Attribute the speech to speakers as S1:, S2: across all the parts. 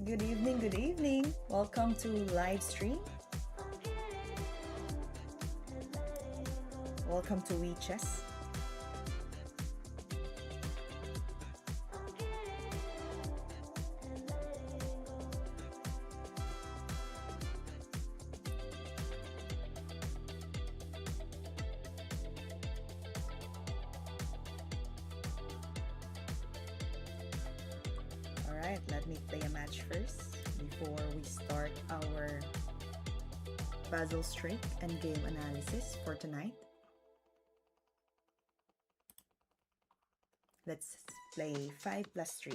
S1: Good evening, good evening. Welcome to live stream. Welcome to WeChess. Alright, let me play a match first before we start our puzzle streak and game analysis for tonight. Let's play 5 plus 3.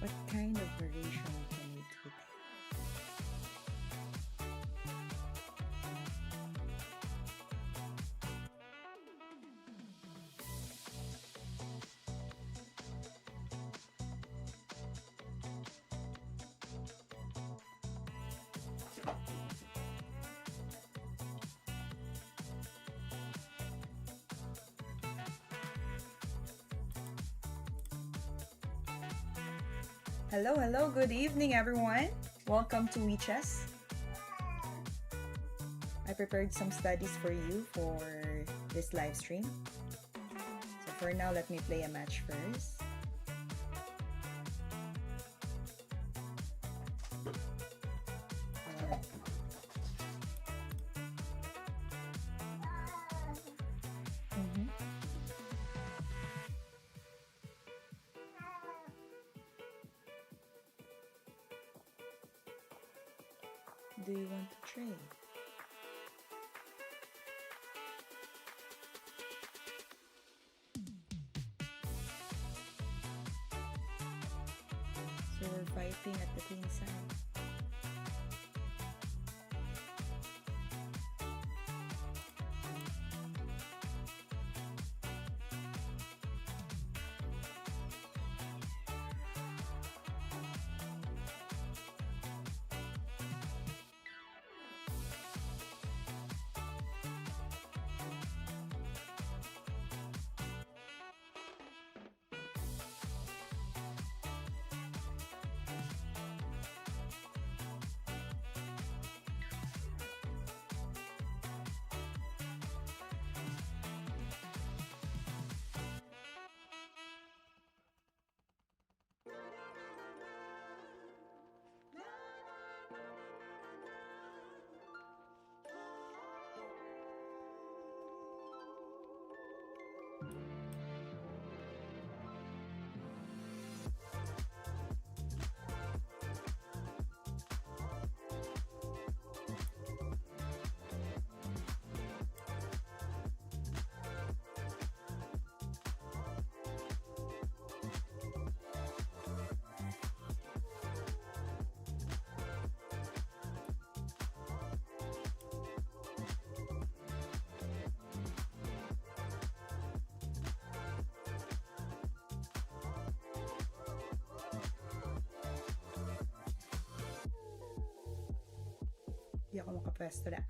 S1: What kind of variation can we do there? Hello, good evening everyone. Welcome to WeChess. I prepared some studies for you for this live stream. So for now, let me play a match first. Do you want to trade? So we're fighting at the queen side. Di ako makapwesto na.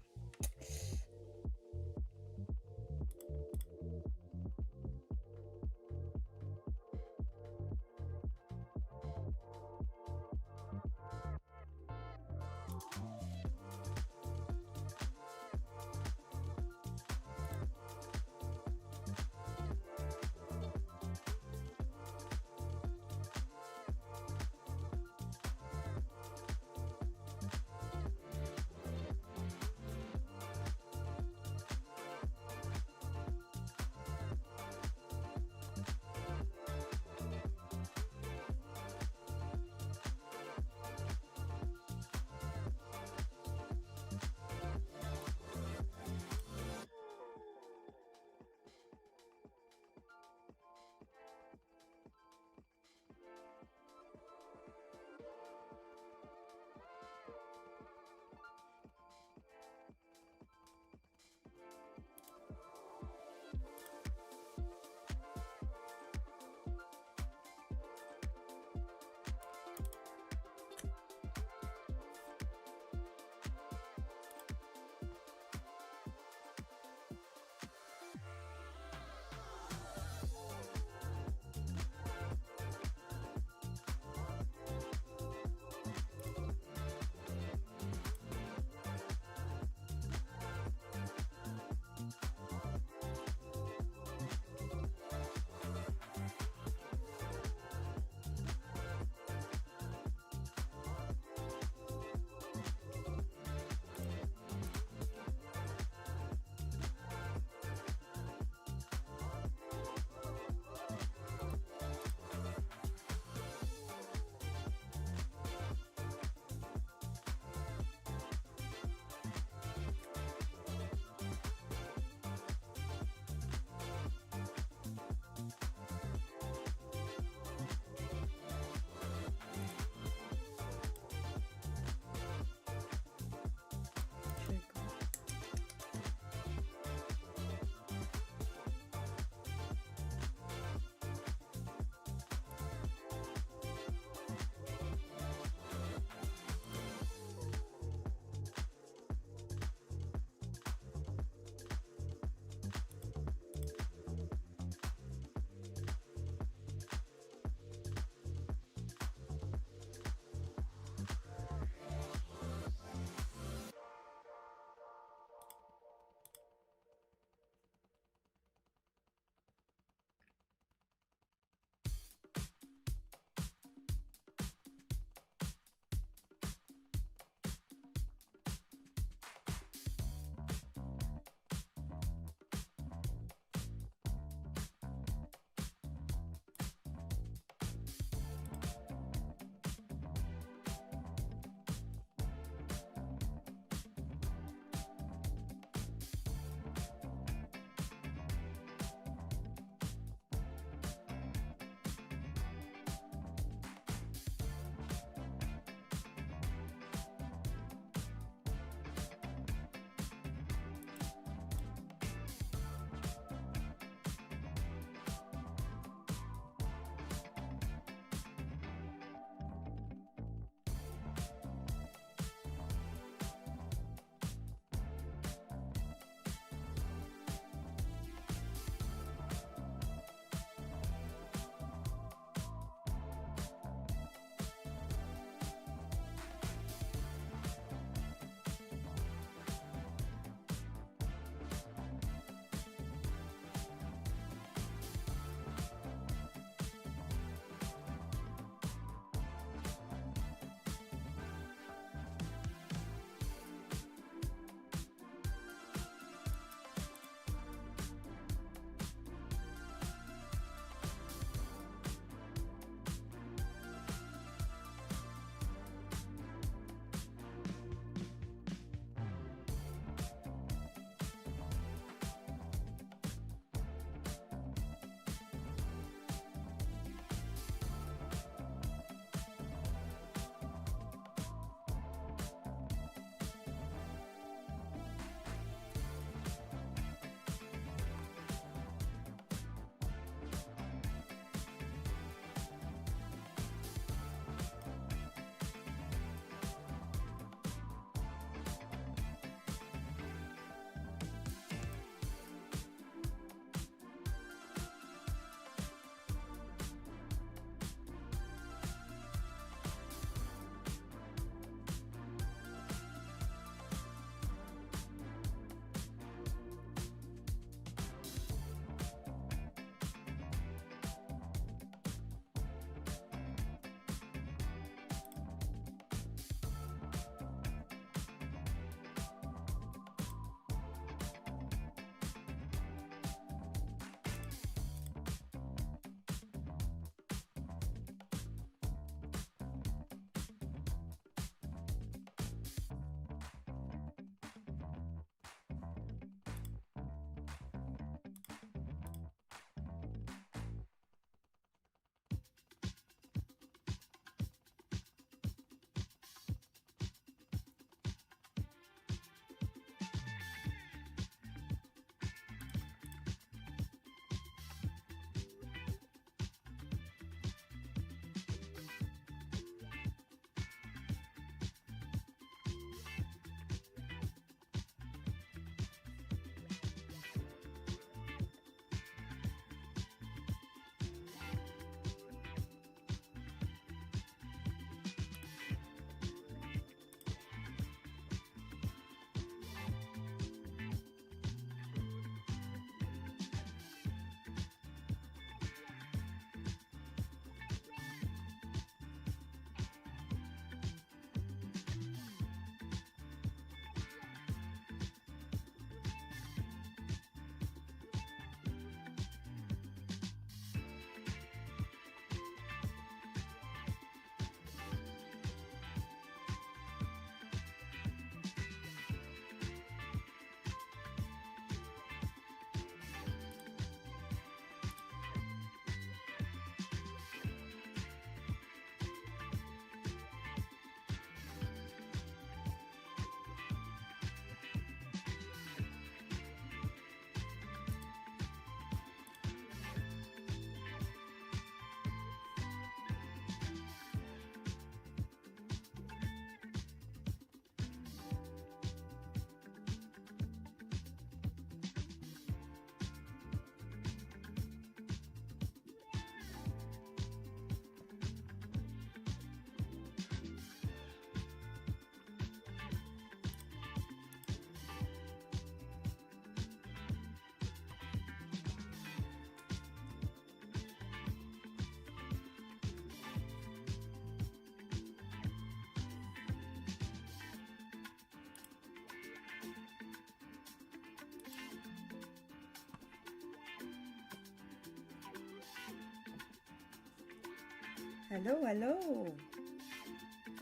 S1: Hello, hello.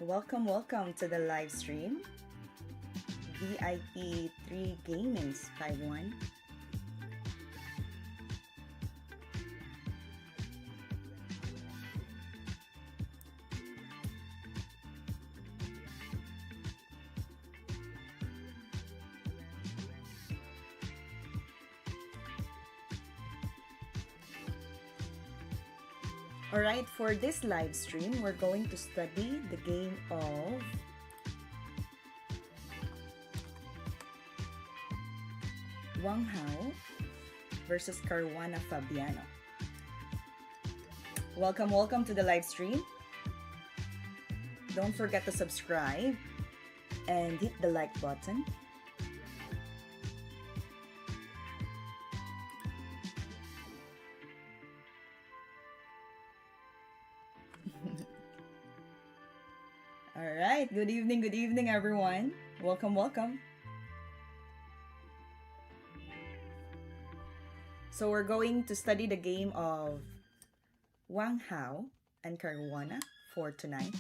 S1: Welcome to the live stream. VIP 3 Gamings 51. Alright, for this live stream, we're going to study the game of Wang Hao versus Caruana Fabiano. Welcome to the live stream. Don't forget to subscribe and hit the like button. Alright, good evening everyone. Welcome. So we're going to study the game of Wang Hao and Caruana for tonight.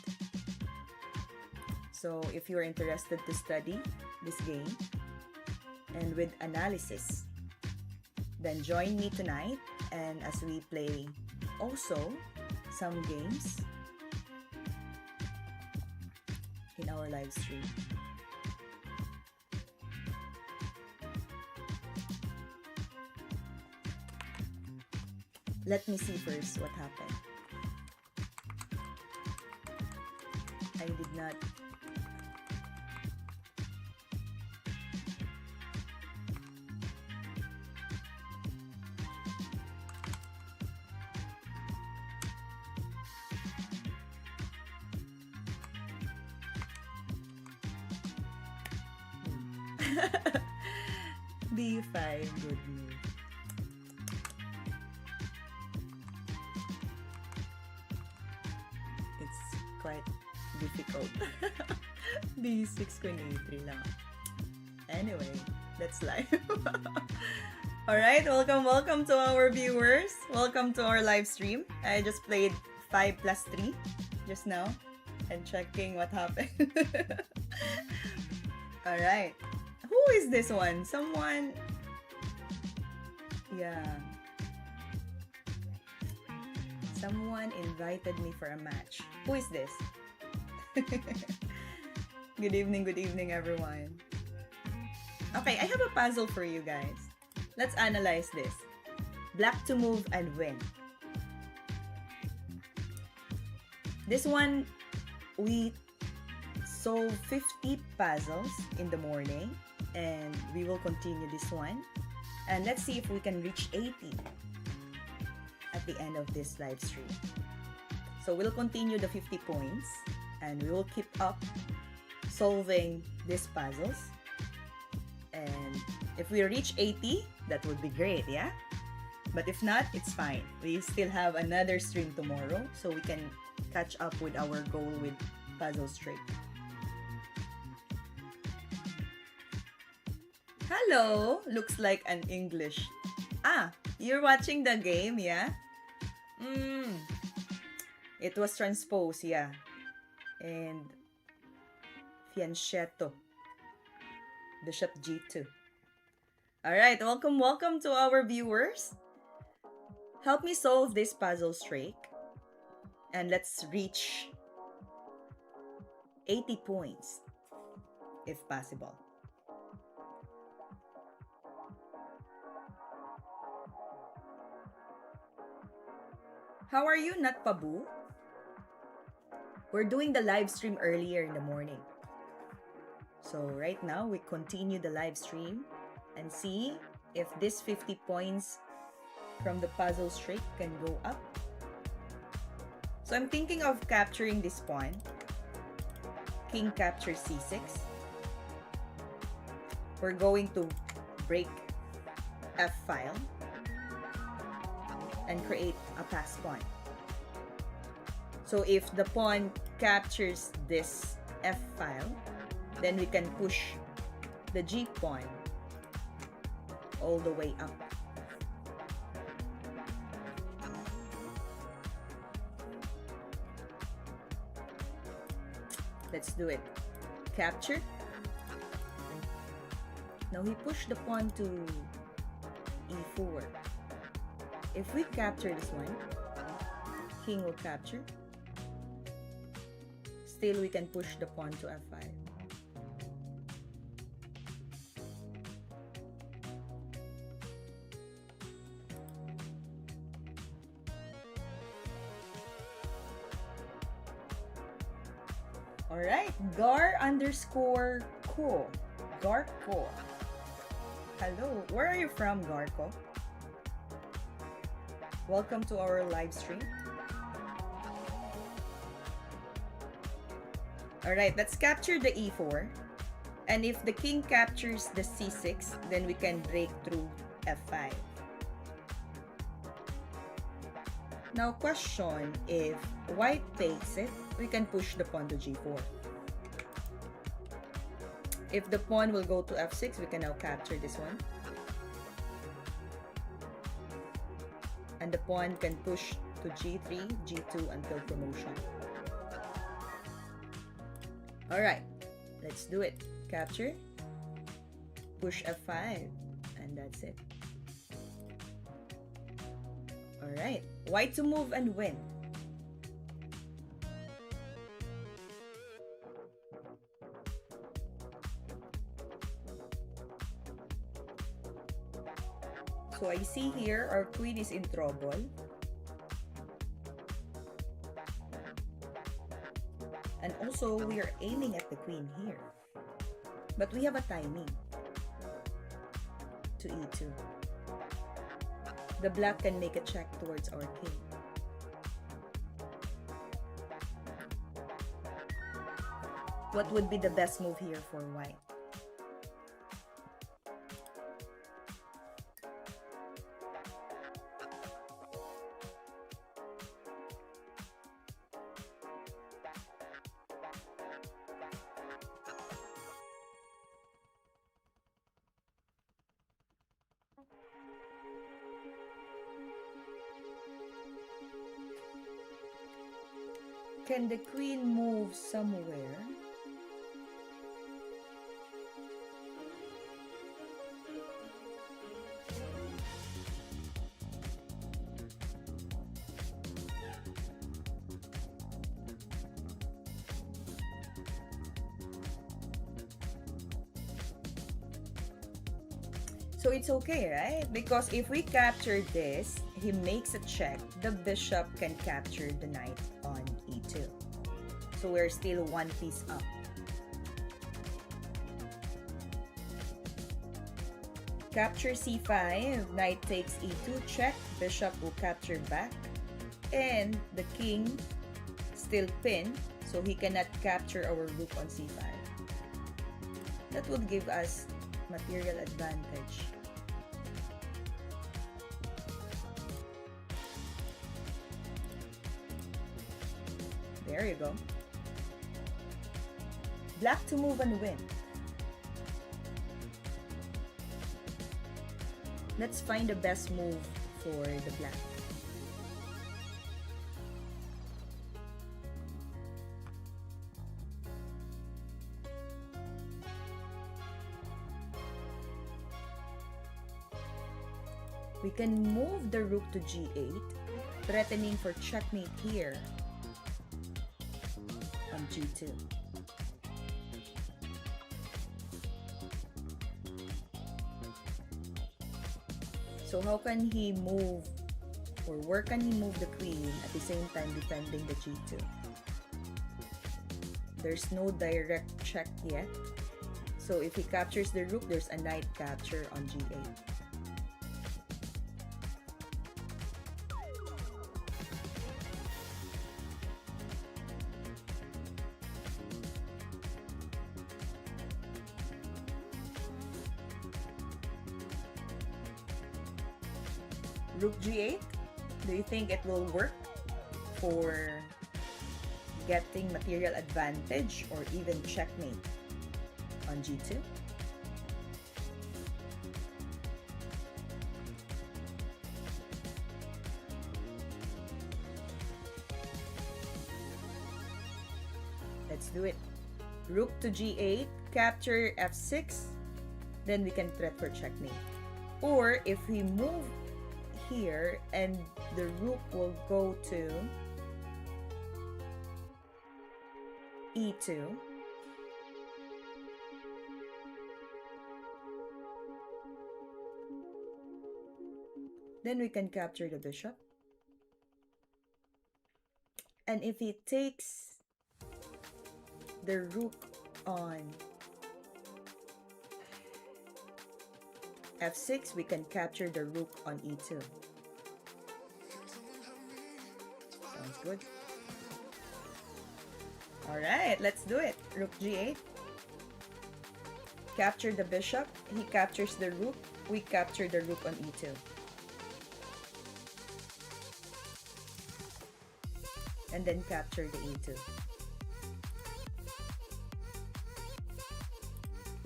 S1: So if you're interested to study this game and with analysis, then join me tonight and as we play also some games in our live stream. Let me see first what happened. I did not B5, good move. It's quite difficult. B6 Queen A3 lang. Anyway, that's live. Alright, welcome to our viewers. Welcome to our live stream. I just played 5 plus 3 just now and checking what happened. Alright. Who is this one? Someone... Yeah. Someone invited me for a match. Who is this? Good evening everyone. Okay, I have a puzzle for you guys. Let's analyze this. Black to move and win. This one, we solve 50 puzzles in the morning and we will continue this one. And let's see if we can reach 80 at the end of this live stream. So we'll continue the 50 points and we will keep up solving these puzzles. And if we reach 80, that would be great, yeah? But if not, it's fine. We still have another stream tomorrow so we can catch up with our goal with Puzzle Streak. Hello! Looks like an English. Ah, you're watching the game, yeah? It was transposed, yeah. And Fianchetto. Bishop G2. Alright, welcome to our viewers. Help me solve this puzzle streak. And let's reach 80 points, if possible. How are you, Nat Pabu? We're doing the live stream earlier in the morning. So right now, we continue the live stream and see if this 50 points from the puzzle streak can go up. So I'm thinking of capturing this pawn. King captures c6. We're going to break f file and create a pass pawn. So if the pawn captures this f file, then we can push the g pawn all the way up. Let's do it. Capture. Now he pushed the pawn to e4. If we capture this one, king will capture. Still, we can push the pawn to f5. Alright, Gar_ko. Garko. Hello, where are you from, Garko? Welcome to our live stream. Alright, let's capture the e4. And if the king captures the c6, then we can break through f5. Now question, if white takes it, we can push the pawn to g4. If the pawn will go to f6, we can now capture this one. And the pawn can push to g3, g2 until promotion. Alright, let's do it. Capture, push f5, and that's it. Alright, white to move and win. So I see here our queen is in trouble. And also we are aiming at the queen here. But we have a timing to e2. The black can make a check towards our king. What would be the best move here for white? Can the queen move somewhere? So it's okay, right? Because if we capture this, he makes a check. The bishop can capture the knight on e2. So we're still one piece up. Capture c5, knight takes e2, check, bishop will capture back, and the king still pinned, so he cannot capture our rook on c5. That would give us material advantage. There you go. Black to move and win. Let's find the best move for the black. We can move the rook to g8, threatening for checkmate here on g2. So how can he move, or where can he move the queen at the same time defending the g2? There's no direct check yet. So if he captures the rook, there's a knight capture on g8. Rook g8, do you think it will work for getting material advantage or even checkmate on g2? Let's do it. Rook to g8, capture f6, then we can threat for checkmate. Or if we move here and the rook will go to e2, then we can capture the bishop. And if he takes the rook on f6, we can capture the rook on e2. Sounds good. Alright, let's do it. Rook g8. Capture the bishop. He captures the rook. We capture the rook on e2. And then capture the e2.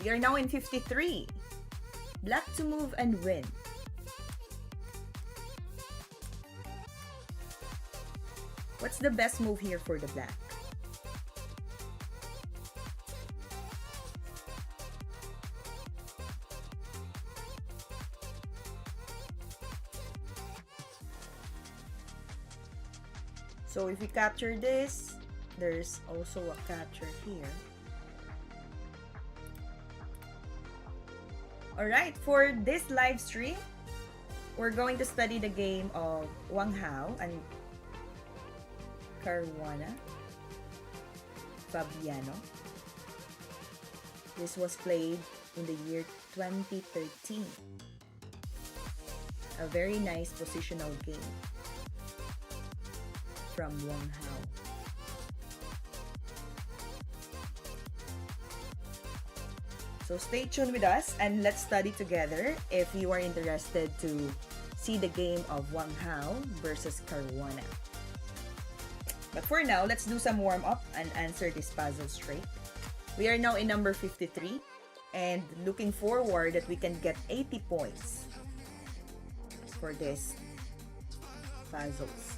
S1: We are now in 53. Black to move and win. What's the best move here for the black? So if we capture this, there's also a capture here. Alright, for this live stream, we're going to study the game of Wang Hao and Caruana Fabiano. This was played in the year 2013. A very nice positional game from Wang Hao. So stay tuned with us and let's study together if you are interested to see the game of Wang Hao versus Caruana. But for now, let's do some warm-up and answer this puzzle straight. We are now in number 53 and looking forward that we can get 80 points for this puzzles.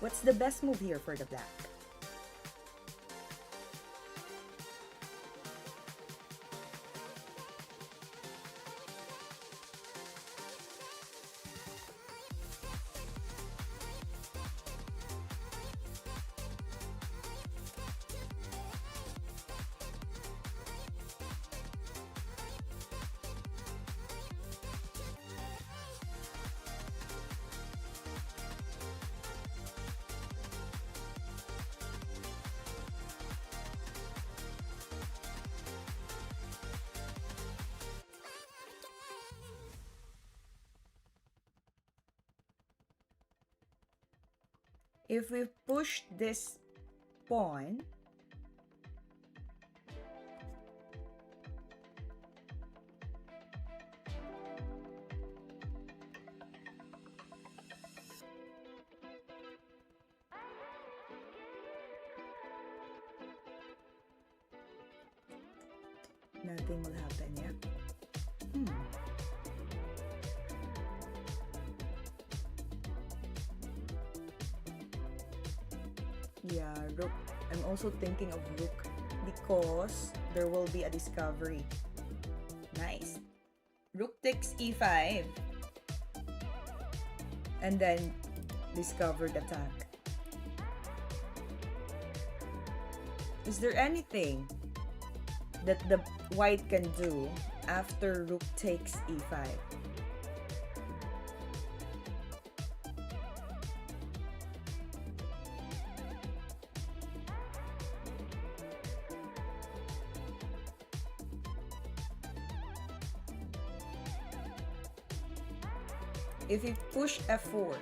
S1: What's the best move here for the black? If we push this pawn, nothing will happen, yeah? Yeah, rook. I'm also thinking of rook because there will be a discovery. Nice. Rook takes e5 and then discovered attack. Is there anything that the white can do after rook takes e5? If we push f4,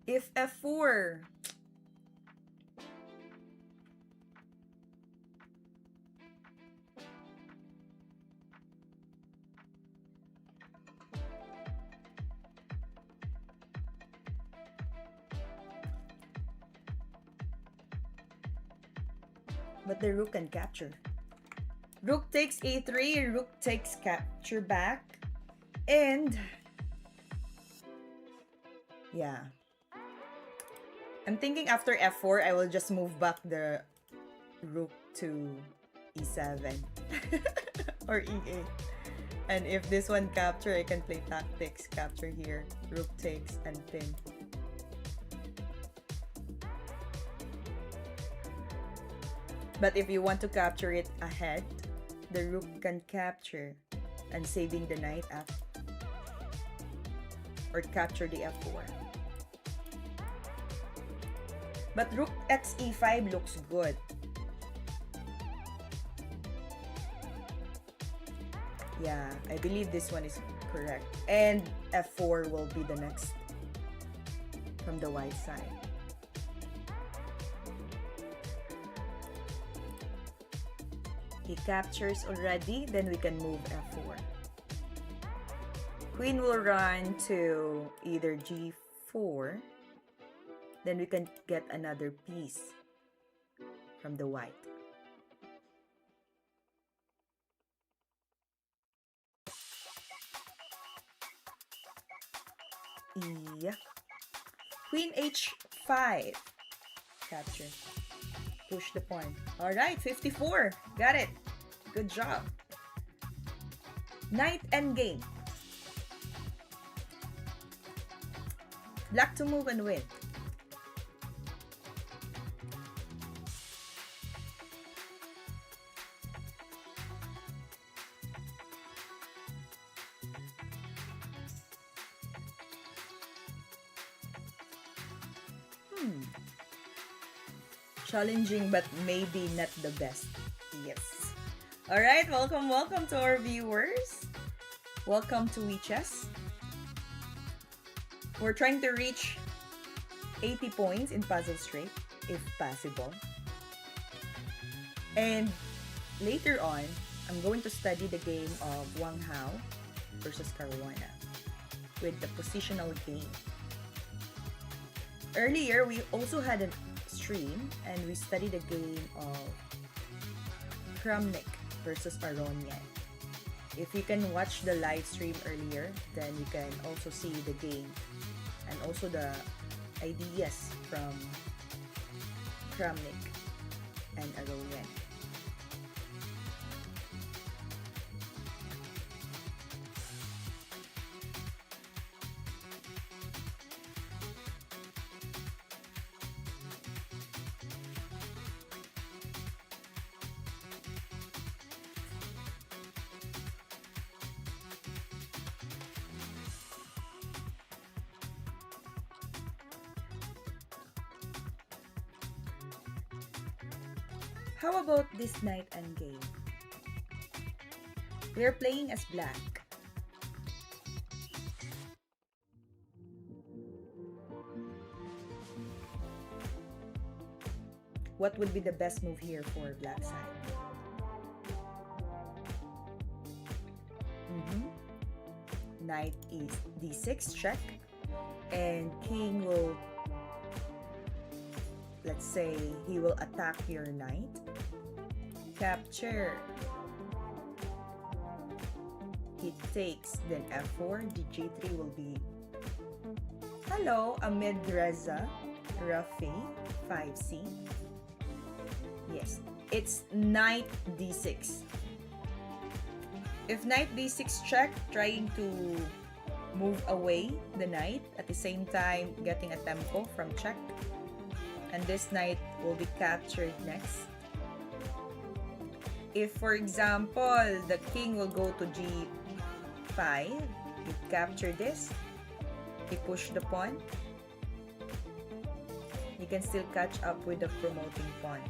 S1: if f4, But the rook can capture. Rook takes a3, rook takes capture back. And yeah. I'm thinking after f4, I will just move back the rook to e7 or e8. And if this one capture, I can play tactics, capture here, rook takes, and pin. But if you want to capture it ahead, the rook can capture and saving the knight up or capture the f4. But rook x e5 looks good. Yeah, I believe this one is correct. And f4 will be the next from the white side. He captures already, then we can move f4. Queen will run to either g4, then we can get another piece from the white. Yeah. Queen h5. Capture. Push the pawn. Alright, 54. Got it. Good job. Knight endgame. Black to move and win. Challenging, but maybe not the best. Yes. Alright, welcome to our viewers. Welcome to WeChess. We're trying to reach 80 points in Puzzle Straight, if possible. And later on, I'm going to study the game of Wang Hao versus Caruana with the positional game. Earlier, we also had a stream and we studied the game of Kramnik versus Aronian. If you can watch the live stream earlier, then you can also see the game and also the ideas from Kramnik and Aronian. How about this knight endgame? We are playing as black. What would be the best move here for black side? Knight is d6 check, and king will, let's say, he will attack your knight. Capture. He takes, then f4, dj3 will be. Hello, Ahmed Reza Rafi, 5c. Yes, it's knight d6. If knight d6 check, trying to move away the knight, at the same time getting a tempo from check. And this knight will be captured next. If, for example, the king will go to g5, you capture this, you push the pawn, you can still catch up with the promoting pawn.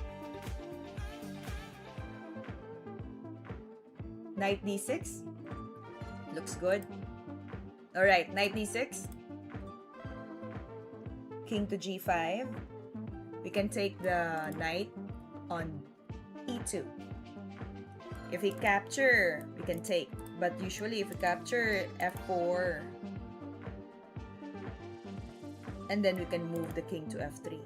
S1: Knight d6, looks good. Alright, knight d6, king to g5, we can take the knight on e2. If we capture, we can take. But usually if we capture f4, and then we can move the king to f3.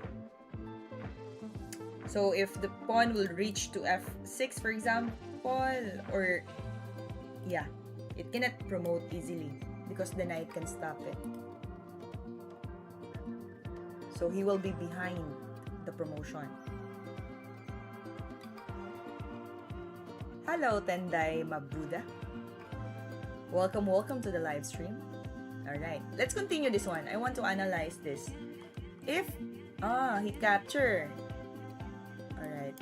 S1: So if the pawn will reach to f6, for example, or yeah, it cannot promote easily because the knight can stop it. So he will be behind the promotion. Hello, Tendai Mabuda. Welcome to the live stream. Alright, let's continue this one. I want to analyze this. If, he captured. Alright,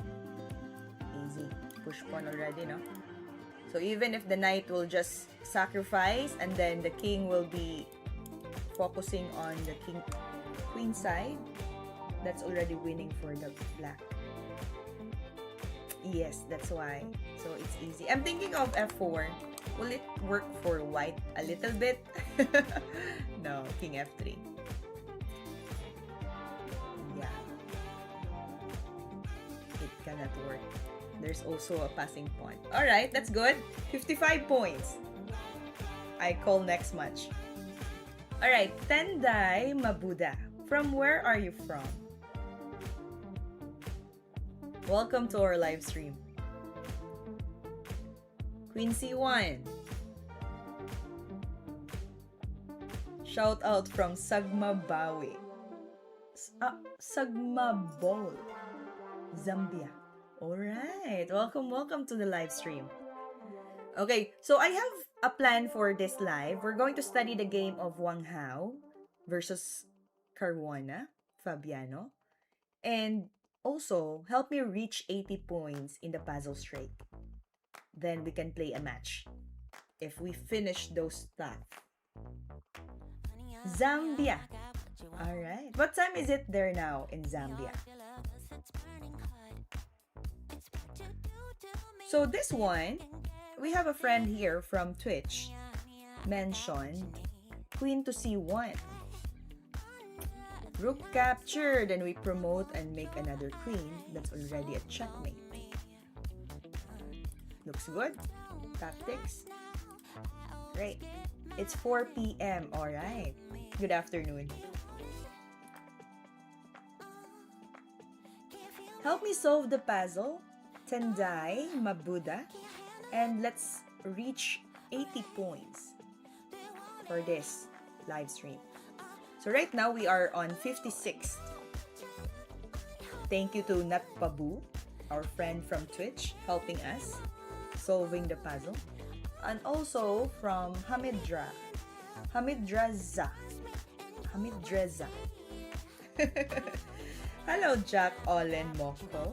S1: easy. Push pawn already, no? So even if the knight will just sacrifice and then the king will be focusing on the queen side, that's already winning for the black. Yes, that's why. So it's easy. I'm thinking of f4. Will it work for white a little bit? No, king f3. Yeah. It cannot work. There's also a passing pawn. Alright, that's good. 55 points. I call next match. Alright, Tendai Mabuda. From where are you from? Welcome to our live stream. Queen C1. Shout out from Sagma Bawi. Sagma Bol, Zambia. Alright, welcome to the live stream. Okay, so I have a plan for this live. We're going to study the game of Wang Hao versus Caruana Fabiano. And also, help me reach 80 points in the puzzle streak. Then we can play a match. If we finish those stuff. Zambia. Alright. What time is it there now in Zambia? So this one, we have a friend here from Twitch mentioned queen to c1. Rook capture, then we promote and make another queen. That's already a checkmate. Looks good. Tactics. Great. It's 4 p.m. Alright. Good afternoon. Help me solve the puzzle. Tendai Mabuda. And let's reach 80 points for this live stream. So right now we are on 56th. Thank you to Natpabu, our friend from Twitch, helping us solving the puzzle. And also from Hamidreza. Hello, Jack Olen Moko.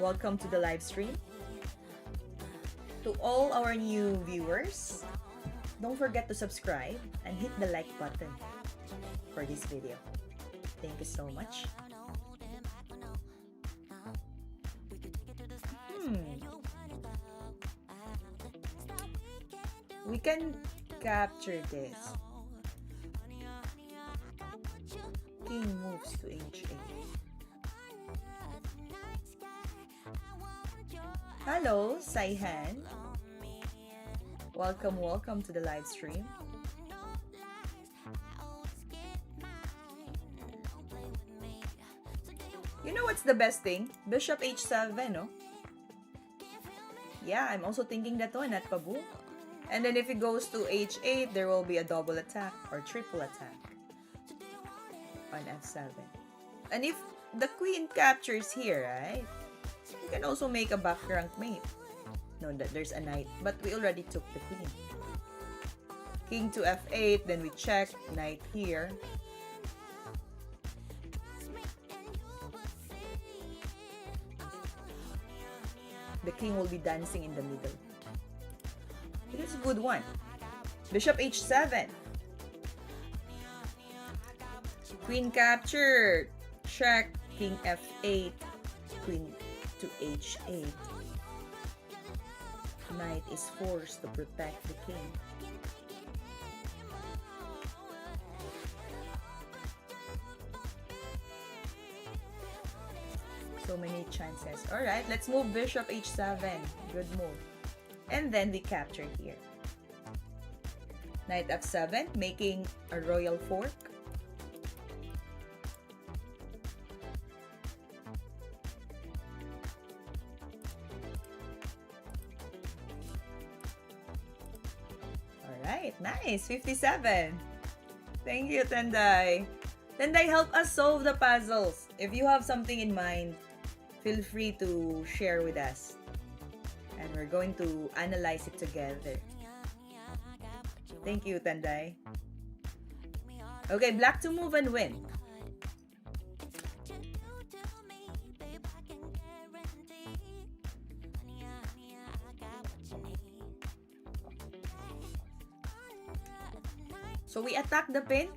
S1: Welcome to the live stream. To all our new viewers, don't forget to subscribe and hit the like button for this video. Thank you so much. We can capture this. King moves to h8. Hello, Saihan. Welcome to the live stream. You know what's the best thing? Bishop h7, no? Yeah, I'm also thinking that one at Pabu. And then if it goes to h8, there will be a double attack or triple attack on f7. And if the queen captures here, right? You can also make a back rank mate. No, that there's a knight, but we already took the queen. King to f8, then we check, knight here. The king will be dancing in the middle. It is a good one. Bishop h7. Queen captured. Check, king f8, queen to h8. Knight is forced to protect the king. So many chances. Alright, let's move bishop h7. Good move. And then we capture here. Knight f7, making a royal fork. Nice, 57. Thank you, Tenday. Tenday, help us solve the puzzles. If you have something in mind, feel free to share with us. And we're going to analyze it together. Thank you, Tenday. Okay, black to move and win. So we attack the pin.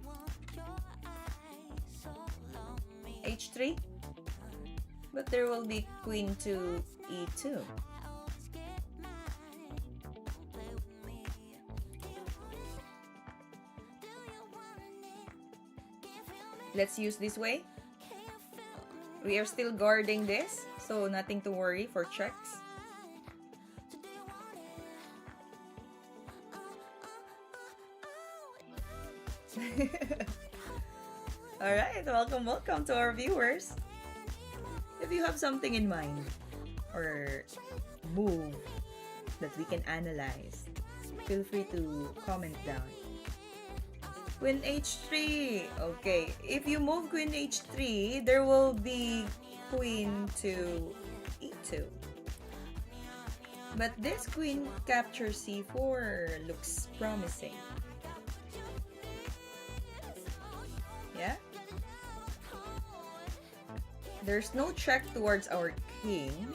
S1: H3. But there will be queen to E2. Let's use this way. We are still guarding this, so nothing to worry for checks. Alright, welcome to our viewers. If you have something in mind or move that we can analyze, feel free to comment down. Queen H3. Okay, if you move Queen H3, there will be Queen to E2. But this Queen capture C4 looks promising. Yeah? There's no check towards our king,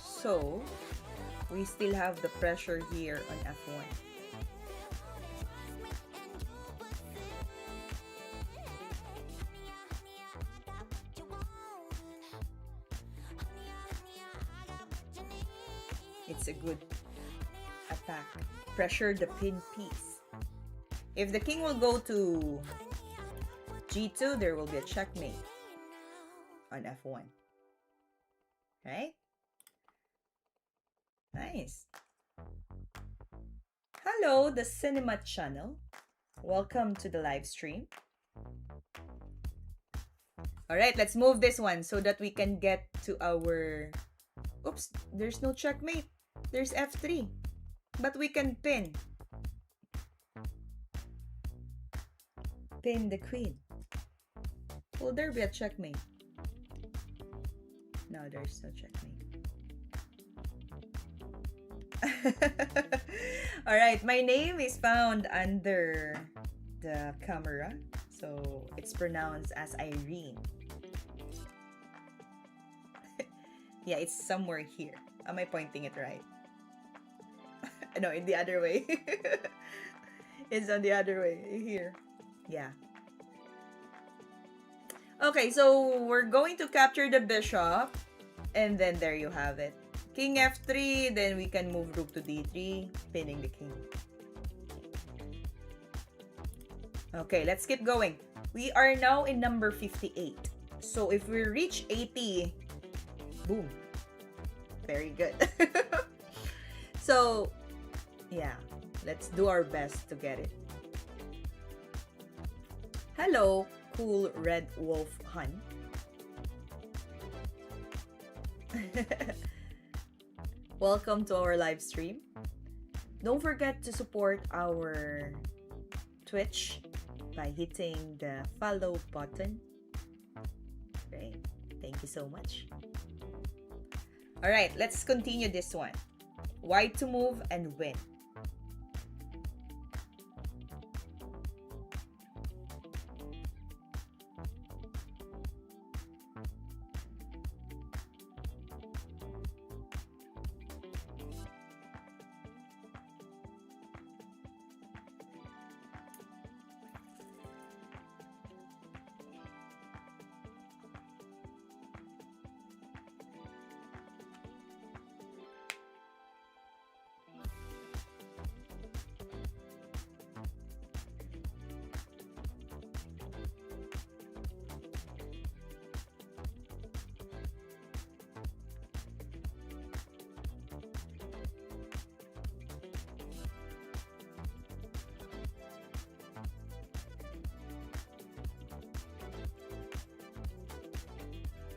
S1: so we still have the pressure here on F1. It's a good attack. Pressure the pin piece. If the king will go to G2, there will be a checkmate on F1. Right? Nice. Hello, the Cinema channel. Welcome to the live stream. Alright, let's move this one so that we can get to our... Oops, there's no checkmate. There's F3. But we can pin. Pin the queen. Will there be a checkmate? No, there's no checkmate. Alright, my name is found under the camera. So it's pronounced as Irene. Yeah, it's somewhere here. Am I pointing it right? No, in the other way. It's on the other way. Here. Yeah. Okay, so we're going to capture the bishop. And then there you have it. King F3, then we can move rook to D3, pinning the king. Okay, let's keep going. We are now in number 58. So if we reach 80, boom. Very good. So, yeah, let's do our best to get it. Hello, cool red wolf hun. Welcome to our live stream. Don't forget to support our Twitch by hitting the follow button. Great. Thank you so much. Alright, let's continue this one. White to move and win.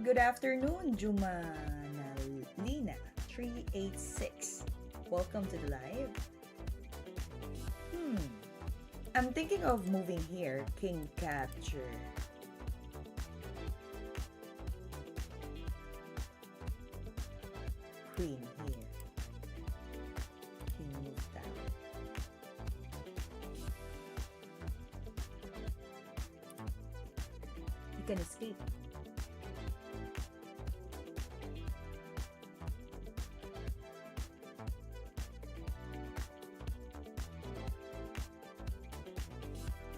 S1: Good afternoon, Jumanalina 386. Welcome to the live. I'm thinking of moving here. King capture. Queen here. King move down. You can escape.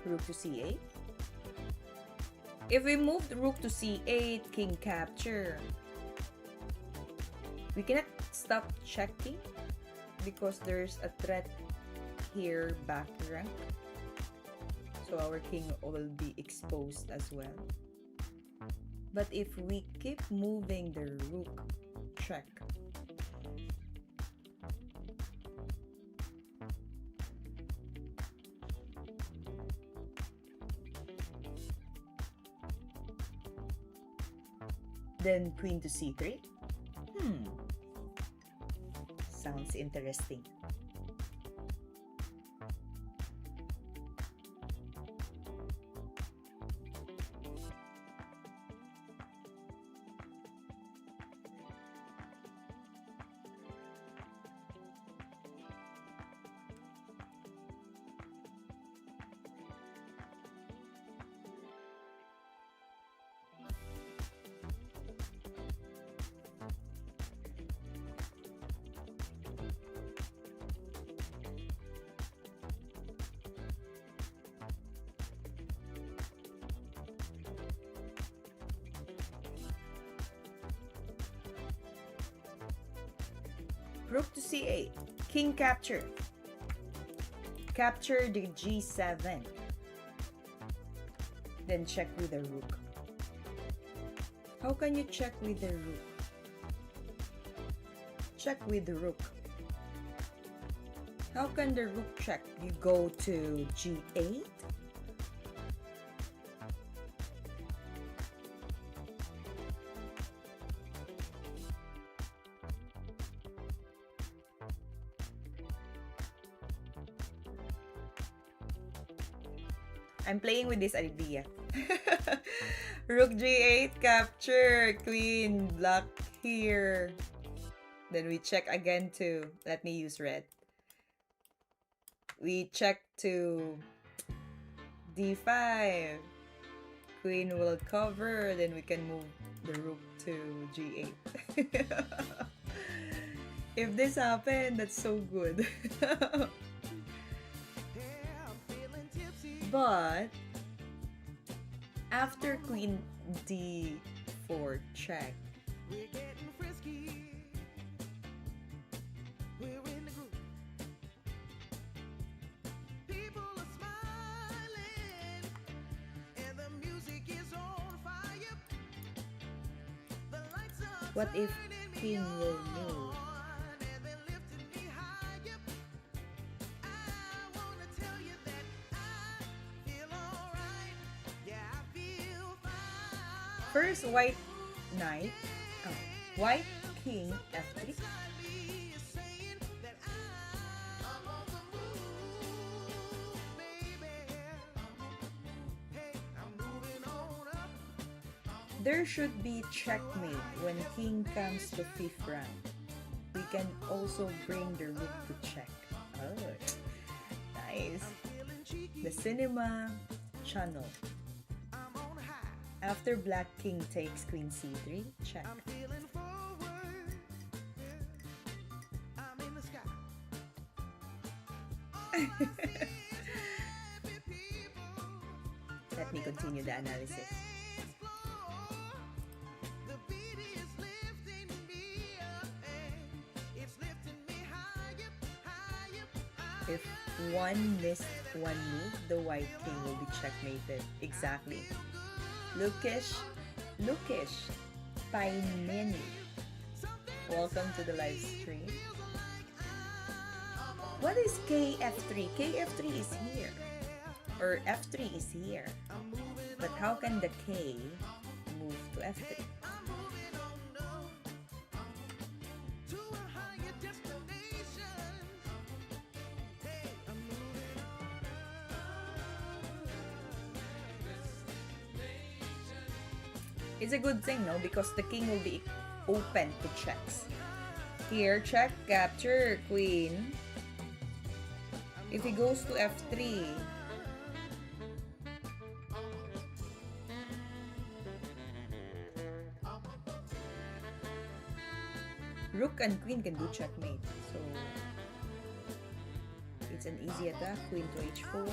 S1: Rook to c8. If we move the rook to c8, king capture, we cannot stop checking because there's a threat here back rank. So our king will be exposed as well. But if we keep moving the rook, check. Then queen to c3. Sounds interesting. Rook to c8. King capture. Capture the g7. Then check with the rook. How can you check with the rook? Check with the rook. How can the rook check? You go to g8. I'm playing with this idea. Rook g8 capture, queen block here. Then we check again to, let me use red. We check to d5. Queen will cover, then we can move the rook to g8. If this happened, that's so good. But after queen d4 check, what if king will move? First, white knight, white king f3. There should be checkmate when king comes to 5th rank. We can also bring the rook to check. Oh, nice. The cinema channel. After black king takes queen c3, check. Let me continue the analysis. If one missed one move, the white king will be checkmated. Exactly. Lukish Painini. Welcome to the live stream. What is KF3? KF3 is here. Or F3 is here. But how can the K move to F3? It's a good thing, no? Because the king will be open to checks. Here, check, capture, queen. If he goes to f3, rook and queen can do checkmate. So, it's an easy attack, queen to h4.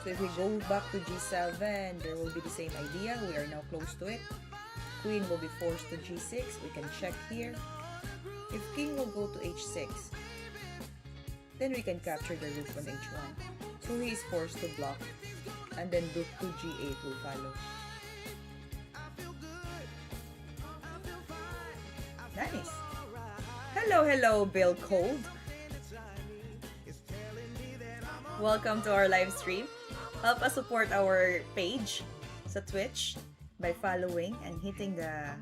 S1: So if we go back to g7, there will be the same idea. We are now close to it. Queen will be forced to g6. We can check here. If king will go to h6, then we can capture the rook on h1. So he is forced to block. And then rook to g8 will follow. Nice. Hello, Bill Cold. Welcome to our live stream. Help us support our page sa Twitch by following and hitting the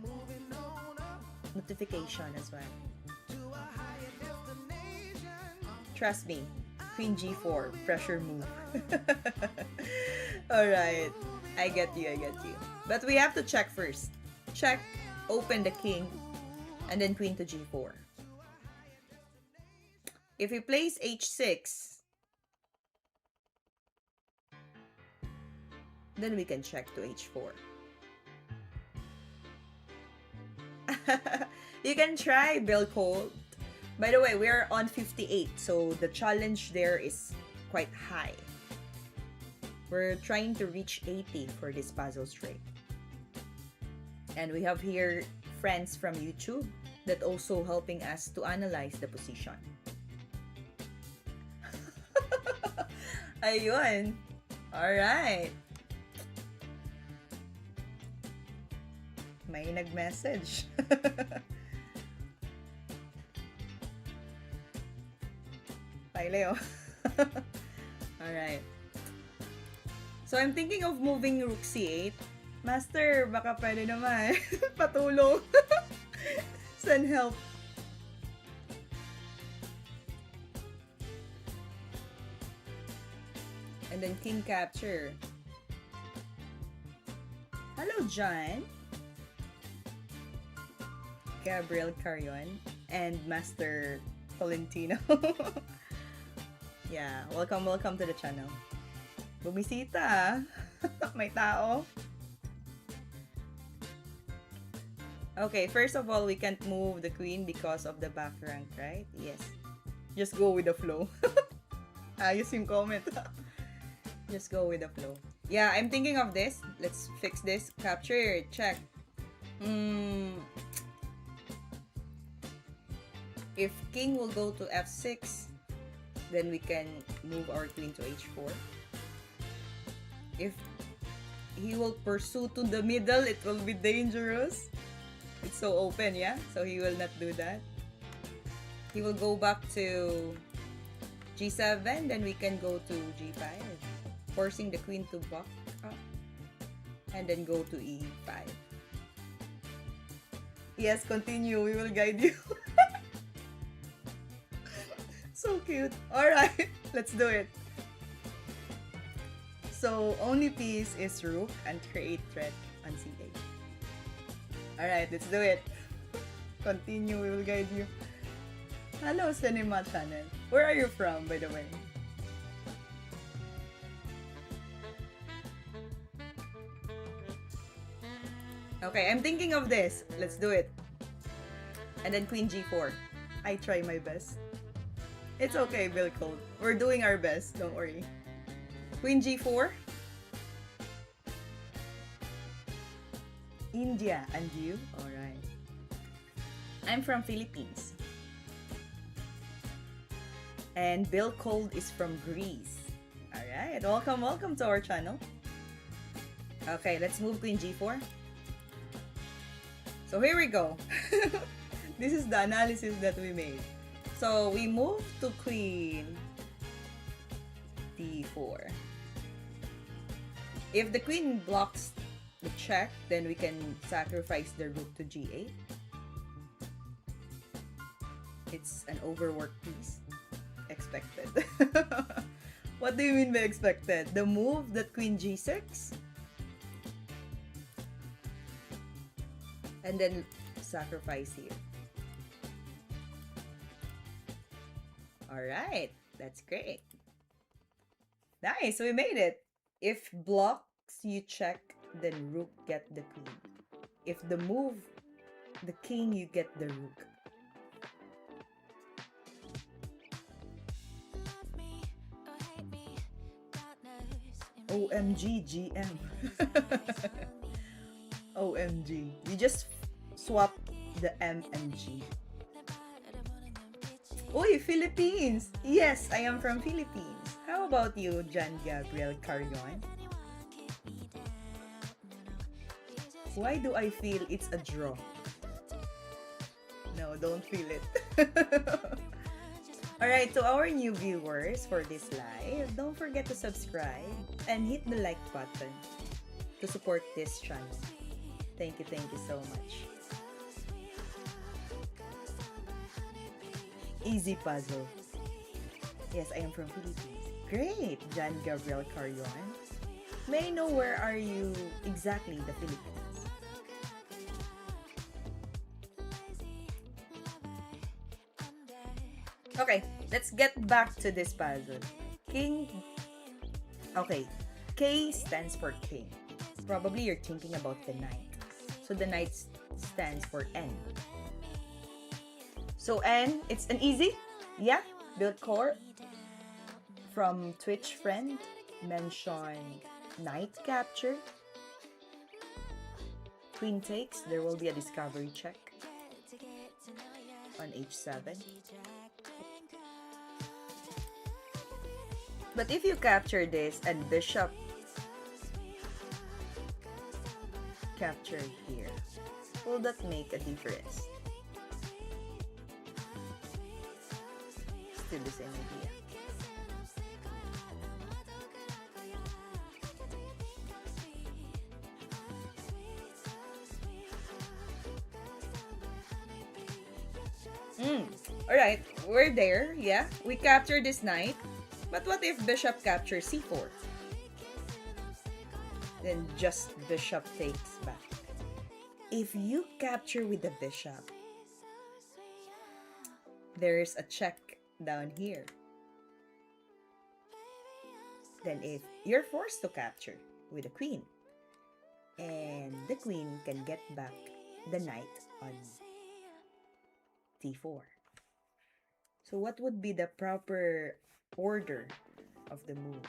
S1: notification as well. Trust me, Queen G4, pressure move. Alright, I get you. But we have to check first. Check, open the king, and then queen to G4. If he plays H6, then we can check to H4. You can try, Bill Colt. By the way, we're on 58, so the challenge there is quite high. We're trying to reach 80 for this puzzle straight. And we have here friends from YouTube that also helping us to analyze the position. Ayun. Alright. May nag-message. Leo. Alright. So, I'm thinking of moving rook c8. Master, baka pwede naman. Patulong. Send help. And then king capture. Hello, John. Gabriel Carion and Master Tolentino. Yeah, welcome to the channel. Bumisita. May tao. Okay, first of all, we can't move the queen because of the back rank, right? Yes. Just go with the flow. Ayos yung comment. Just go with the flow. Yeah, I'm thinking of this. Let's fix this. Capture, check. If king will go to f6, then we can move our queen to h4. If he will pursue to the middle, it will be dangerous. It's so open, yeah? So he will not do that. He will go back to g7, then we can go to g5, forcing the queen to back up, and then go to e5. Yes, continue. We will guide you. So cute. Alright, let's do it. So, only piece is rook and create threat on c8. Alright, let's do it. Continue, we will guide you. Hello, Cinema Channel. Where are you from, by the way? Okay, I'm thinking of this. Let's do it. And then queen g4. I try my best. It's okay, Bill Colt. We're doing our best, don't worry. Queen g4. India, and you? Alright. I'm from Philippines. And Bill Colt is from Greece. Alright, welcome to our channel. Okay, let's move queen g4. So here we go. This is the analysis that we made. So we move to queen d4. If the queen blocks the check, then we can sacrifice the rook to g8. It's an overworked piece. Expected. What do you mean by expected? The move that queen g6 And then sacrifice here. Alright, that's great. Nice, we made it. If blocks you check, then rook get the queen. If the move the king, you get the rook. OMG GM. OMG. You just swap the M and G. Uy, Philippines! Yes, I am from Philippines. How about you, Jan Gabriel Carion? Why do I feel it's a draw? No, don't feel it. Alright, to our new viewers for this live, don't forget to subscribe and hit the like button to support this channel. Thank you so much. Easy puzzle. Yes, I am from Philippines. Great, Jan Gabriel Carion. May I know where are you exactly the Philippines? Okay, let's get back to this puzzle. King. Okay, K stands for king. Probably you're thinking about the knight. So the knight stands for N. So N, it's an easy, yeah, build core. From Twitch friend, mention knight capture. Queen takes, there will be a discovery check on H7. But if you capture this and bishop capture here, will that make a difference? Still the same idea. Alright, we're there, yeah. We captured this knight. But what if bishop captures c4? Then just bishop takes back. If you capture with the bishop, there's a check down here. Then if you're forced to capture with the queen, and the queen can get back the knight on d4. So what would be the proper order of the move?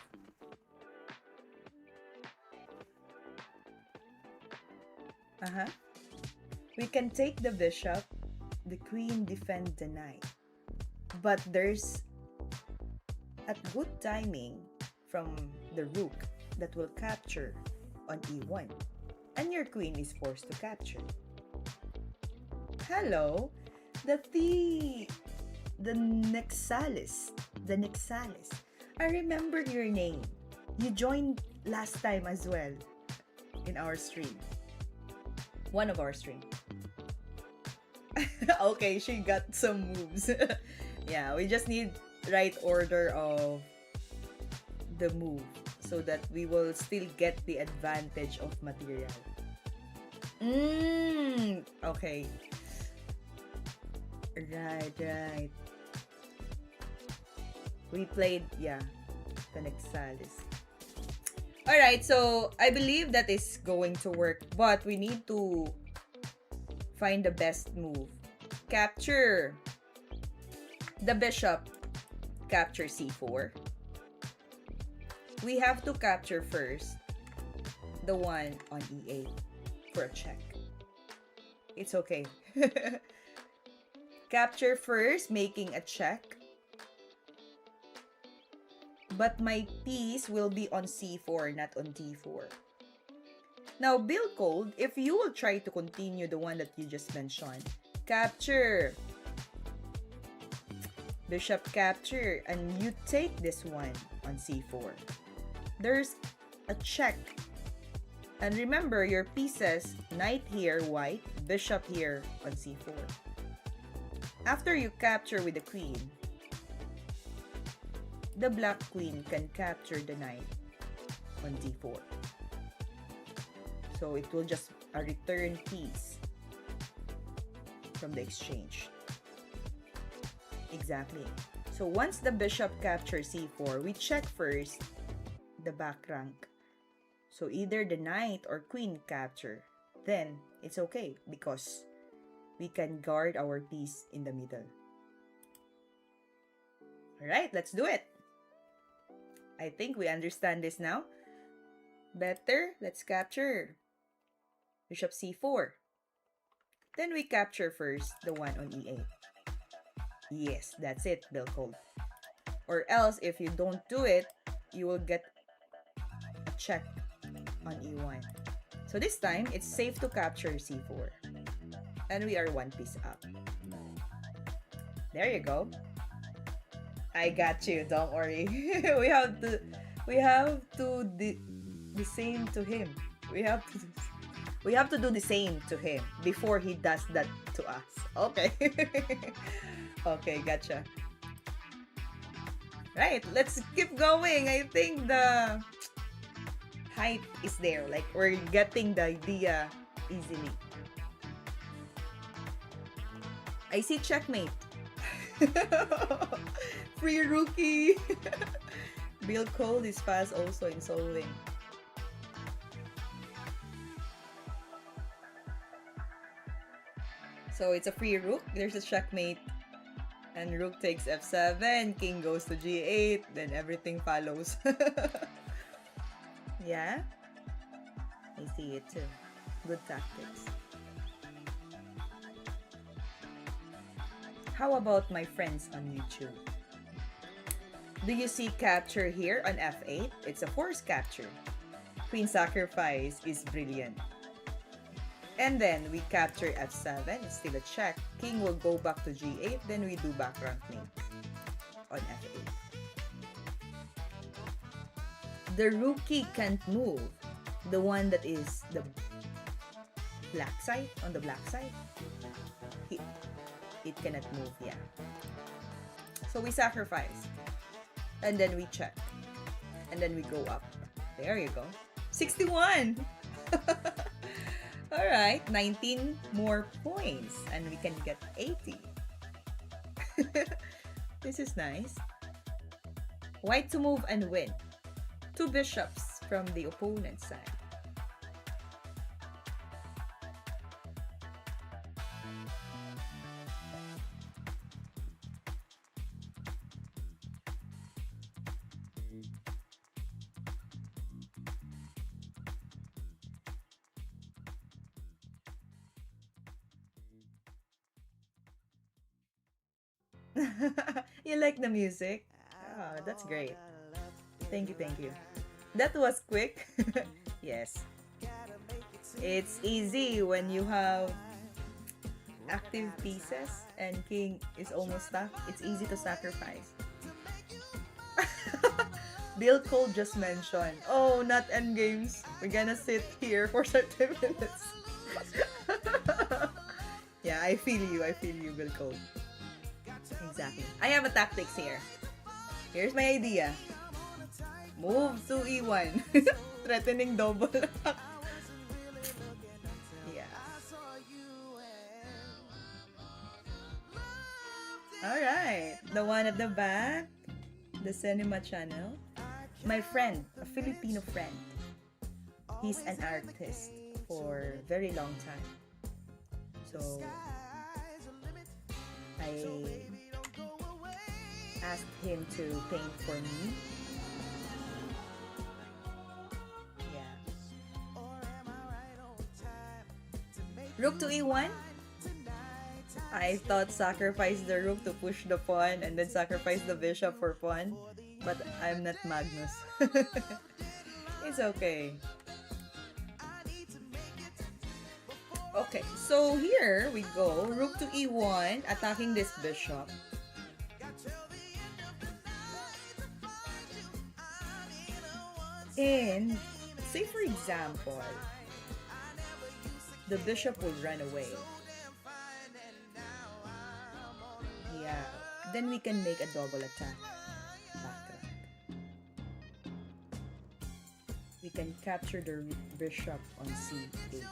S1: We can take the bishop, the queen defend the knight. But there's a good timing from the rook that will capture on e1. And your queen is forced to capture. Hello, the Nexalis. The Nexalis. I remember your name. You joined last time as well in our stream. One of our stream. Okay, she got some moves. Yeah, we just need right order of the move so that we will still get the advantage of material. Okay. Right. We played, yeah, the Nexalis. Alright, so I believe that is going to work, but we need to find the best move. Capture the bishop, capture c4. We have to capture first the one on e8 for a check. It's okay. Capture first, making a check. But my piece will be on c4, not on d4. Now, build code, if you will try to continue the one that you just mentioned, capture, bishop capture, and you take this one on c4. There's a check. And remember your pieces, knight here, white, bishop here on c4. After you capture with the queen, the black queen can capture the knight on d4. So it will just a return piece from the exchange. Exactly. So once the bishop captures c4, we check first the back rank. So either the knight or queen capture, then it's okay because we can guard our piece in the middle. Alright, let's do it. I think we understand this now. Better, let's capture. Bishop c4. Then we capture first the one on e8. Yes, that's it, Bill Cole. Or else, if you don't do it, you will get a check on e1. So this time, it's safe to capture c4. And we are one piece up. There you go. I got you, don't worry. we have to the same to him. We have to do the same to him before he does that to us. Okay. Okay, gotcha. Right, let's keep going. I think the hype is there. Like, we're getting the idea easily. I see checkmate. Free rookie. Bill Cole is fast also in solving. So it's a free rook. There's a checkmate. And rook takes f7. King goes to g8. Then everything follows. Yeah? I see it too. Good tactics. How about my friends on YouTube? Do you see capture here on f8? It's a forced capture. Queen sacrifice is brilliant. And then we capture f7, it's still a check. King will go back to g8, then we do back rank mate on f8. The rookie can't move. The one that is the black side, on the black side, it cannot move, yeah. So we sacrifice. And then we check. And then we go up. There you go. 61! Alright, 19 more points. And we can get 80. This is nice. White to move and win. 2 bishops from the opponent's side. You like the music? Oh, that's great. Thank you, thank you. That was quick. Yes. It's easy when you have active pieces and king is almost stuck. It's easy to sacrifice. Bill Cole just mentioned, oh, not endgames. We're gonna sit here for 30 minutes. Yeah, I feel you, Bill Cole. Exactly. I have a tactics here. Here's my idea. Move to e1. Threatening double. Yeah. Alright. The one at the back. The cinema channel. My friend. A Filipino friend. He's an artist for a very long time. So, I asked him to paint for me. Yeah. Rook to e1. I thought sacrifice the rook to push the pawn and then sacrifice the bishop for pawn. But I'm not Magnus. It's okay. Okay, so here we go. Rook to e1, attacking this bishop. And say for example, the bishop will run away. Yeah, then we can make a double attack. We can capture the bishop on c8.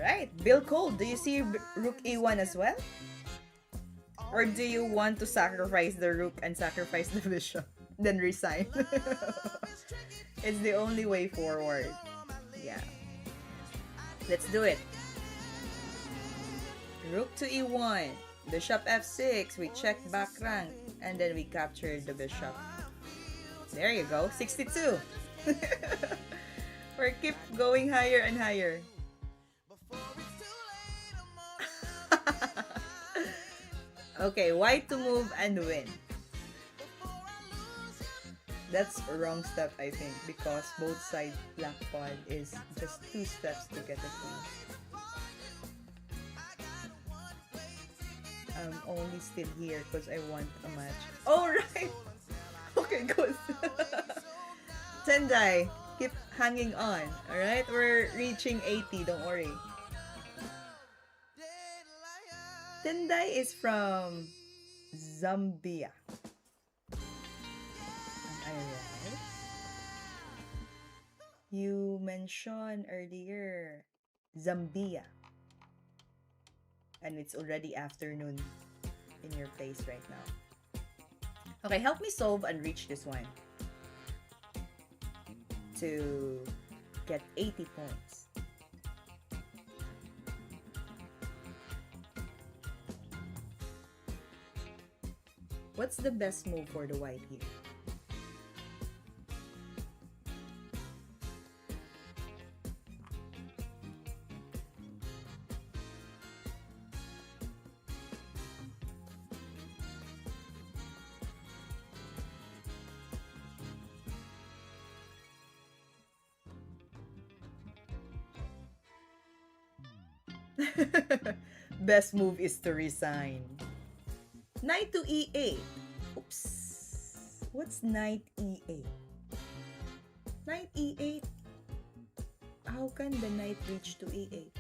S1: right. Bill Cole, do you see rook e1 as well? Or do you want to sacrifice the rook and sacrifice the bishop? Then resign. It's the only way forward. Yeah. Let's do it. Rook to e1. Bishop f6. We check back rank. And then we capture the bishop. There you go. 62. We keep going higher and higher. Okay, white to move and win. That's a wrong step, I think, because both side black pawn is just 2 steps to get a queen. I'm only still here because I want a match. Oh, right! Okay, good. Tendai, keep hanging on. Alright, we're reaching 80, don't worry. Tendai is from Zambia. Am I right? You mentioned earlier Zambia. And it's already afternoon in your place right now. Okay, help me solve and reach this one to get 80 points. What's the best move for the white here? Best move is to resign. Knight to e8. Oops. What's knight e8? Knight e8? How can the knight reach to e8?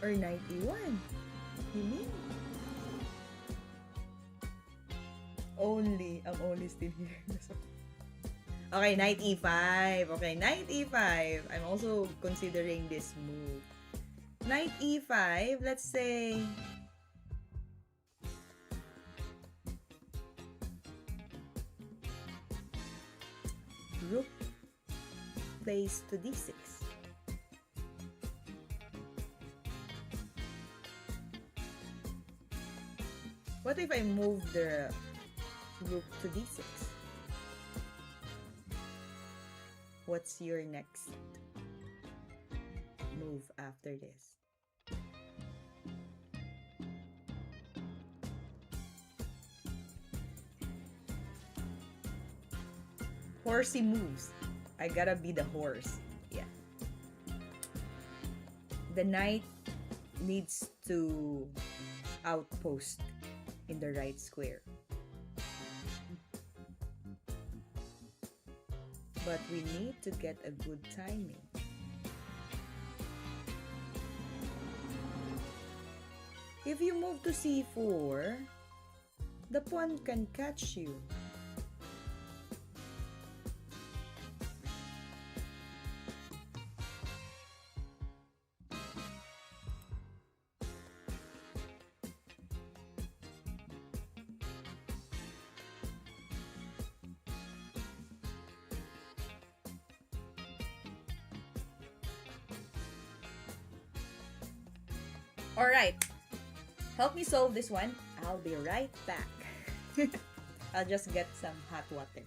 S1: Or knight e1? You mean? I'm only still here. Okay, knight e5. Okay, knight e5. I'm also considering this move. Knight e5, let's say rook plays to d6. What if I move the rook to d6? What's your next move after this? Horsey moves. I gotta be the horse. Yeah. The knight needs to outpost in the right square. But we need to get a good timing. If you move to c4, the pawn can catch you. Alright, help me solve this one. I'll be right back. I'll just get some hot water.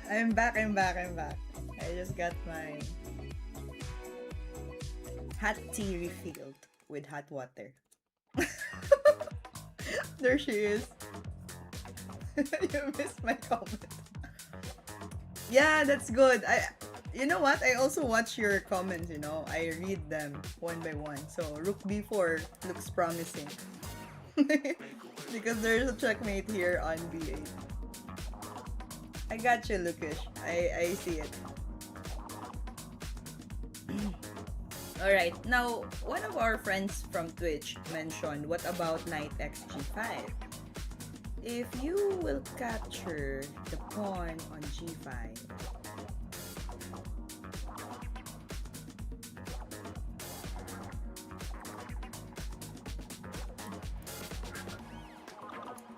S1: I'm back, I'm back, I'm back. I just got my hot tea refilled with hot water. There she is. You missed my comment. Yeah, that's good. You know what? I also watch your comments, I read them one by one. So, Rook B4 looks promising. Because there's a checkmate here on B8. I got you, Lukish. I see it. Alright, now, one of our friends from Twitch mentioned, what about knight x g5? If you will capture the pawn on g5,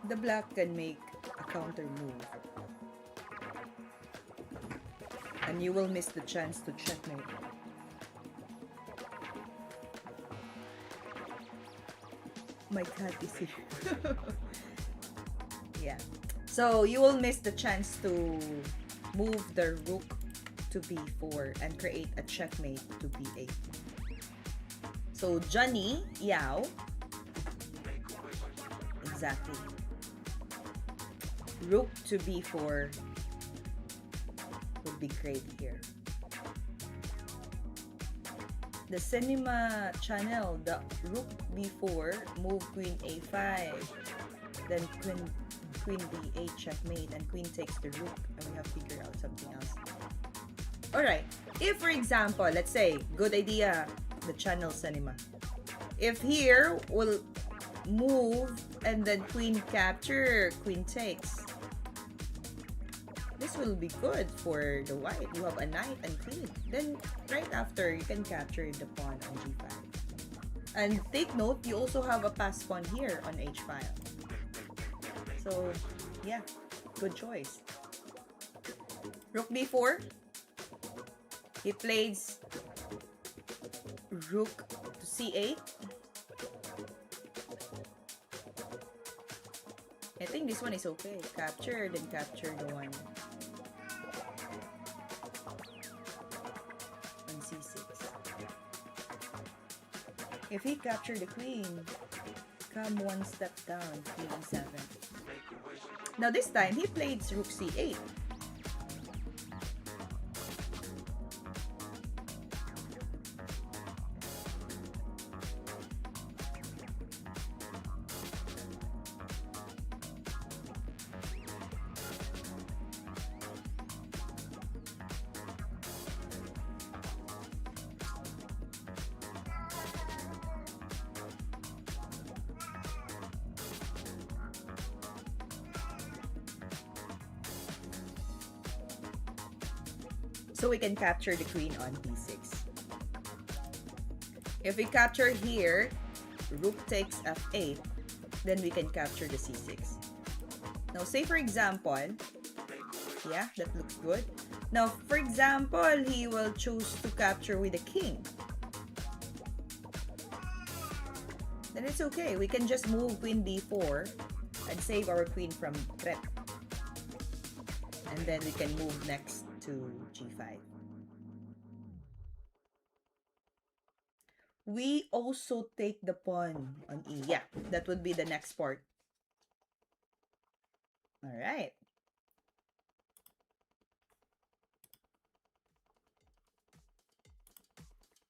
S1: the black can make a counter move. And you will miss the chance to checkmate. My cat is here. Yeah. So you will miss the chance to move the rook to b4 and create a checkmate to b8. So Johnny Yao. Exactly. Rook to b4 would be great here. The cinema channel, the rook b4, move queen a5, then queen b8 checkmate, and queen takes the rook, and we have to figure out something else. Alright, if for example, let's say, good idea, the channel cinema. If here, we'll move, and then queen capture, queen takes. This will be good for the white. You have a knight and queen. Then, right after, you can capture the pawn on g5. And take note, you also have a passed pawn here on h5. So, yeah, good choice. Rook b4. He plays rook to c8. I think this one is okay. Capture, then capture the one on c6. If he capture the queen, come one step down, queen e7. Now this time, he played rook c8. So we can capture the queen on b6. If we capture here, rook takes f8, then we can capture the c6. Now say for example, yeah, that looks good. Now for example, he will choose to capture with the king. Then it's okay. We can just move queen d4 and save our queen from threat. And then we can move next to g5. We also take the pawn on e. Yeah, that would be the next part. All right.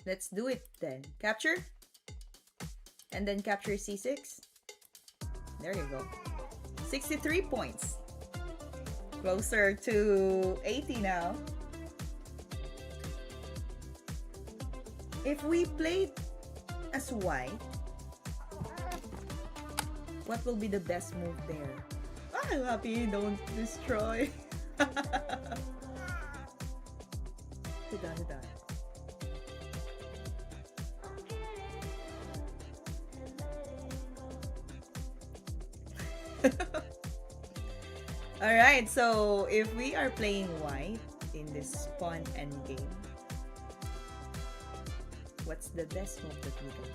S1: Let's do it then. Capture. And then capture c6. There you go. 63 points. Closer to 80 now. If we played as white, what will be the best move there? Oh, I'm happy you don't destroy. Huda. Alright, so if we are playing white in this pawn endgame, what's the best move that we can do?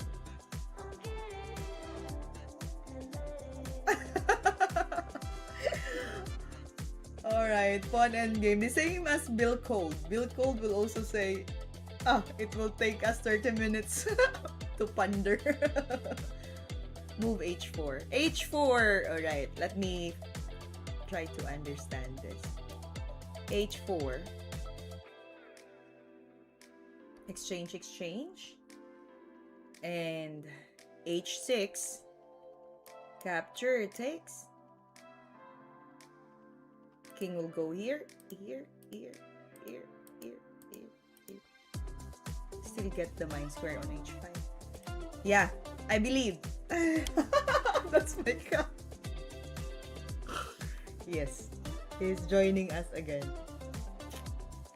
S1: Alright, pawn endgame. The same as Bill Cold. Bill Cold will also say, it will take us 30 minutes to ponder. Move h4. h4! Alright, let me try to understand this. h4. Exchange, exchange. And h6. Capture, takes. King will go here, here, here, here, here, here, here. Still get the mind square on h5. Yeah, I believe. That's my cup. Yes, he's joining us again.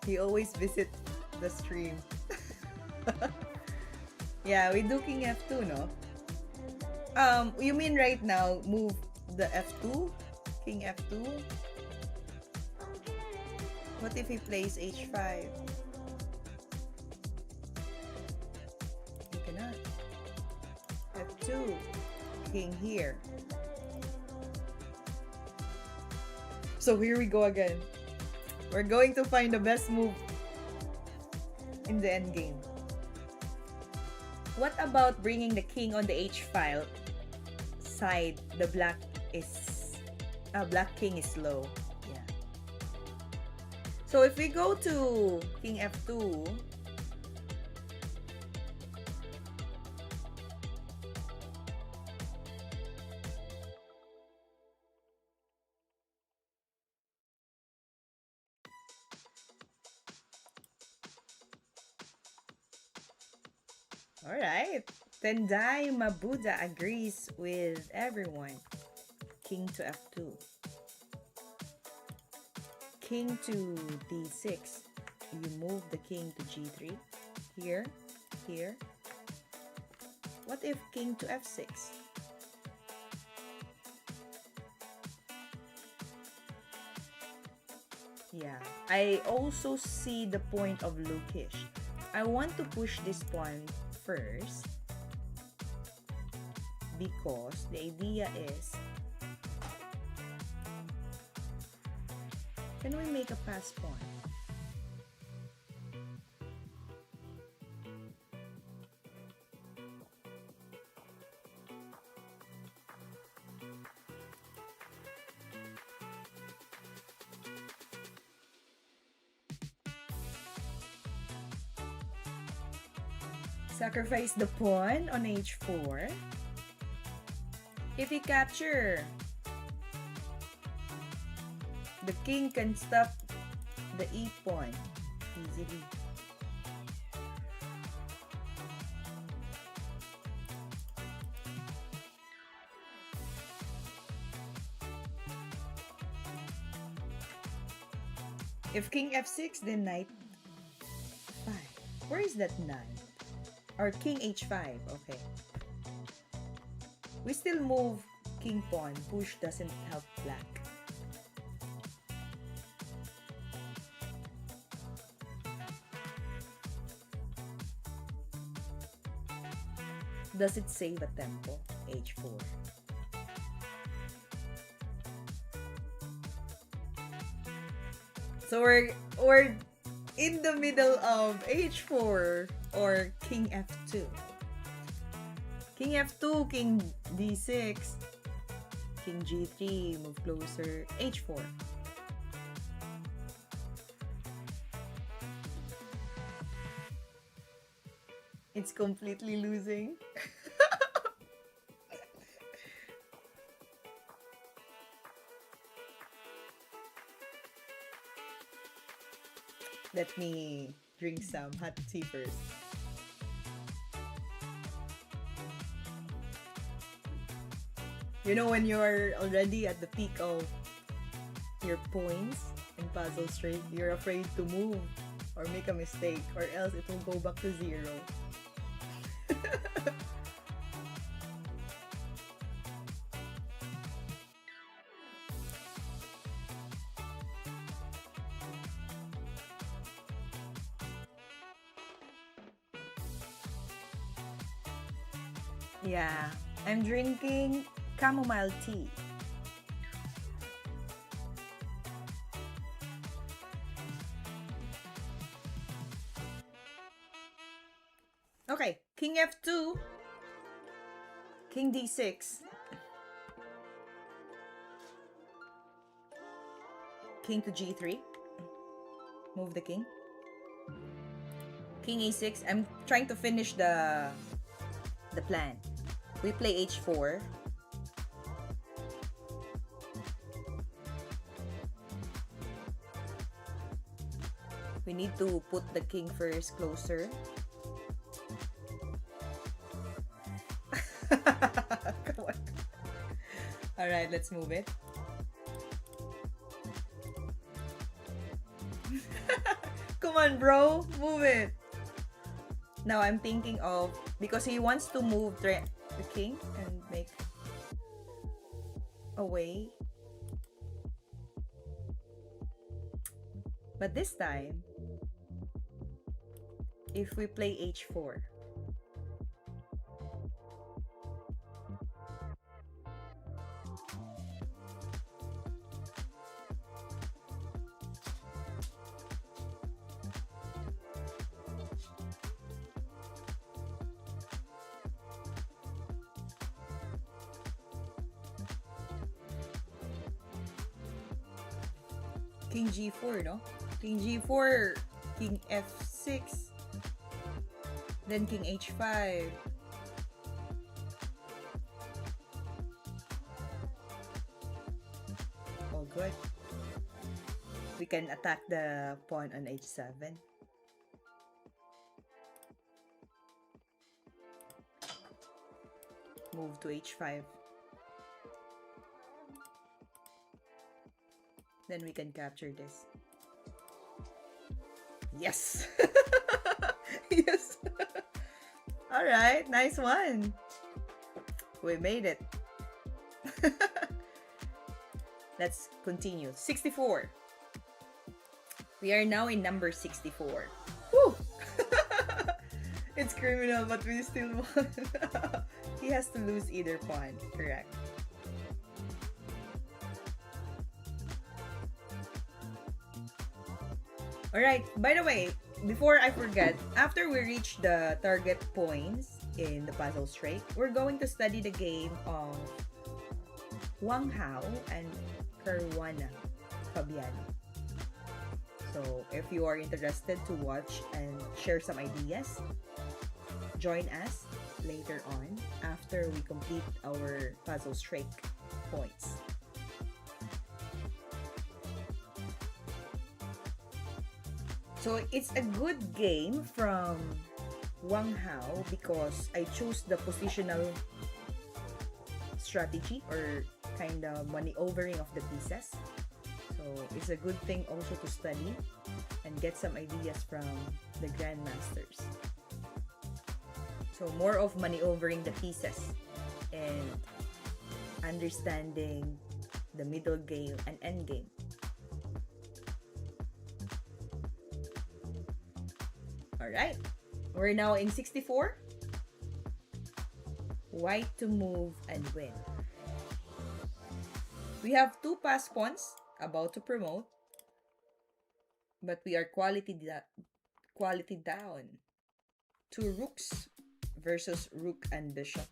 S1: He always visits the stream. Yeah, we do king f2, no? You mean right now, move the f2? King f2? What if he plays h5? He cannot. f2. King here. So here we go again. We're going to find the best move in the endgame. What about bringing the king on the h file side? The black king is low. Yeah. So if we go to king f2, alright. Tendai Mabuda agrees with everyone. King to f2. King to d6. You move the king to g3. Here, here. What if king to f6? Yeah, I also see the point of Lukish. I want to push this pawn first because the idea is, can we make a pass pawn? Sacrifice the pawn on h4. If he capture, the king can stop the e pawn easily. If king f6, then knight 5. Where is that knight? Or king h5, okay. We still move king pawn. Push doesn't help black. Does it save a tempo? h4. So we're in the middle of h4 or king f2. King f2, king d6, king g3, move closer, h4. It's completely losing. Let me drink some hot tea first. You know, when you're already at the peak of your points in Puzzle Street, you're afraid to move or make a mistake, or else it will go back to 0. Yeah, I'm drinking chamomile tea. King F2. King D6. King to G3. Move the king. King E6. I'm trying to finish the plan. We play H4. We need to put the king first closer. Come on. Alright, let's move it. Come on, bro. Move it. Now I'm thinking of, because he wants to move the king and make a way. But this time, if we play H4, King G4, no? King G4, King F6, then King H5. Oh, good. We can attack the pawn on H7. Move to H5. Then we can capture this. Yes! Yes! Alright, nice one! We made it. Let's continue. 64. We are now in number 64. Woo! It's criminal, but we still won. He has to lose either pawn. Correct. Alright, by the way, before I forget, after we reach the target points in the puzzle straight, we're going to study the game of Wang Hao and Caruana Fabiano. So, if you are interested to watch and share some ideas, join us later on after we complete our puzzle straight points. So it's a good game from Wang Hao because I chose the positional strategy or kind of maneuvering of the pieces. So it's a good thing also to study and get some ideas from the grandmasters. So more of maneuvering the pieces and understanding the middle game and end game. Alright, we're now in 64. White to move and win. We have two pass pawns about to promote, but we are quality down. Two rooks versus rook and bishop.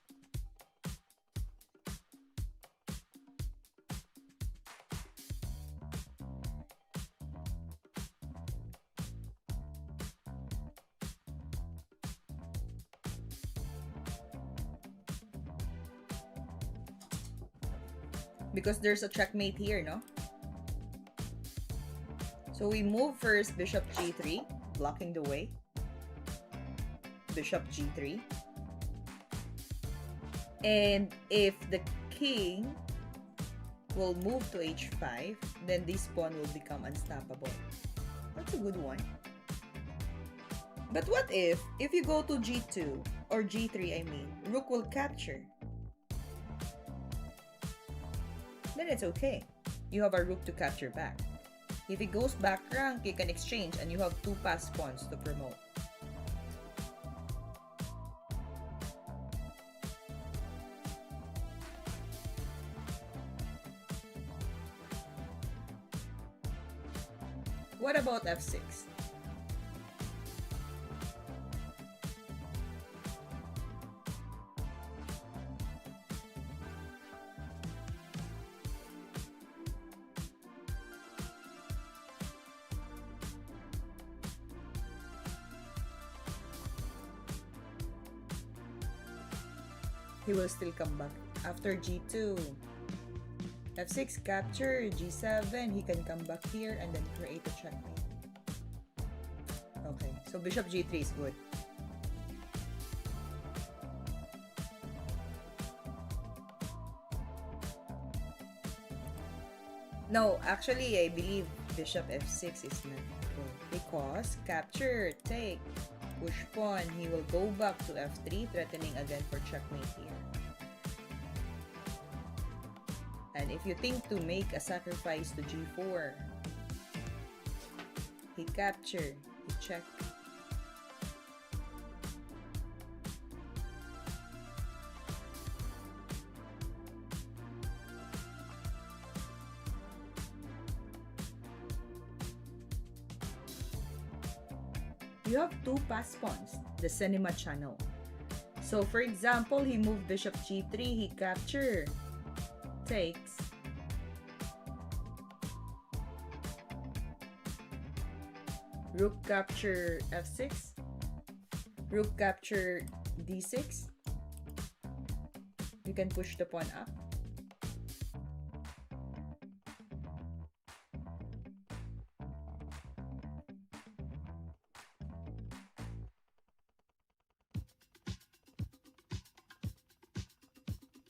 S1: Because there's a checkmate here, no? So we move first bishop g3, blocking the way. Bishop g3. And if the king will move to h5, then this pawn will become unstoppable. That's a good one. But what if you go to g2 or g3, I mean, rook will capture? Then it's okay. You have a rook to capture back. If it goes back rank, you can exchange and you have two pass pawns to promote. What about f6? he will still come back. After g2, f6 capture, g7, he can come back here and then create a checkmate. Okay, so bishop g3 is good. No, actually, I believe bishop f6 is not good because capture, take, push pawn, he will go back to f3, threatening again for checkmate here. And if you think to make a sacrifice to g4, he capture, he check. You have two pass pawns, the cinema channel. So for example, he moved bishop g3, he capture, takes, rook capture f6, rook capture d6. You can push the pawn up.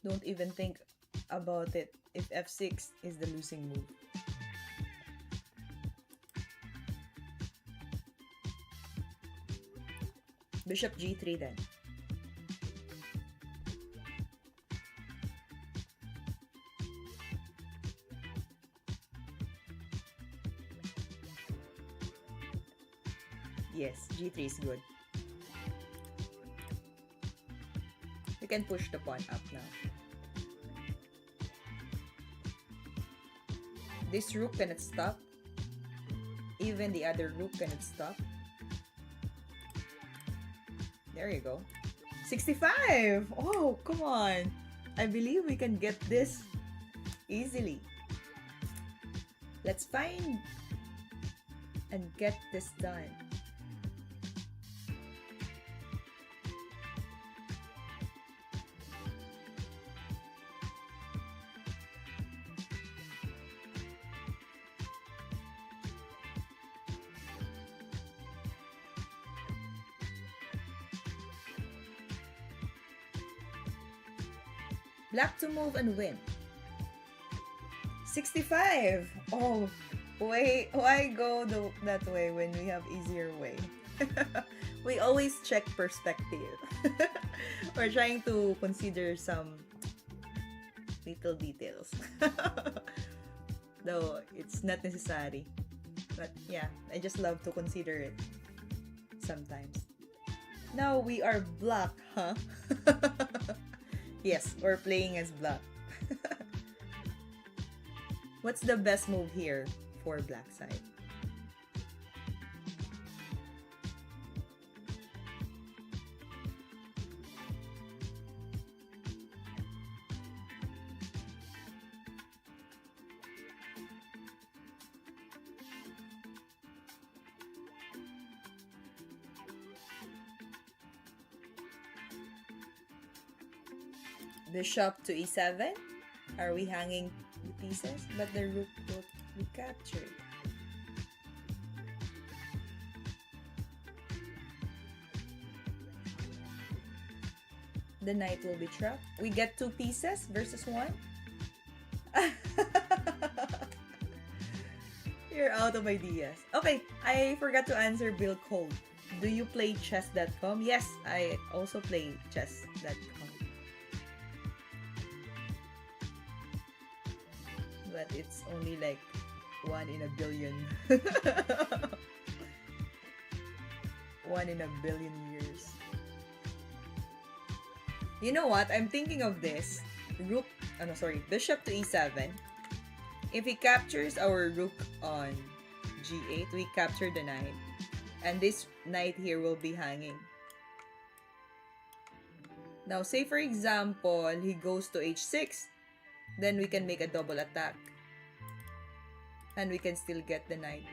S1: Don't even think about it if f6 is the losing move. Bishop g3 then. Yes, g3 is good. You can push the pawn up now. This rook cannot stop. Even the other rook cannot stop. There you go. 65! Oh, come on. I believe we can get this easily. Let's find and get this done. Black to move and win. 65! Oh, wait, why go that way when we have easier way? We always check perspective. We're trying to consider some little details. Though it's not necessary. But yeah, I just love to consider it sometimes. Now we are black, huh? Yes, we're playing as black. What's the best move here for black side? Bishop to e7. Are we hanging the pieces? But the rook will be captured. The knight will be trapped. We get 2 pieces versus 1. You're out of ideas. Okay, I forgot to answer Bill Cole. Do you play chess.com? Yes, I also play chess.com. But it's only like 1 in a billion. 1 in a billion years. You know what? I'm thinking of this. Bishop to e7. If he captures our rook on g8, we capture the knight. And this knight here will be hanging. Now, say for example, he goes to h6. Then we can make a double attack. And we can still get the knight.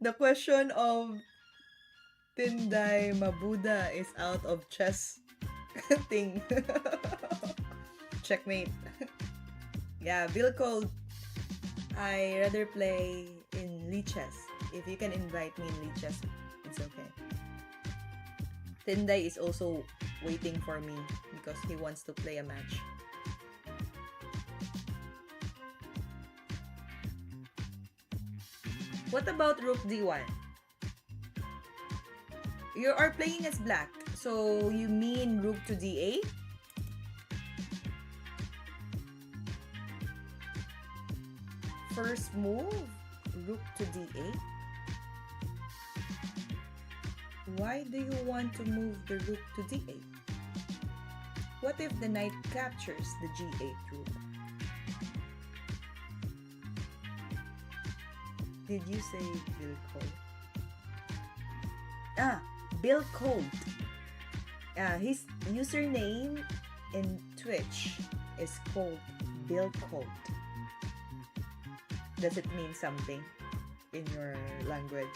S1: The question of Tindai Mabuda is out of chess thing. Checkmate. Yeah, Bill Cold. I rather play in Lichess. If you can invite me in Lichess, it's okay. Tindai is also waiting for me because he wants to play a match. What about Rook D1? You are playing as black, so you mean Rook to D8? First move, Rook to D8? Why do you want to move the Rook to D8? What if the knight captures the G8 rook? Did you say Bill Colt? Bill Colt. His username in Twitch is called Bill Colt. Does it mean something in your language?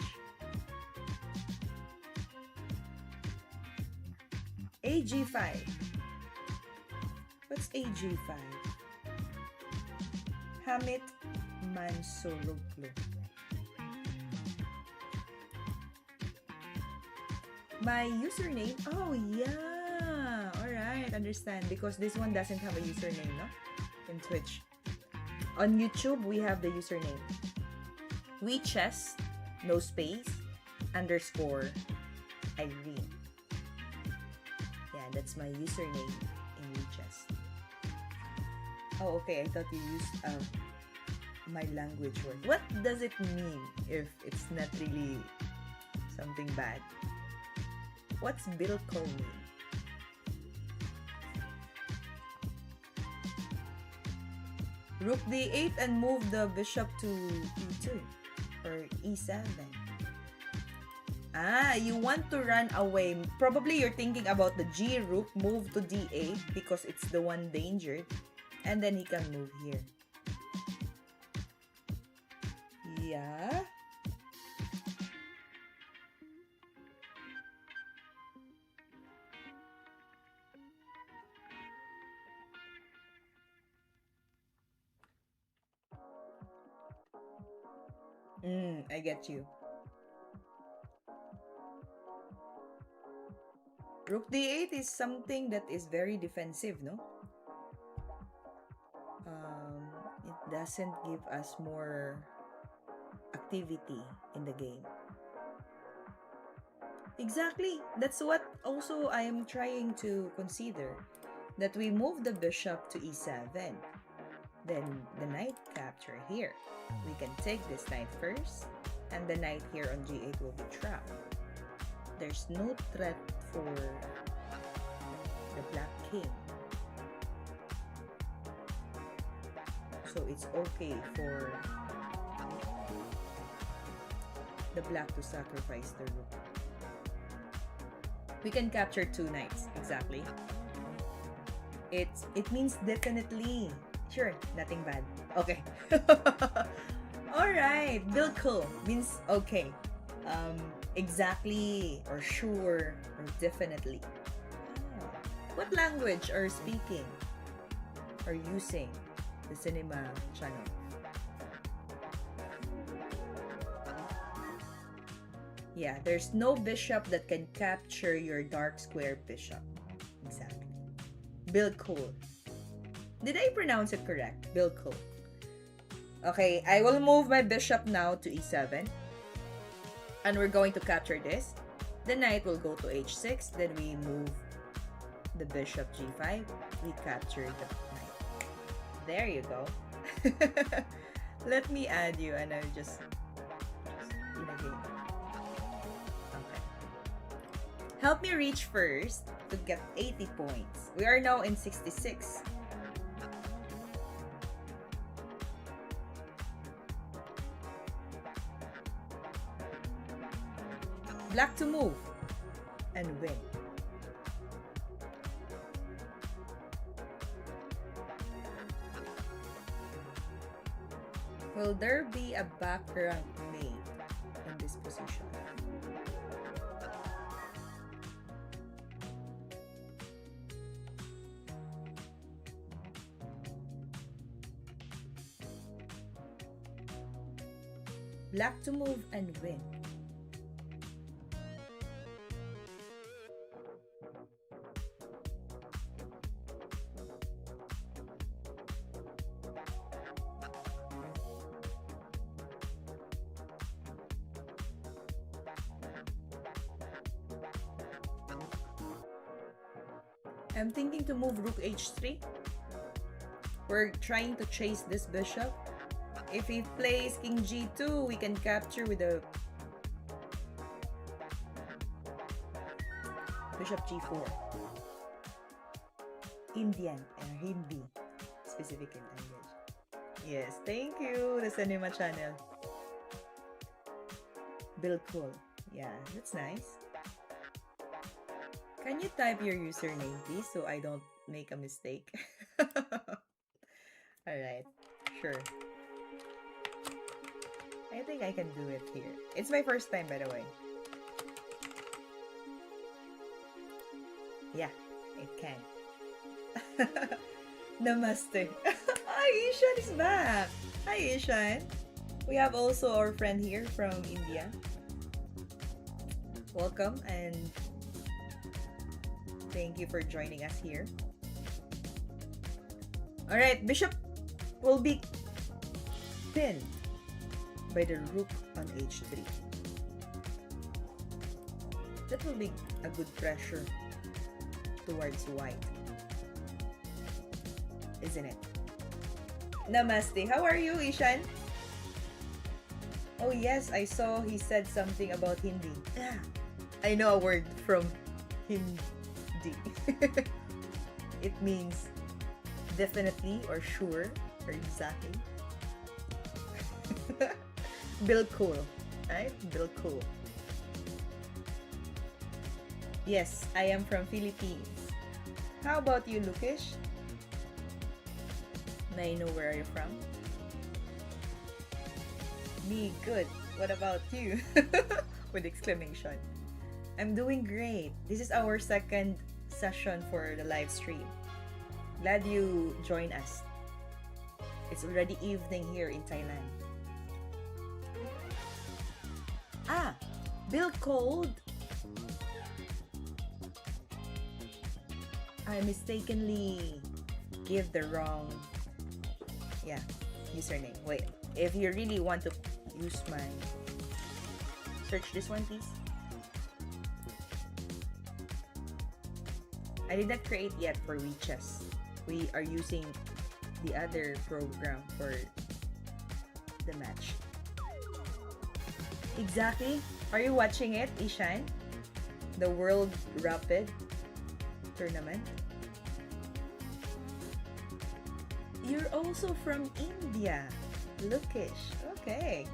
S1: AG5. What's AG5? Hamit Mansologlu. My username? Oh, yeah. Alright, understand. Because this one doesn't have a username, no? In Twitch. On YouTube, we have the username. WeChess, no space, _ Irene. Yeah, that's my username in WeChess. Oh, okay. I thought you used my language word. What does it mean if it's not really something bad? What's Bill Colt mean? Rook D8 and move the bishop to E2 or E7. You want to run away. Probably you're thinking about the G rook move to D8 because it's the one endangered, and then he can move here. Yeah. I get you. Rook D8 is something that is very defensive, no? It doesn't give us more activity in the game. Exactly. That's what also I am trying to consider. That we move the bishop to E7. Then the knight capture here. We can take this knight first, and the knight here on G8 will be trapped. There's no threat for the black king. So it's okay for the black to sacrifice the rook. We can capture two knights, exactly. It means definitely. Sure, nothing bad. Okay. Alright, Bill Colt means okay. Exactly, or sure, or definitely. What language are speaking or using the cinema channel? Yeah, there's no bishop that can capture your dark square bishop. Exactly. Bill Colt. Did I pronounce it correct? Bill Colt. Okay, I will move my bishop now to E7. And we're going to capture this. The knight will go to H6. Then we move the bishop G5. We capture the knight. There you go. Let me add you and I'll just in a game. Okay. Help me reach first to get 80 points. We are now in 66. Black to move and win. Will there be a back rank mate in this position? Black to move and win. I'm thinking to move rook h3. We're trying to chase this bishop. If he plays king g2, we can capture with a bishop g4. Indian and Hindi, specific in language. Yes, thank you. The Cinema channel. Bilkul. Yeah, that's nice. Can you type your username, please, so I don't make a mistake? Alright, sure. I think I can do it here. It's my first time, by the way. Yeah, it can. Namaste. Hi, Ishan is back. Hi, Ishan. We have also our friend here from India. Welcome and thank you for joining us here. Alright, bishop will be pinned by the rook on h3. That will be a good pressure towards white, isn't it? Namaste. How are you, Ishan? Oh yes, I saw he said something about Hindi. Ah, I know a word from Hindi. It means definitely or sure or exactly. Bilkul, right? Bilkul. Yes, I am from Philippines. How about you, Lukish? May I know where are you from? Me, good. What about you? With exclamation. I'm doing great. This is our second session for the live stream. Glad you joined us. It's already evening here in Thailand. Ah, Bill Cold. I mistakenly gave the wrong username. Wait, if you really want to use my search this one, please. I did not create yet for WeChess. We are using the other program for the match. Exactly. Are you watching it, Ishan? The World Rapid Tournament? You're also from India. Lookish. Okay.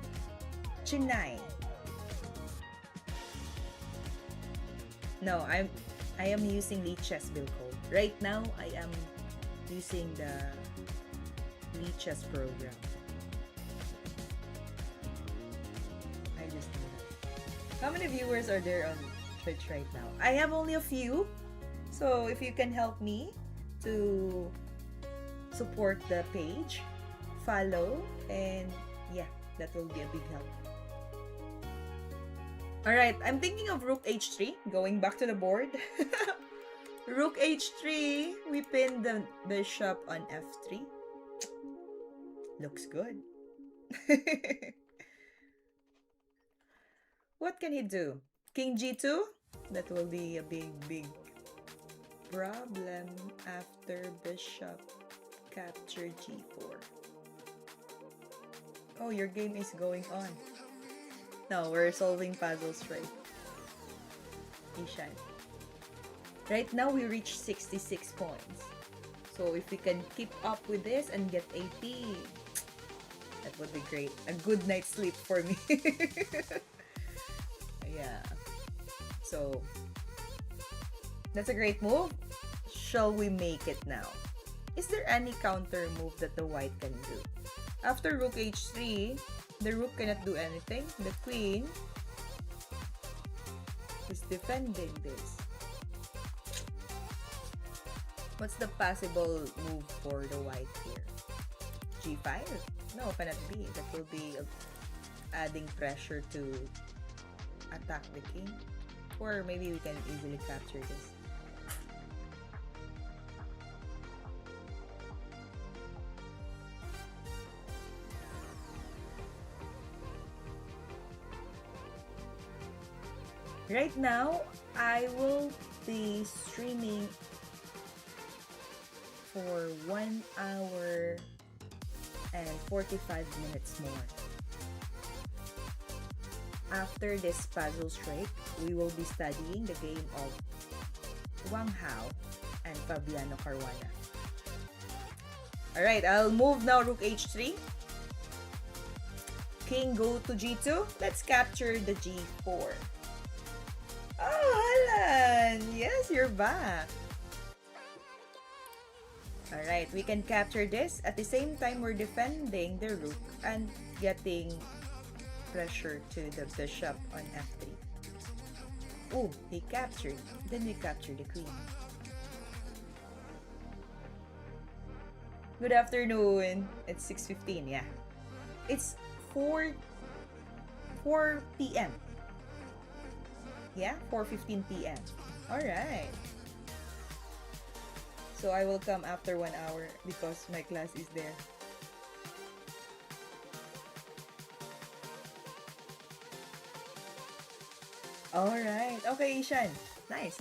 S1: Chennai. No, I am using Lichess Bill Code. Right now, I am using the Lichess program. I just know that. How many viewers are there on Twitch right now? I have only a few. So if you can help me to support the page, follow, and yeah, that will be a big help. Alright, I'm thinking of rook h3, going back to the board. Rook h3, we pin the bishop on f3. Looks good. What can he do? King g2? That will be a big problem after bishop capture g4. Oh, your game is going on. No, we're solving puzzles, right? Ishan. Right now, we reach 66 points. So if we can keep up with this and get 80, that would be great. A good night's sleep for me. Yeah. So, that's a great move. Shall we make it now? Is there any counter move that the white can do? After rook h3, the rook cannot do anything. The queen is defending this. What's the possible move for the white here? g5? No, cannot be. That will be adding pressure to attack the king. Or maybe we can easily capture this. Right now, I will be streaming for 1 hour and 45 minutes more. After this puzzle strike, we will be studying the game of Wang Hao and Fabiano Caruana. Alright, I'll move now rook h3. King go to g2. Let's capture the g4. Oh, Alan! Yes, you're back. Alright, we can capture this. At the same time, we're defending the rook and getting pressure to the bishop on f3. Oh, he captured. Then we capture the queen. Good afternoon. It's 6:15, yeah. It's 4 p.m. Yeah, 4:15 p.m. Alright. So I will come after 1 hour because my class is there. Alright. Okay, Ishan. Nice.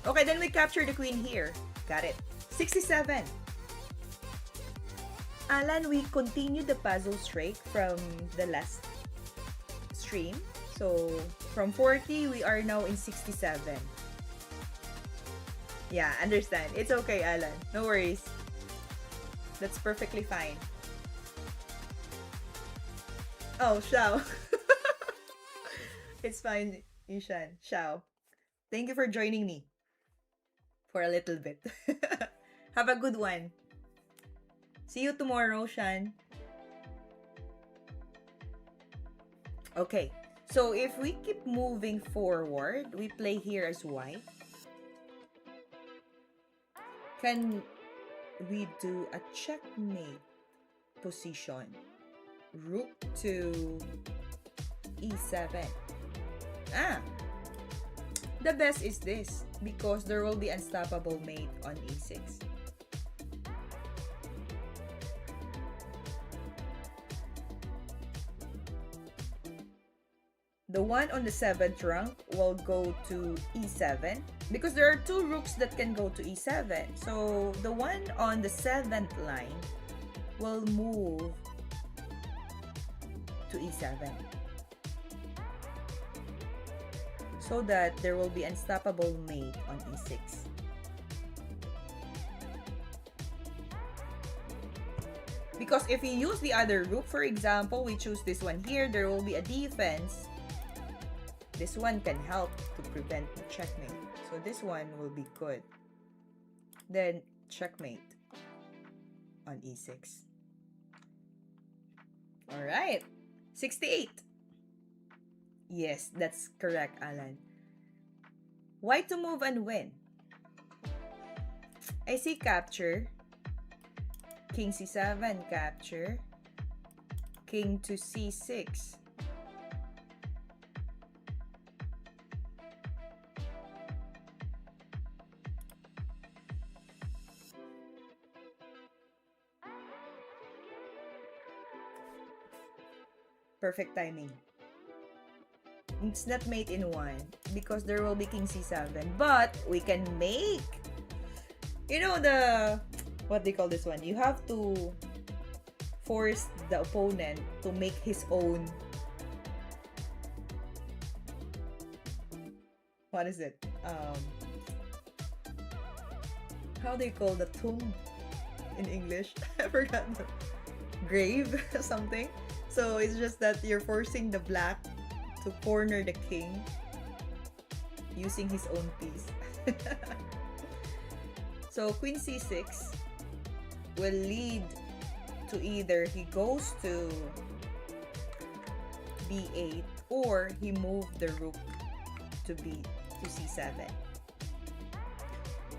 S1: Okay, then we capture the queen here. Got it. 67. Alan, we continue the puzzle straight from the last stream. So, from 40, we are now in 67. Yeah, understand. It's okay, Alan. No worries. That's perfectly fine. Oh, Xiao. It's fine, Ishan. Xiao. Thank you for joining me for a little bit. Have a good one. See you tomorrow, Shan. Okay. So if we keep moving forward, we play here as white. Can we do a checkmate position? Rook to e7. The best is this because there will be unstoppable mate on e6. The one on the 7th rank will go to e7 because there are two rooks that can go to e7. So the one on the 7th line will move to e7 so that there will be unstoppable mate on e6. Because if we use the other rook, for example, we choose this one here, there will be a defense. This one can help to prevent the checkmate. So this one will be good. Then checkmate on e6. Alright. 68. Yes, that's correct, Alan. White to move and win. I see capture. King c7 capture. King to c6. Perfect timing. It's not mate in one because there will be king c7, but we can make, you know, the, what they call this one, you have to force the opponent to make his own, what is it, how do you call the tomb in English? I forgot the grave or something. So it's just that you're forcing the black to corner the king using his own piece. So queen c6 will lead to either he goes to b8 or he moved the rook to c7.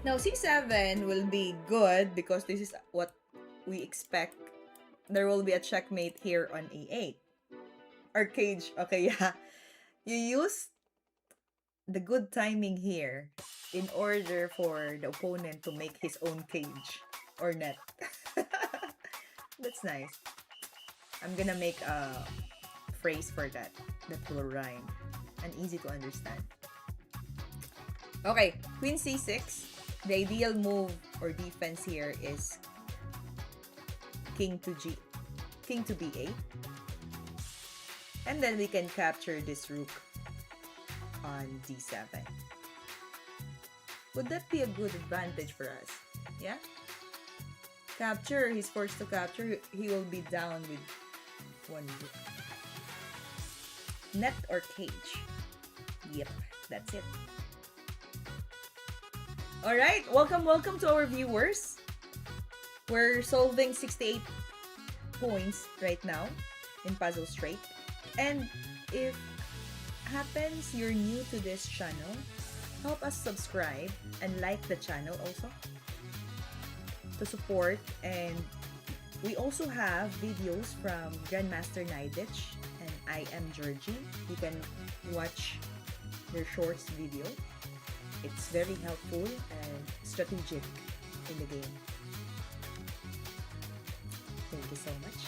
S1: Now c7 will be good because this is what we expect. There will be a checkmate here on e8. Or cage. Okay, yeah. You use the good timing here in order for the opponent to make his own cage or net. That's nice. I'm gonna make a phrase for that will rhyme and easy to understand. Okay, Queen C6. The ideal move or defense here is King to B8. And then we can capture this rook on D7. Would that be a good advantage for us? Yeah? Capture, he's forced to capture, he will be down with one rook. Net or cage? Yep, that's it. Alright, welcome to our viewers. We're solving 68 points right now in Puzzle Straight. And if happens you're new to this channel, help us subscribe and like the channel also to support. And we also have videos from Grandmaster Nidich and I am Georgie. You can watch their shorts video. It's very helpful and strategic in the game. Thank you so much.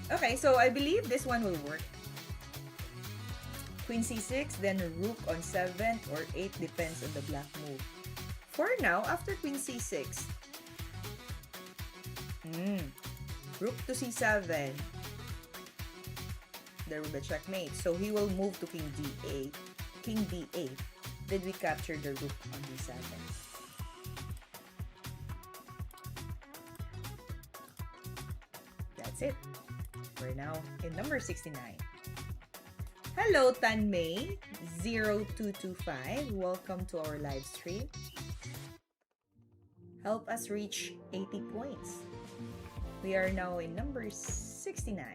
S1: Okay, so I believe this one will work. Queen c6, then rook on 7 or 8, depends on the black move. For now, after queen c6, rook to c7, there will be checkmate. So he will move to king d8, king d8. Then we capture the rook on d7. That's it. We're now in number 69. Hello, Tanmay 0225. Welcome to our live stream. Help us reach 80 points. We are now in number 69.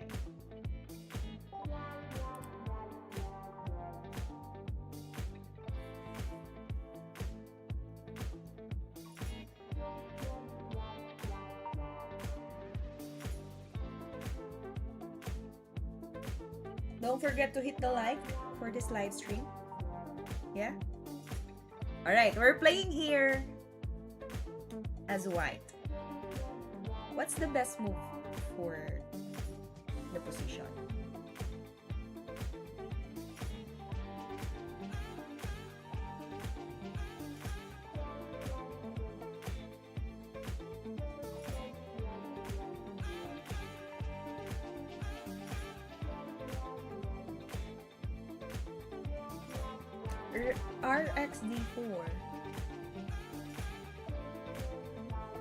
S1: Don't forget to hit the like for this live stream. Yeah? Alright, we're playing here as white. What's the best move for the position? RxD4,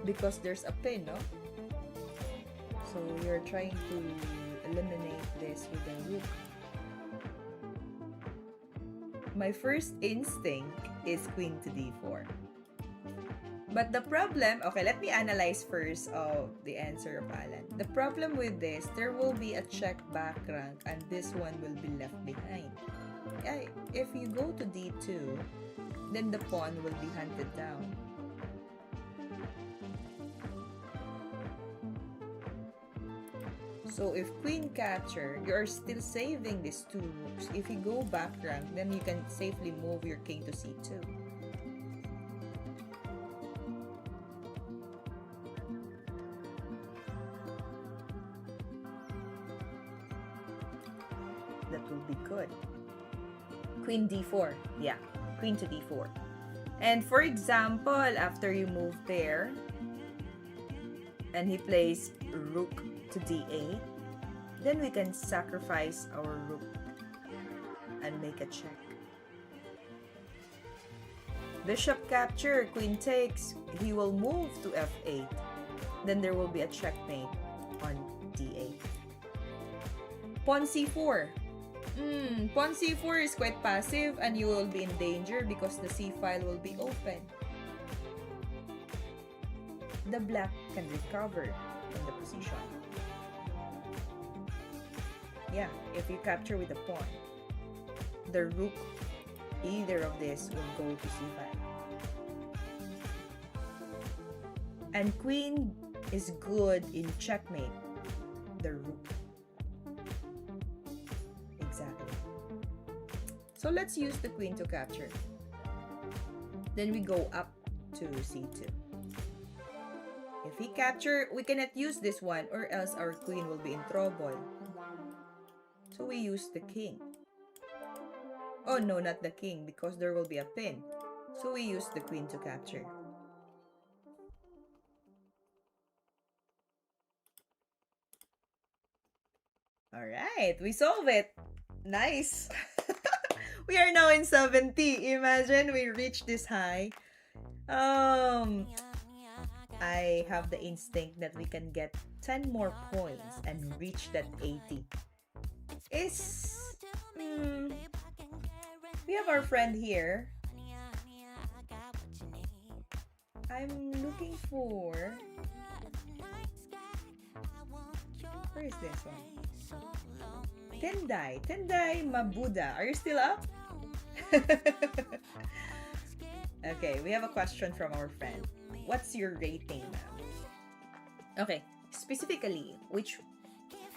S1: because there's a pin, no? So you're trying to eliminate this with a rook. My first instinct is queen to d4. But the problem, okay, let me analyze first the answer of Alan. The problem with this, there will be a check back rank and this one will be left behind. If you go to d2, then the pawn will be hunted down. So if queen capture, you're still saving these two rooks. If you go back rank, then you can safely move your king to c2. That will be good. Queen d4. Yeah, queen to d4. And for example, after you move there, and he plays rook to d8, then we can sacrifice our rook and make a check. Bishop capture, queen takes, he will move to f8. Then there will be a checkmate on d8. Pawn c4. Pawn c4 is quite passive and you will be in danger because the c file will be open. The black can recover from the position. Yeah, if you capture with the pawn, the rook, either of this will go to c5. And queen is good in checkmate the rook. So let's use the queen to capture. Then we go up to c2. If he capture, we cannot use this one or else our queen will be in trouble. So we use the king. Oh no, not the king because there will be a pin. So we use the queen to capture. Alright, we solve it. Nice. We are now in 70. Imagine we reach this high. I have the instinct that we can get 10 more points and reach that 80. We have our friend here. I'm looking for... Where is this one? Tendai Mabuda. Are you still up? Okay, we have a question from our friend. What's your rating, ma'am? Okay, specifically, which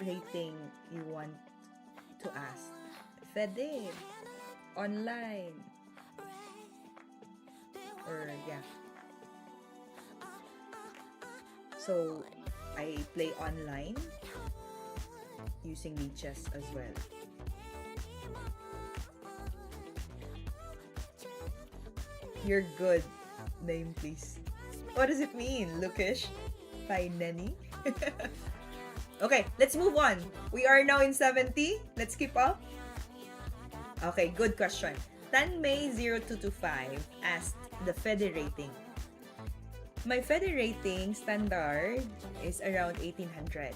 S1: rating you want to ask? Fede, online, or yeah. So, I play online using Lichess as well. You're good. Name, please. What does it mean, Lukish? By Nenny? Okay, let's move on. We are now in 70. Let's keep up. Okay, good question. Tanmay0225 asked the FEDE rating. My FEDE rating standard is around 1800.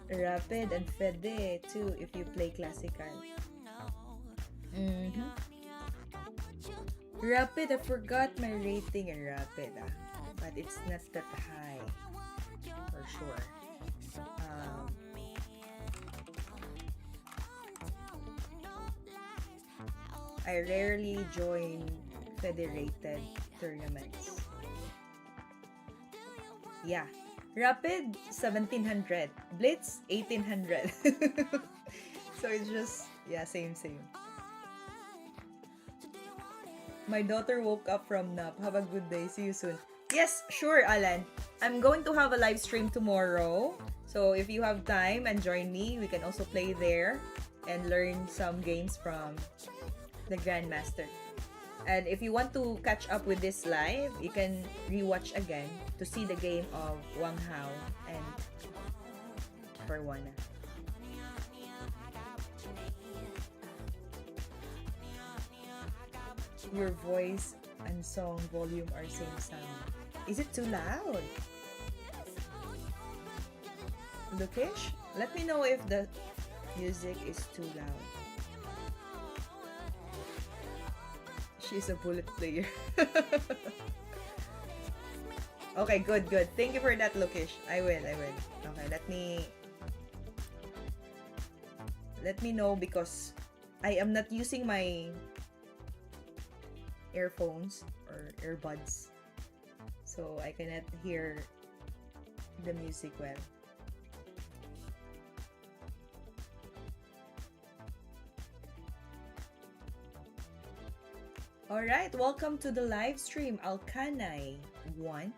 S1: Rapid and Fede too if you play classical. Rapid, I forgot my rating in Rapid, but it's not that high for sure. I rarely join federated tournaments. Yeah. Rapid, 1700. Blitz, 1800. So it's just, yeah, same. My daughter woke up from nap. Have a good day. See you soon. Yes, sure, Alan. I'm going to have a live stream tomorrow. So if you have time and join me, we can also play there and learn some games from the Grandmaster. And if you want to catch up with this live, you can rewatch again to see the game of Wang Hao and Caruana. Your voice and song volume are same sound. Is it too loud? Lukish, let me know if the music is too loud. She's a bullet player. Okay, good. Thank you for that, Lukish. I will. Okay, let me know because I am not using my earphones or earbuds, so I cannot hear the music well. Alright, welcome to the live stream, Alkanay 1.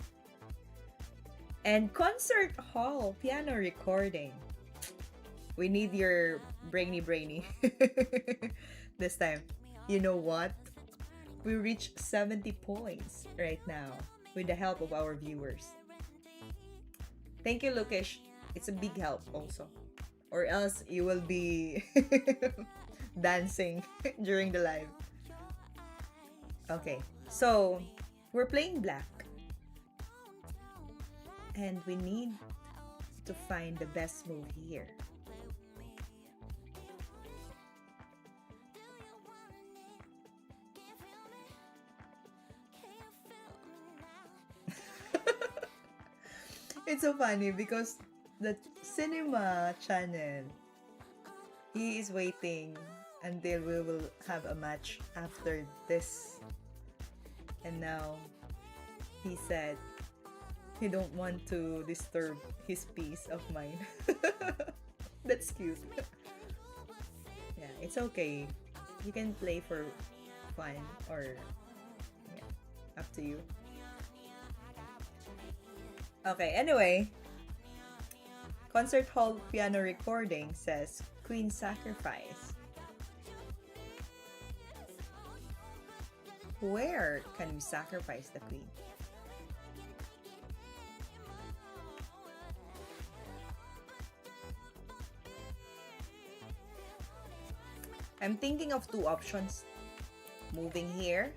S1: And Concert Hall piano recording. We need your brainy this time. You know what? We reached 70 points right now with the help of our viewers. Thank you, Lukish. It's a big help also. Or else you will be dancing during the live. Okay, so we're playing black. And we need to find the best move here. It's so funny because the cinema channel, he is waiting until we will have a match after this. And now he said He don't want to disturb his peace of mind. That's cute. Yeah, it's okay. You can play for fun or yeah, up to you. Okay, anyway, concert hall piano recording says Queen sacrifice. Where can we sacrifice the queen? I'm thinking of two options. Moving here,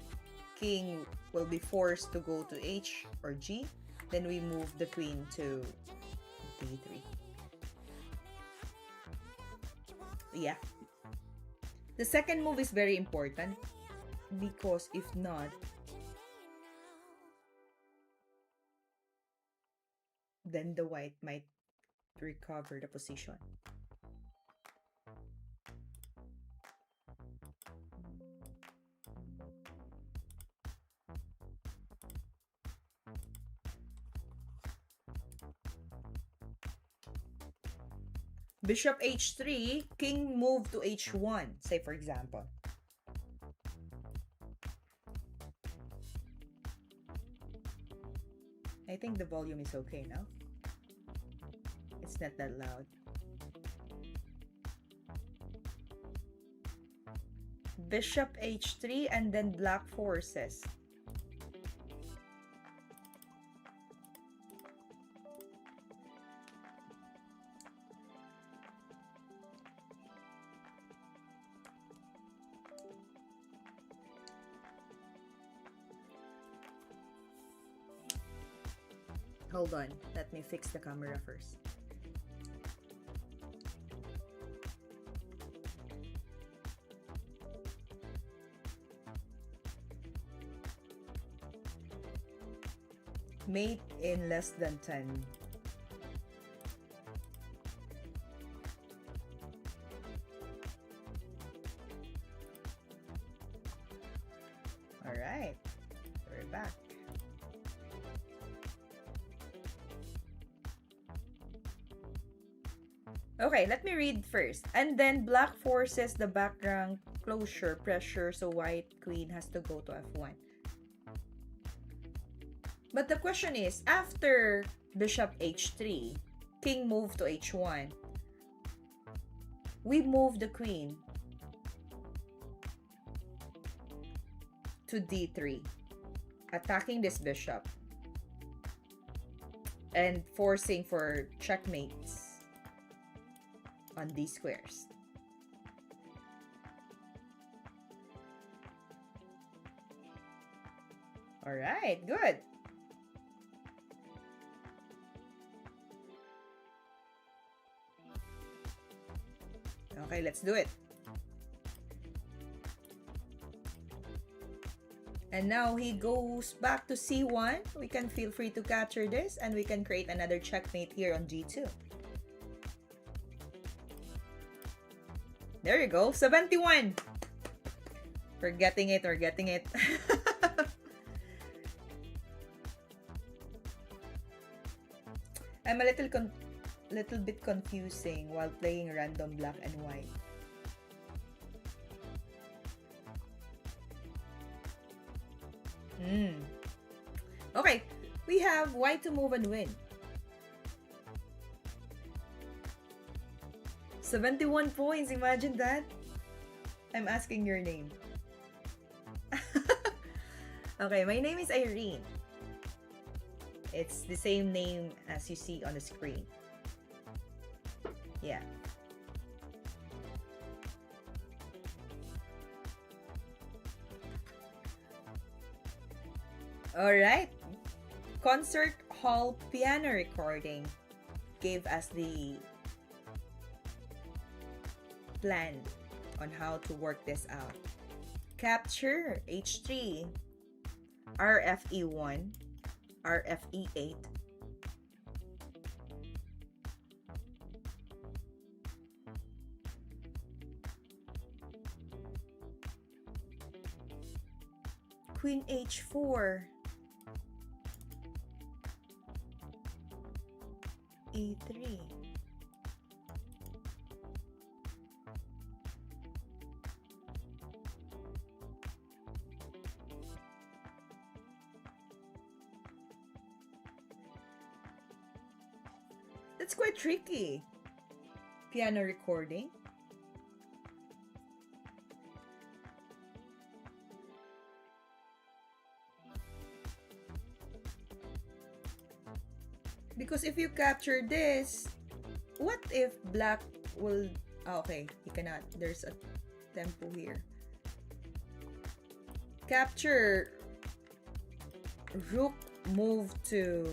S1: king will be forced to go to H or G. Then we move the queen to D3. Yeah. The second move is very important because if not, then the white might recover the position. Bishop H3, king move to H1, say for example. I think the volume is okay now. It's not that loud. Bishop H3 and then black forces. Hold on, let me fix the camera first. Mate in less than 10. Alright, we're back. Okay, let me read first. And then black forces the background closure pressure, so white queen has to go to F1. But the question is, after bishop H3, king move to H1, we move the queen to D3, attacking this bishop and forcing for checkmates on these squares. All right, good. Okay, let's do it. And now he goes back to C1. We can feel free to capture this and we can create another checkmate here on G2. There you go, 71. We're getting it, we're getting it. I'm a little bit confusing while playing random black and white. Okay, we have white to move and win. 71 points, imagine that. I'm asking your name. Okay, my name is Irene. It's the same name as you see on the screen. Yeah. Alright. Concert hall piano recording gave us the plan on how to work this out. Capture H3, RFE1, RFE8, Queen H4, e3. That's quite tricky. Piano recording. Because if you capture this, what if black will... okay, he cannot. There's a tempo here. Capture rook move to...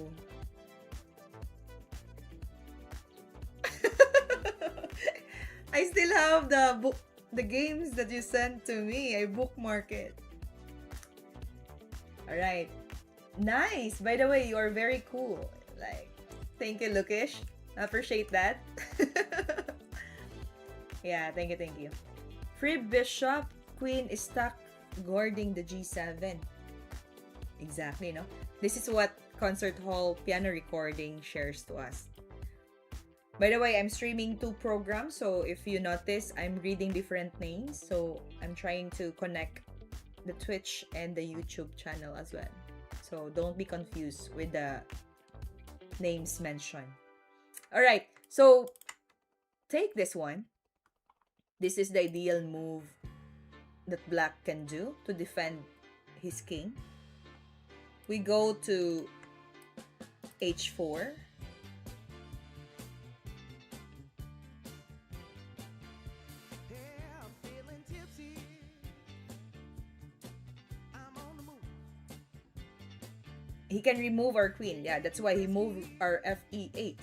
S1: I still have the games that you sent to me. I bookmark it. Alright. Nice. By the way, you are very cool. Like, thank you, Lukish. Appreciate that. Yeah, thank you. Free bishop, queen is stuck guarding the g7. Exactly, no? This is what Concert Hall piano recording shares to us. By the way, I'm streaming 2 programs, so if you notice, I'm reading different names. So I'm trying to connect the Twitch and the YouTube channel as well. So don't be confused with the names mentioned. Alright, so take this one. This is the ideal move that black can do to defend his king. We go to h4. He can remove our queen. Yeah, that's why he moved our fe8.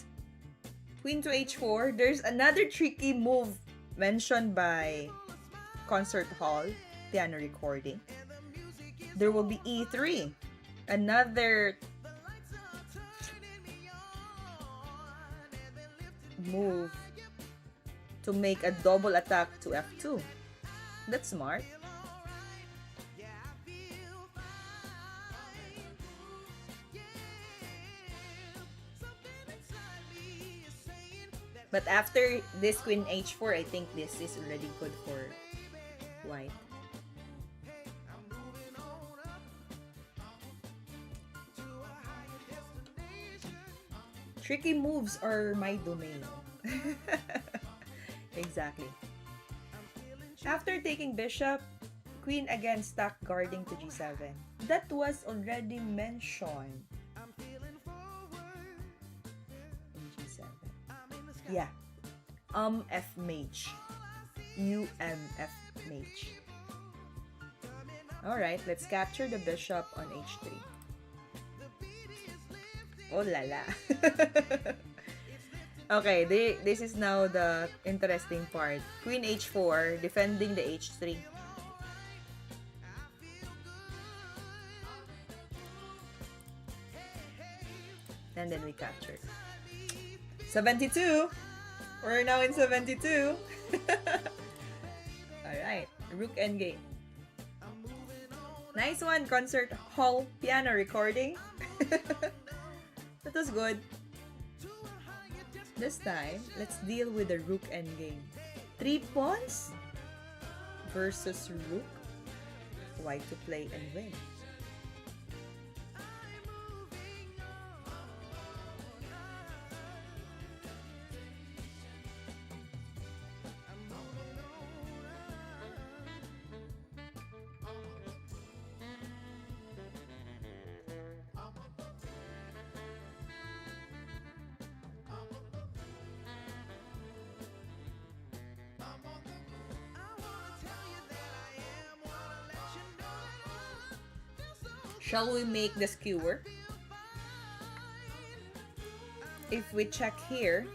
S1: Queen to h4. There's another tricky move mentioned by Concert Hall piano recording. There will be e3. Another move to make a double attack to f2. That's smart. But after this queen h4, I think this is already good for white. Tricky moves are my domain. Exactly. After taking bishop, queen again stuck guarding to g7. That was already mentioned. G7. Yeah. F mage. F mage. Alright, let's capture the bishop on h3. Oh la la. Okay, this is now the interesting part. Queen h4, defending the h3. And then we captured. 72! We're now in 72. Alright, rook endgame. Nice one, Concert Hall piano recording. That was good. This time, let's deal with the rook endgame. 3 pawns versus rook. White to play and win. Shall we make the skewer? If we check here,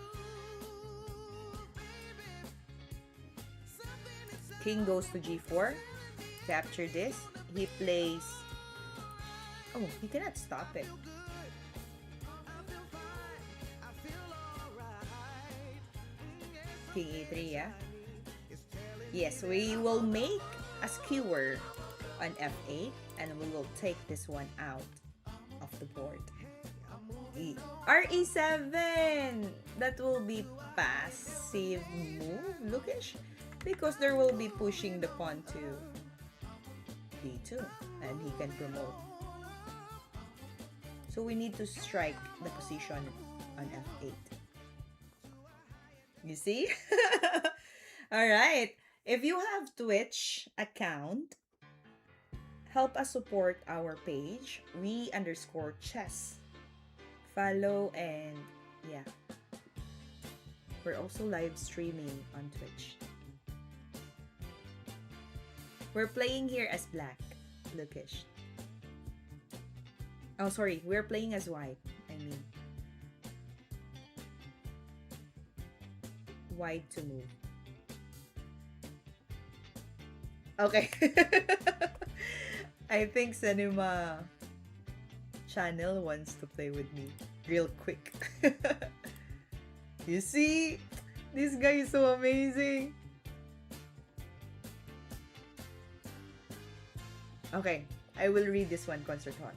S1: king goes to g4, capture this, he plays... oh, he cannot stop it. King e3, yeah? Yes, we will make a skewer on f8 and we will take this one out of the board. E re7. That will be passive move, lookish, because there will be pushing the pawn to d2, and he can promote. So we need to strike the position on f8. You see? Alright. If you have Twitch account, help us support our page, we_chess. Follow and yeah. We're also live streaming on Twitch. We're playing here as black. Lookish. Oh, sorry. We're playing as white. I mean. White to move. Okay. I think Cinema Channel wants to play with me real quick. You see? This guy is so amazing. Okay, I will read this one, Concert Hall.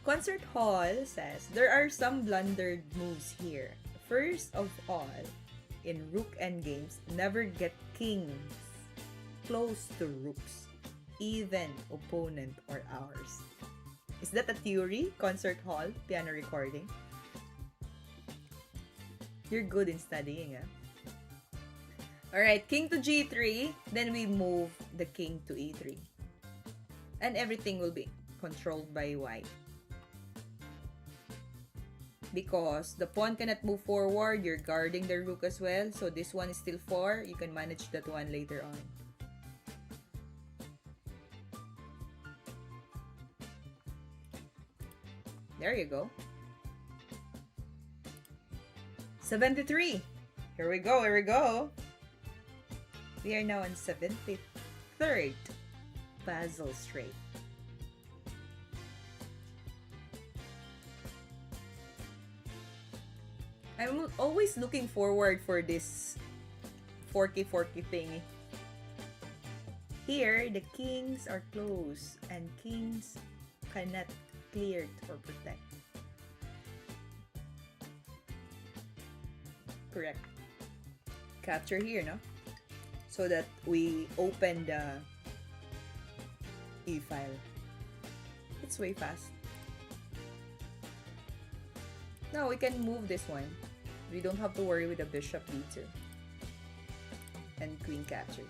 S1: Concert Hall says, there are some blundered moves here. First of all, in rook endgames, never get kings close to rooks, even opponent or ours. Is that a theory, Concert Hall, piano recording? You're good in studying, ah. Alright, king to g3, then we move the king to e3. And everything will be controlled by white. Because the pawn cannot move forward, you're guarding the rook as well. So this one is still 4. You can manage that one later on. There you go. 73. Here we go, here we go. We are now on 73rd Basel Straight. I'm always looking forward for this forky thingy. Here, the kings are close and kings cannot clear or protect. Correct. Capture here, no? So that we open the e-file. It's way fast. Now we can move this one. We don't have to worry with the bishop d2. And queen captured.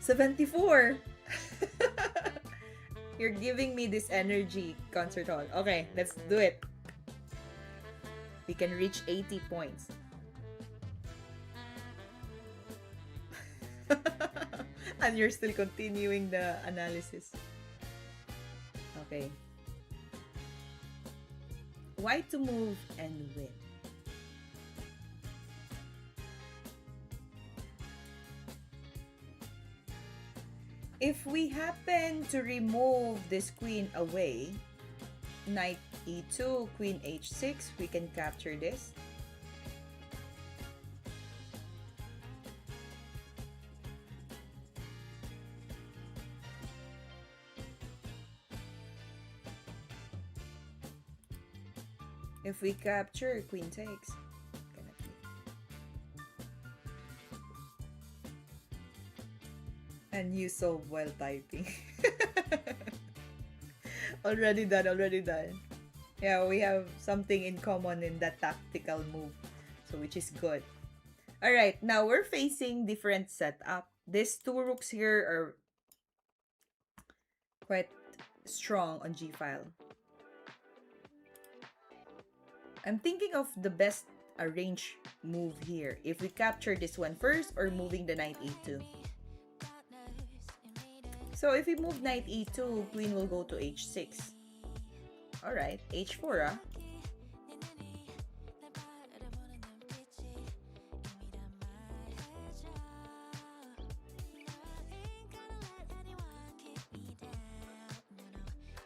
S1: 74! You're giving me this energy, Concert Hall. Okay, let's do it. We can reach 80 points. And you're still continuing the analysis. Okay. White to move and win. If we happen to remove this queen away, knight e2, queen h6, we can capture this. If we capture, queen takes. And you so well typing. Already done, already done. Yeah, we have something in common in that tactical move. So which is good. Alright, now we're facing different setup. These two rooks here are quite strong on g-file. I'm thinking of the best arranged move here. If we capture this one first or moving the knight e2. So if we move knight e2, queen will go to h6. Alright, h4 ah.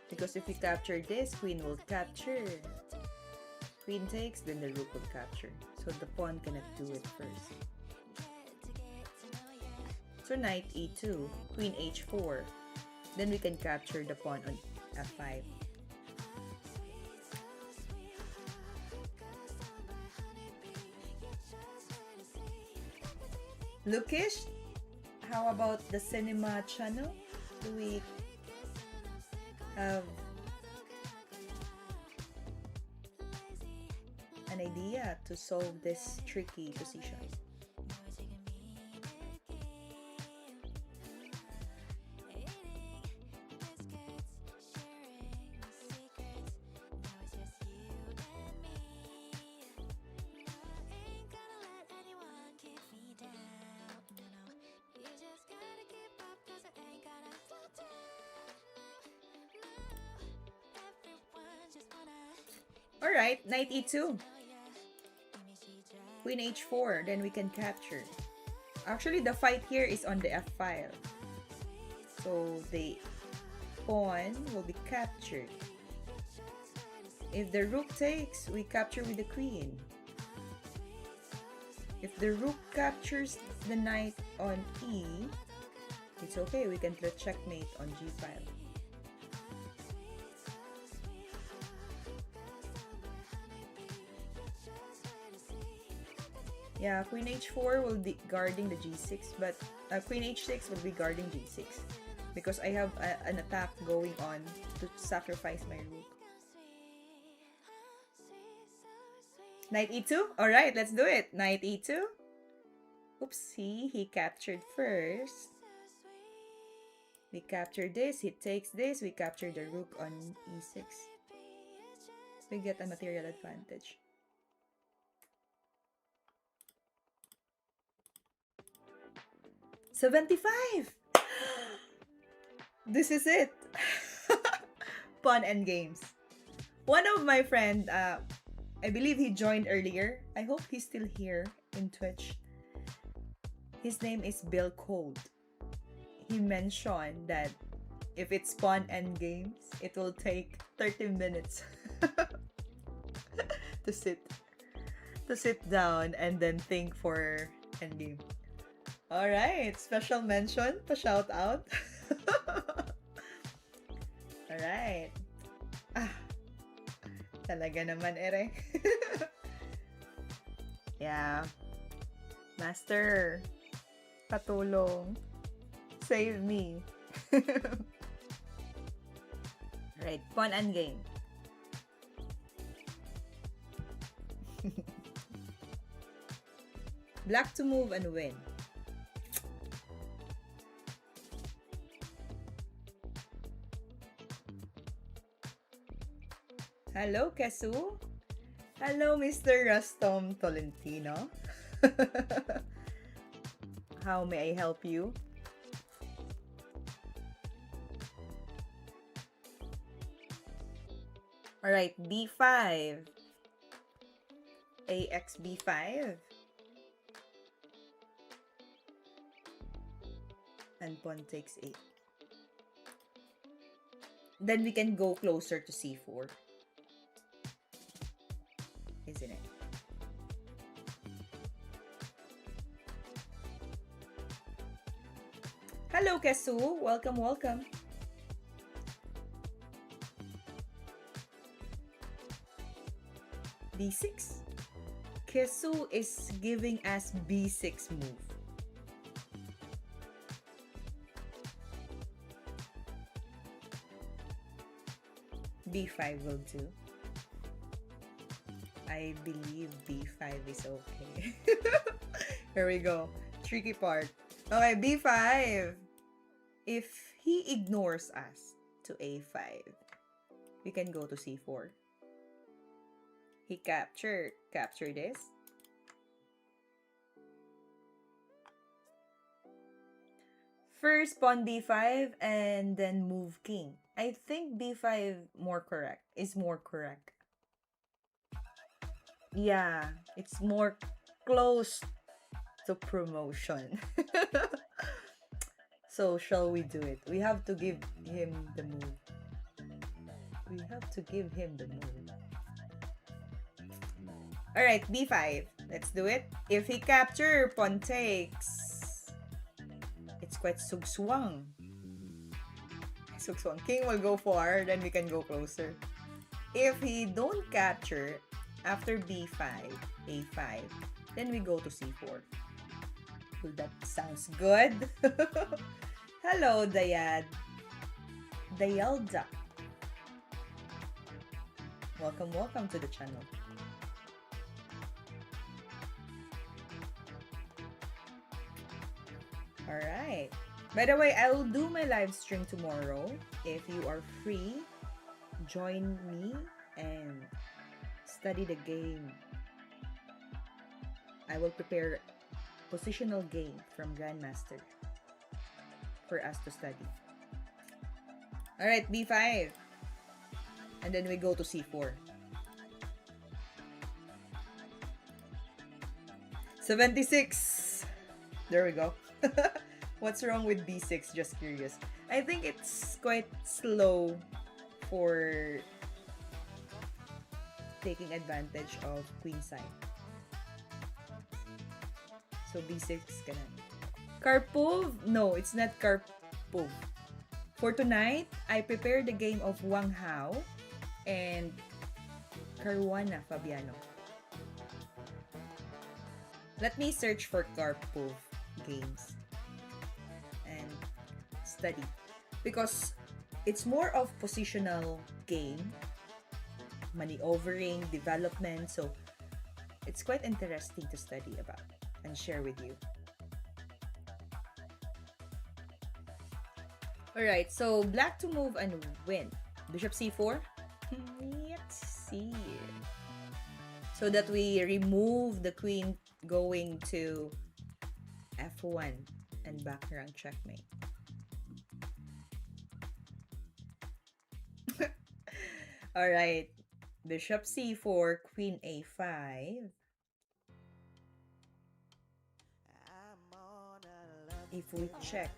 S1: Because if we capture this, queen will capture. Queen takes, then the rook will capture. So the pawn cannot do it first. So knight e2, queen h4. Then we can capture the pawn on f5. Luckish, how about the cinema channel? Do we have an idea to solve this tricky position? Alright, knight e2. Queen h4, then we can capture. Actually, the fight here is on the f file. So the pawn will be captured. If the rook takes, we capture with the queen. If the rook captures the knight on e, it's okay, we can play checkmate on g file. Yeah, queen h4 will be guarding the g6, but queen h6 will be guarding g6 because I have an attack going on to sacrifice my rook. Knight e2? Alright, let's do it. Knight e2. Oopsie, he captured first. We capture this, he takes this, we capture the rook on e6. We get a material advantage. $75! This is it! Pawn and games. One of my friend, I believe he joined earlier. I hope he's still here in Twitch. His name is Bill Cold. He mentioned that if it's pawn and games, it will take 30 minutes to sit down and then think for endgame. Alright, special mention, pa-shout out. Alright. Talaga naman, ere. Yeah. Master, patulong. Save me. Right, pawn and game. Black to move and win. Hello, Kesu. Hello, Mr. Rustom Tolentino. How may I help you? Alright, b5. Ax b5. And pawn takes 8. Then we can go closer to c4. Isn't it? Hello, Kesu. Welcome, welcome. b6. Kesu is giving us b6 move. b5 will do. I believe b5 is okay. Here we go. Tricky part. Okay, b5. If he ignores us to a5, we can go to c4. He captured this. First pawn b5 and then move king. I think b5 is more correct. Yeah, it's more close to promotion. So shall we do it? We have to give him the move. Alright, b5. Let's do it. If he capture, pawn takes. It's quite sugswang. King will go far, then we can go closer. If he don't capture, after b5, a5, then we go to c4. Well, that sounds good. Hello, Dayalda. Welcome, welcome to the channel. Alright. By the way, I will do my live stream tomorrow. If you are free, join me and study the game. I will prepare positional game from Grandmaster for us to study. Alright, B5. And then we go to C4. 76. There we go. What's wrong with B6? Just curious. I think it's quite slow for taking advantage of queen side. So B6 ka na. Karpov? No, it's not Karpov. For tonight, I prepared the game of Wang Hao and Caruana Fabiano. Let me search for Karpov games and study. Because it's more of positional game, maneuvering, development, so it's quite interesting to study about and share with you. Alright, so black to move and win. Bishop c4. Let's see. So that we remove the queen going to f1 and back rank checkmate. Alright, bishop c4, queen a5. If we check,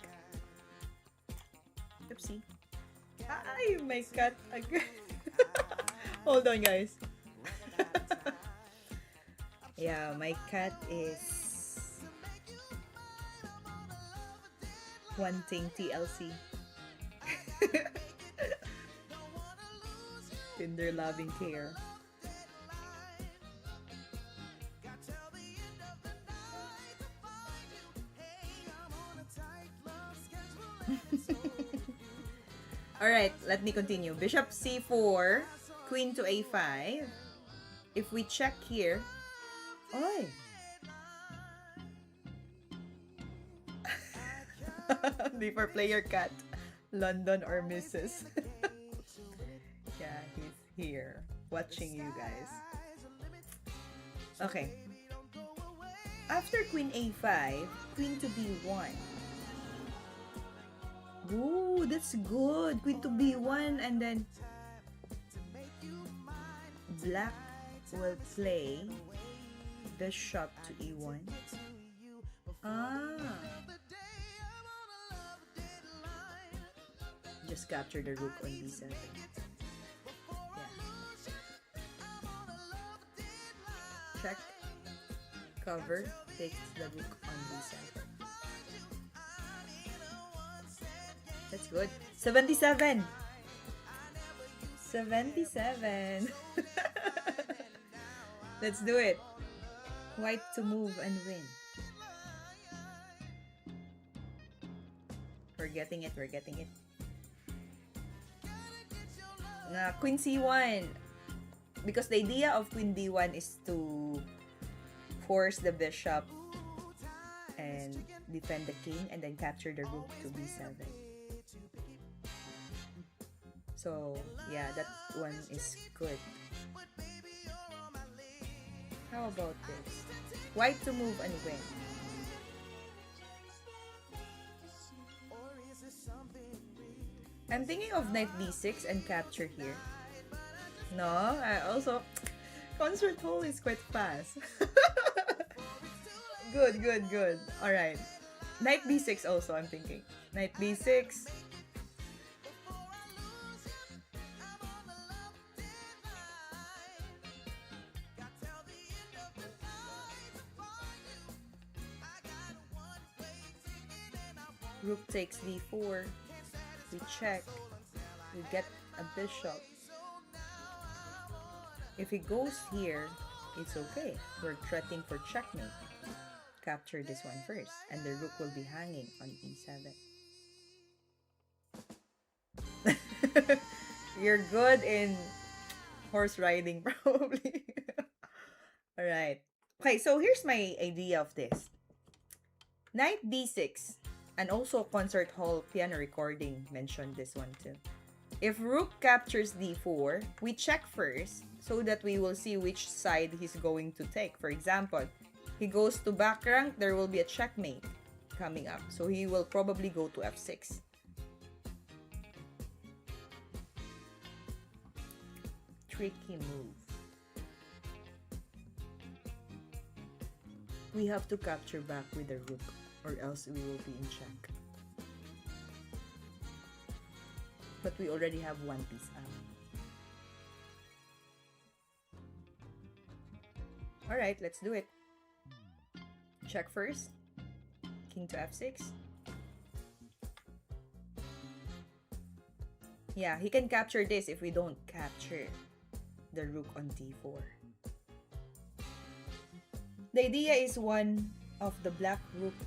S1: oopsie. Ay, my cat again. Hold on, guys. Yeah, my cat is wanting TLC. Tender loving care. Alright, let me continue. Bishop c4, queen to a5. If we check here, oy! Deeper player cat, London or Mrs. Yeah, he's here watching you guys. Okay. After queen a5, queen to b1. Ooh, that's good. Queen to b1 and then black will play bishop to e1. Ah. Just capture the rook on b7. Yeah. Check. Cover. Takes the rook on b7. That's good. 77. 77. Let's do it. White to move and win. We're getting it. We're getting it. Queen c1. Because the idea of queen d1 is to force the bishop and defend the king and then capture the rook to b7. So, yeah, that one is good. How about this? White to move and win. I'm thinking of knight d6 and capture here. No, I also... Concert hole is quite fast. Good, good, good. Alright. Knight b6 also, I'm thinking. Knight b6. Rook takes d4. We check. We get a bishop. If he goes here, it's okay. We're threatening for checkmate. capture this one first, and the rook will be hanging on e7. You're good in horse riding, probably. All right. Okay, so here's my idea of this. Knight d6, and also Concert Hall piano recording mentioned this one too. If rook captures d4, we check first so that we will see which side he's going to take. For example, he goes to back rank, there will be a checkmate coming up. So he will probably go to f6. Tricky move. We have to capture back with the rook, or else we will be in check. But we already have one piece up. Alright, let's do it. Check first. King to f6. Yeah, he can capture this if we don't capture the rook on d4. The idea is one of the black rooks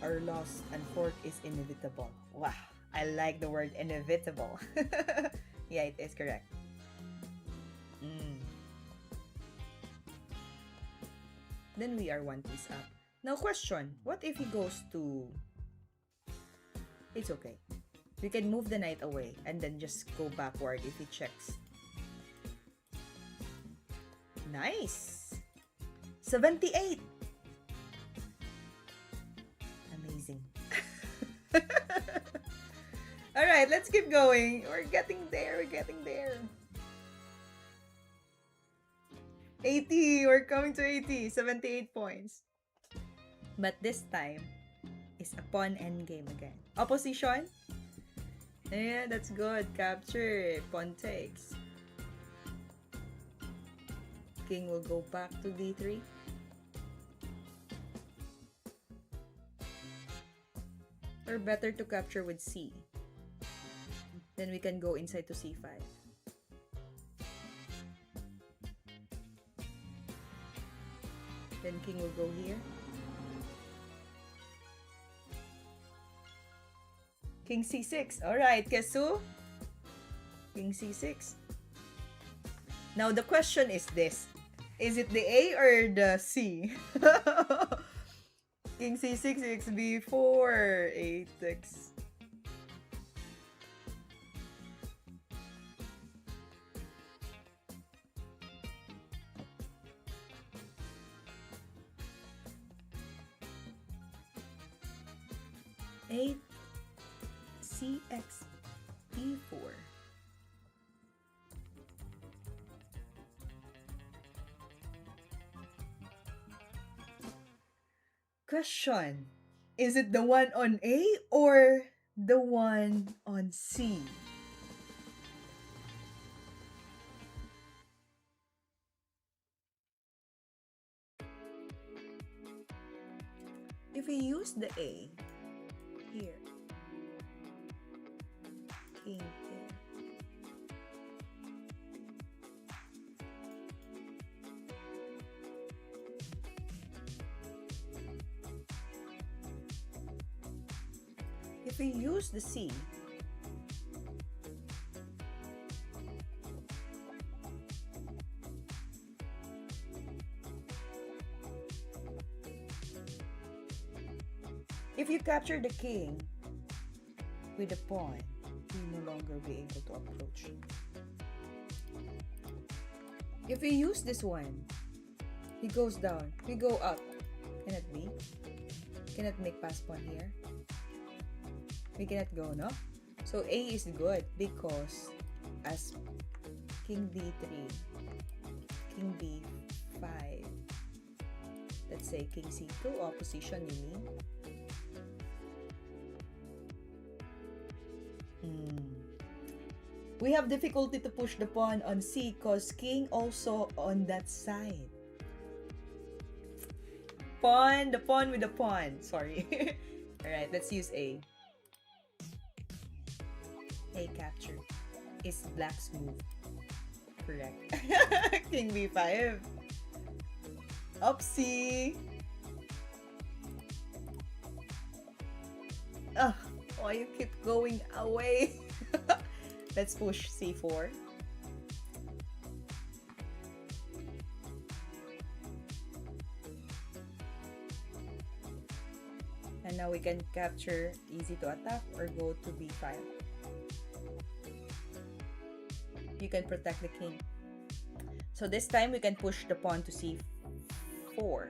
S1: are lost and fork is inevitable. Wow, I like the word inevitable. Yeah, it is correct. Then we are one piece up. Now question, what if he goes to... It's okay. We can move the knight away and then just go backward if he checks. Nice! 78! Amazing. Alright, let's keep going. We're getting there, 80, we're coming to 80, 78 points. But this time, is a pawn endgame again. Opposition? Yeah, that's good. Capture, pawn takes. King will go back to d3. Or better to capture with c. Then we can go inside to c5. Then king will go here. King c6. Alright, Kesu. King c6. Now the question is this. Is it the A or the C? King c6, xb4, a6. A cx e4. Question. Is it the one on A or the one on C? If we use the A here, king here, if we use the C, if you capture the king with the pawn, you no longer be able to approach. If we use this one, he goes down, we go up. Cannot be. Cannot make pass pawn here. We cannot go, no? So A is good because as king d3, king b5, let's say king c2, opposition you mean? We have difficulty to push the pawn on C because king also on that side. Pawn, the pawn with the pawn. Sorry. Alright, let's use A. A capture is black's move. Correct. King b5. Oopsie. Ugh, why you keep going away? Let's push c4. And now we can capture easy to attack or go to b5. You can protect the king. So this time we can push the pawn to c4.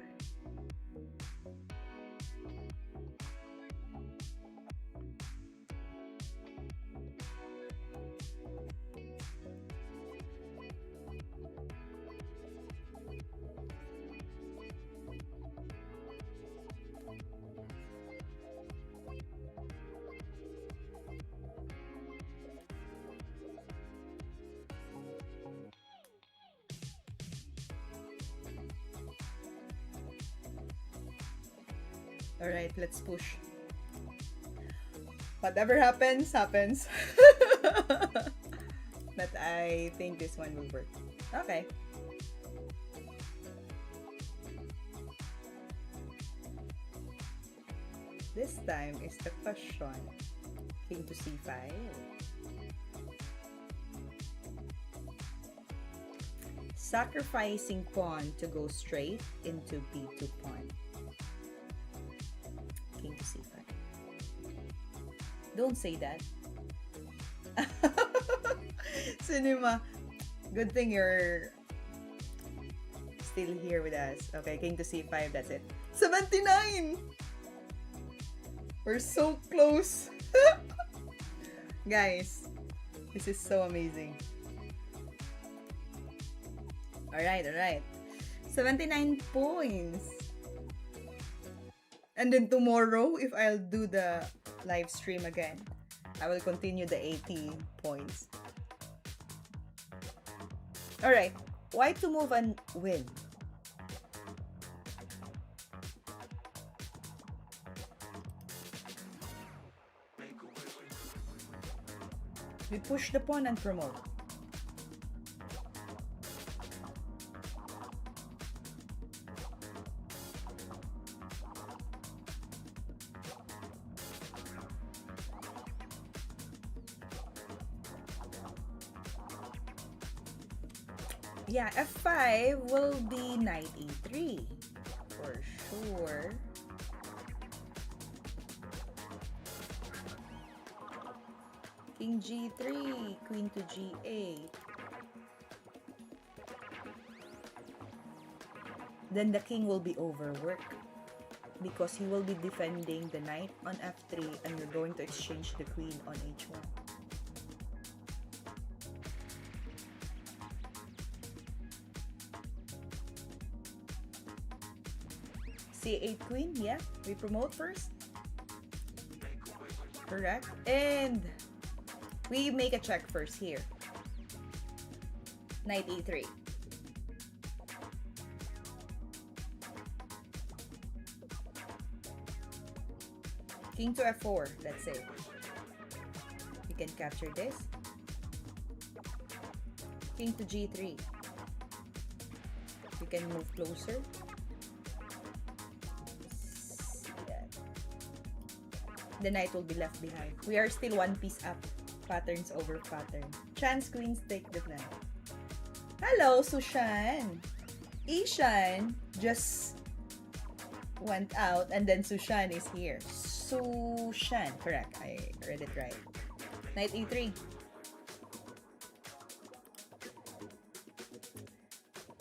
S1: Alright, let's push. Whatever happens, happens. But I think this one will work. Okay. This time is the question. King to c5. Sacrificing pawn to go straight into b2 pawn. King to c5. Don't say that. Cinema. Good thing you're still here with us. Okay, king to c5, that's it. 79! We're so close. Guys, this is so amazing. Alright. 79 points. And then tomorrow, if I'll do the live stream again, I will continue the 80 points. Alright, why to move and win? We push the pawn and promote. Yeah, f5 will be knight e3 for sure. King g3, queen to g8. Then the king will be overworked because he will be defending the knight on f3 and we're going to exchange the queen on h1. c8 queen, yeah, we promote first. Correct. And we make a check first here. Knight e3. King to f4, let's say. We can capture this. King to g3. We can move closer. The knight will be left behind. We are still one piece up. Patterns over pattern. Chance queens take the knight. Hello, Sushan! Ishan just went out and then Sushan is here. Sushan, correct. I read it right. Knight e3.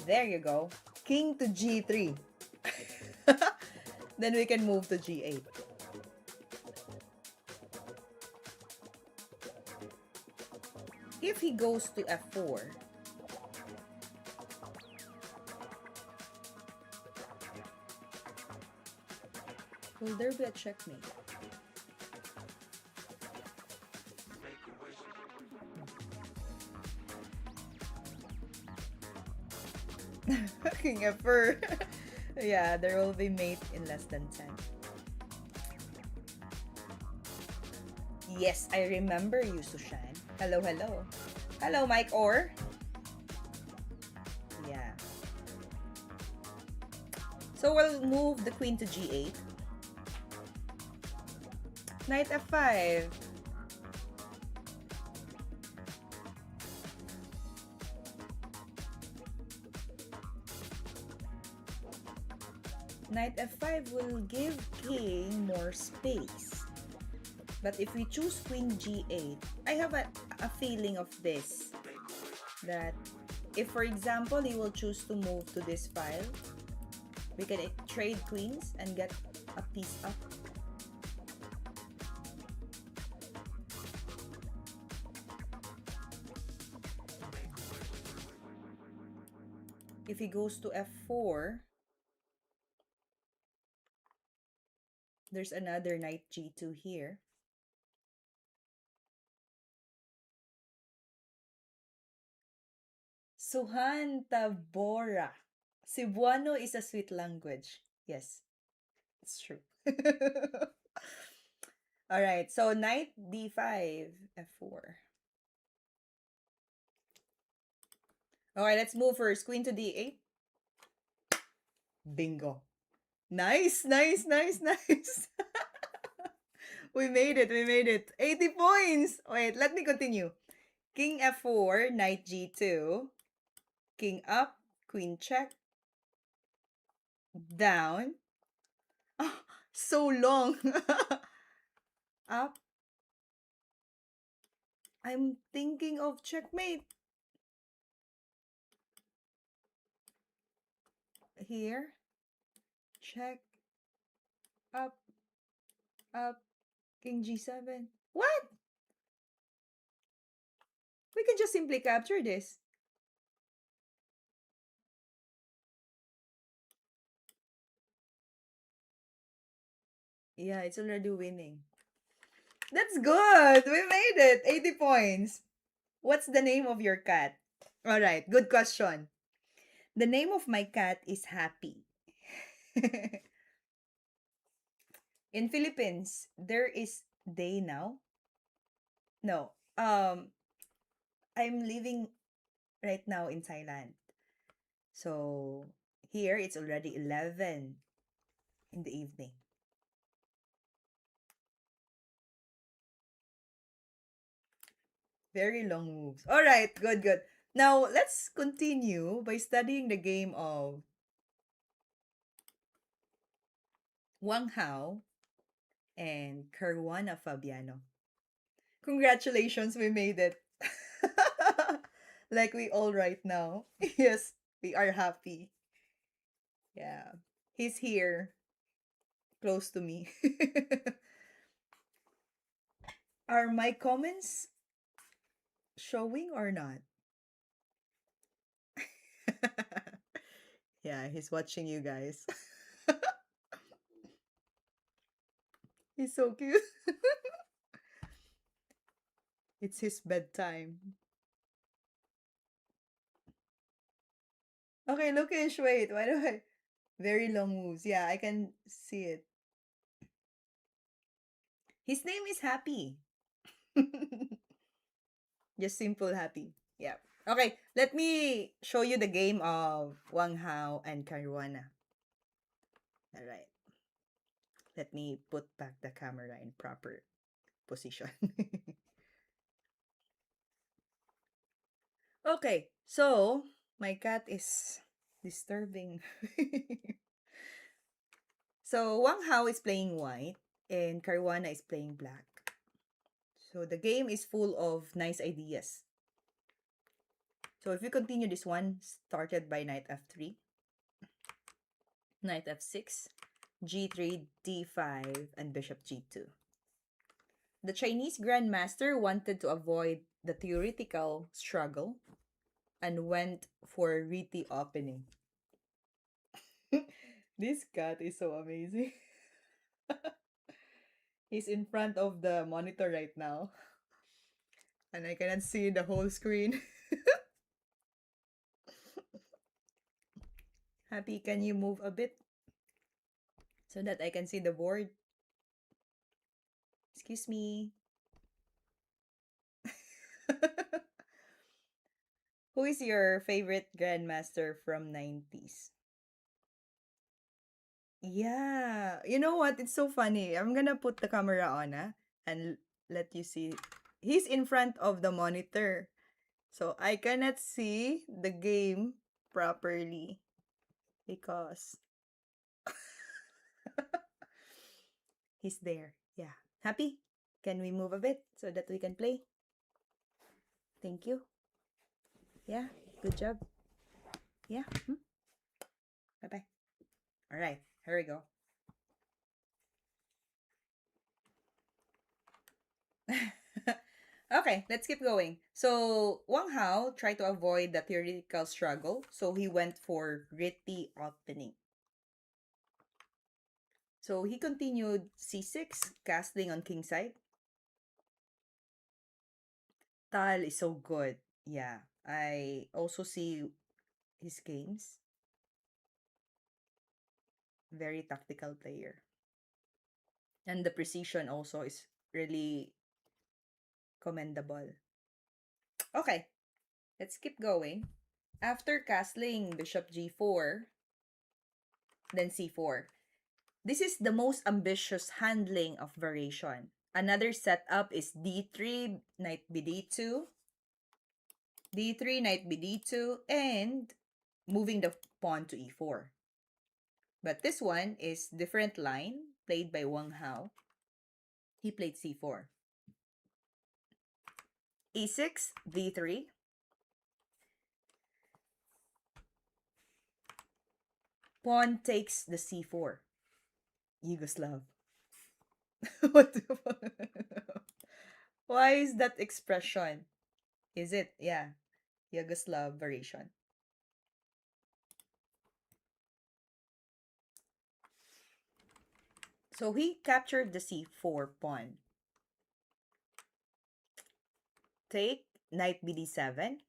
S1: There you go. King to g3. Then we can move to g8. If he goes to f4, will there be a checkmate? King f4. Yeah, there will be mate in less than 10. Yes, I remember you, Sushan. Hello, hello. Hello, Mike Orr. Yeah. So we'll move the queen to g8. Knight f5. Knight f5 will give king more space. But if we choose queen g8, I have a feeling of this. That if, for example, he will choose to move to this file, we can trade queens and get a piece up. If he goes to f4, there's another knight g2 here. Suhan Tabora. Cebuano is a sweet language. Yes, it's true. All right, so knight d5, f4. All right, let's move first. Queen to d8. Bingo. Nice, nice, nice, nice. We made it, we made it. 80 points. Wait, let me continue. King f4, knight g2, king up, queen check, down. Oh, so long. Up. I'm thinking of checkmate. Here. Check. Up. Up. King g7. What? We can just simply capture this. Yeah, it's already winning. That's good. We made it. 80 points. What's the name of your cat? All right, good question. The name of my cat is Happy. In Philippines, there is day now. No. I'm living right now in Thailand. So here it's already 11 in the evening. Very long moves. All right, good, good. Now let's continue by studying the game of Wang Hao and Caruana Fabiano. Congratulations, we made it. Like we all right now. Yes, we are happy. Yeah. He's here, close to me. Are my comments showing or not? Yeah, he's watching you guys. He's so cute. It's his bedtime. Okay, Lookish, wait. Why do I? Very long moves. Yeah, I can see it. His name is Happy. Just simple Happy. Yeah. Okay, let me show you the game of Wang Hao and Caruana. All right. Let me put back the camera in proper position. Okay, so my cat is disturbing. So Wang Hao is playing white and Caruana is playing black. So the game is full of nice ideas. So if you continue this one, started by knight f3, knight f6, g3, d5, and bishop g2. The Chinese grandmaster wanted to avoid the theoretical struggle and went for witty opening. This cat is so amazing. He's in front of the monitor right now. And I cannot see the whole screen. Happy, can you move a bit so that I can see the board? Excuse me. Who is your favorite grandmaster from 90s? Yeah. You know what? It's so funny. I'm gonna put the camera on, and let you see. He's in front of the monitor. So I cannot see the game properly because he's there. Yeah. Happy? Can we move a bit so that we can play? Thank you. Yeah. Good job. Yeah. Bye bye. All right. Here we go. Okay, let's keep going. So, Wang Hao tried to avoid the theoretical struggle, so he went for gritty opening. So, he continued c6, castling on kingside. Tal is so good. Yeah, I also see his games. Very tactical player. And the precision also is really commendable. Okay, let's keep going. After castling bishop g4, then c4. This is the most ambitious handling of variation. Another setup is d3, knight bd2, d3, knight bd2, and moving the pawn to e4. But this one is different line played by Wang Hao. He played c4. e6, d3. Pawn takes the c4. Yugoslav. What the fuck? Why is that expression? Is it? Yeah. Yugoslav variation. So he captured the c4 pawn. Take knight bd7.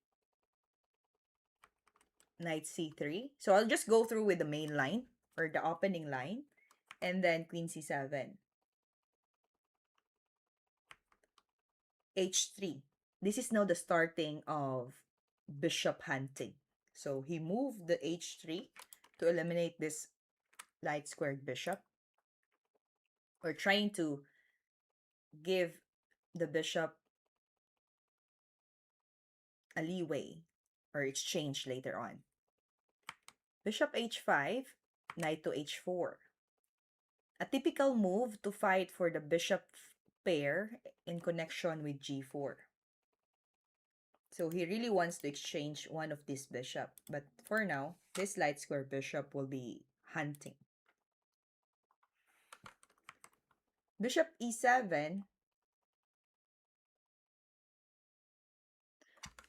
S1: Knight c3. So I'll just go through with the main line or the opening line. And then queen c7. h3. This is now the starting of bishop hunting. So he moved the h3 to eliminate this light squared bishop, or trying to give the bishop a leeway or exchange later on. Bishop h5, knight to h4. A typical move to fight for the bishop pair in connection with g4. So he really wants to exchange one of these bishop. But for now, this light square bishop will be hunting. Bishop e7.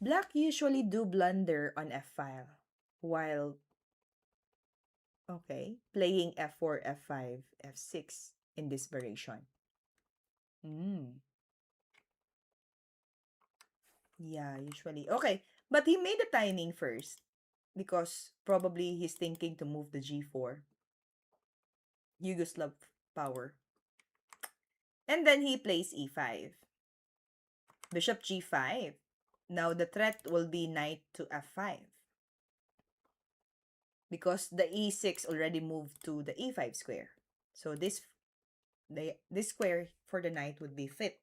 S1: Black usually do blunder on f-file while, okay, playing f4, f5, f6 in this variation. Yeah, usually. Okay, but he made the timing first because probably he's thinking to move the g4. Yugoslav power. And then he plays e5. Bishop g5. Now the threat will be knight to f5. Because the e6 already moved to the e5 square. So this square for the knight would be fit.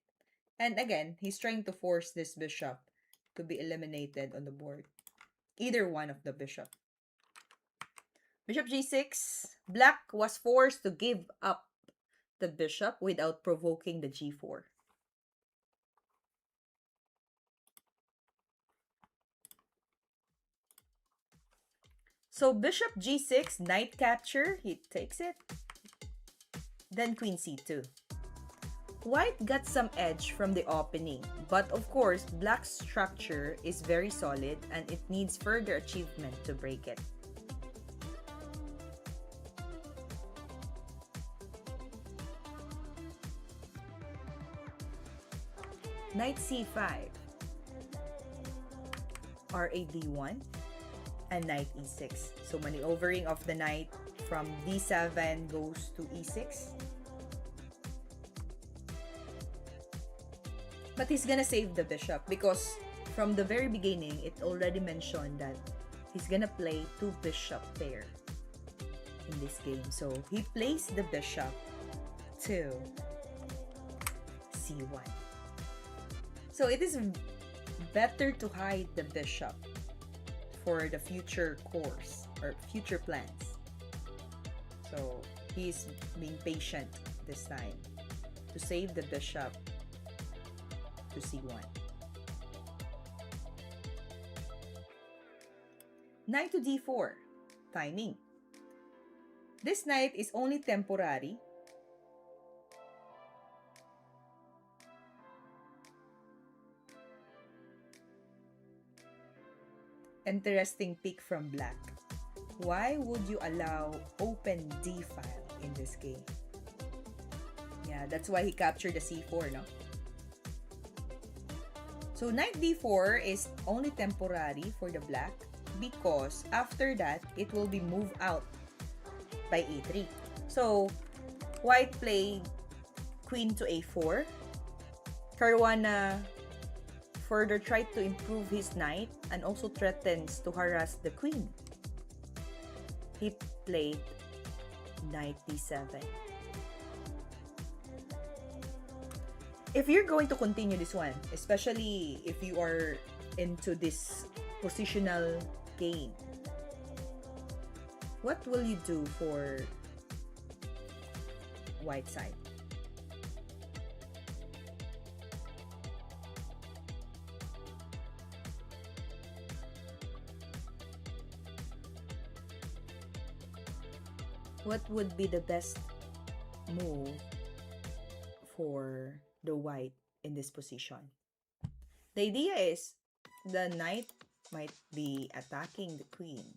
S1: And again, he's trying to force this bishop to be eliminated on the board. Either one of the bishop. Bishop g6. Black was forced to give up the bishop without provoking the g4. So bishop g6, knight capture, he takes it. Then queen c2. White got some edge from the opening, but of course, black's structure is very solid and it needs further achievement to break it. Knight c5, ra-d1, and knight e6. So maneuvering of the knight from d7 goes to e6. But he's gonna save the bishop because from the very beginning, it already mentioned that he's gonna play two bishop pair. in this game. So he plays the bishop to c1. So it is better to hide the bishop for the future course or future plans. So he's being patient this time to save the bishop to c1. Knight to d4. Timing. This knight is only temporary. Interesting pick from black. Why would you allow open d file in this game? Yeah, that's why he captured the c4, no? So knight d4 is only temporary for the black because after that, it will be moved out by a3. So white played queen to a4. Caruana further tried to improve his knight and also threatens to harass the queen. He played knight d7. If you're going to continue this one, especially if you are into this positional game, what will you do for white side? What would be the best move for the white in this position? The idea is the knight might be attacking the queen.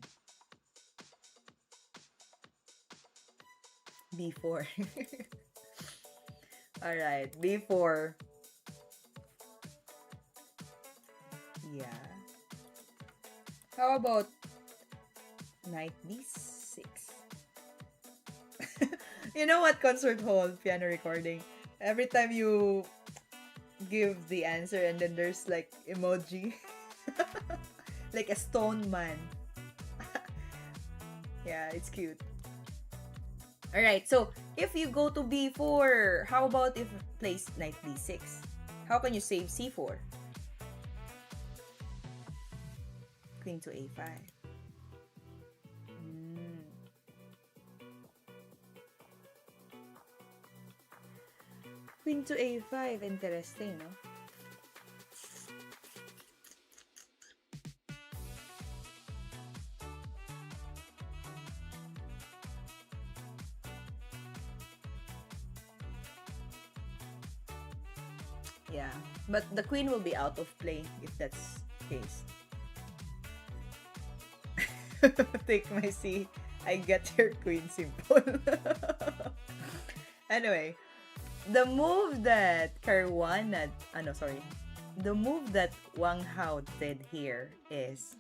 S1: b4. Alright, b4. Yeah. How about knight d6? You know what, Consort Hall piano recording? Every time you give the answer and then there's like emoji. Like a stone man. Yeah, it's cute. Alright, so if you go to b4, how about if place knight d6? How can you save c4? Queen to a5. Queen to a5, interesting, no? Yeah, but the queen will be out of play if that's the case. Take my c. I get your queen, simple. Anyway, the move that the move that Wang Hao did here is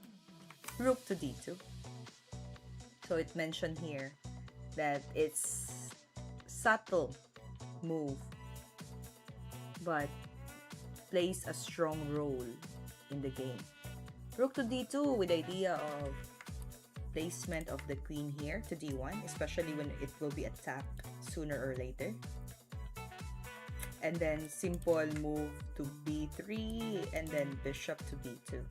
S1: rook to d2. So it mentioned here that it's subtle move, but plays a strong role in the game. Rook to d2 with the idea of placement of the queen here to d1, especially when it will be attacked sooner or later. And then simple move to b3 and then bishop to b2.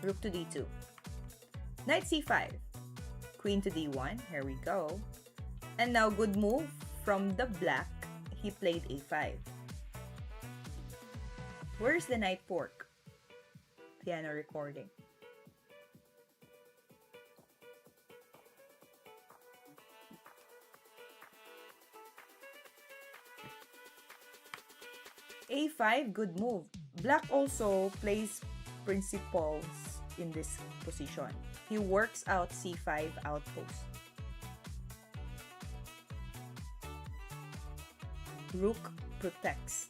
S1: Rook to d2. Knight c5. Queen to d1. Here we go. And now good move from the black. He played a5. Where's the knight fork? Piano recording. a5, good move. Black also plays principles in this position. He works out c5 outpost. Rook protects.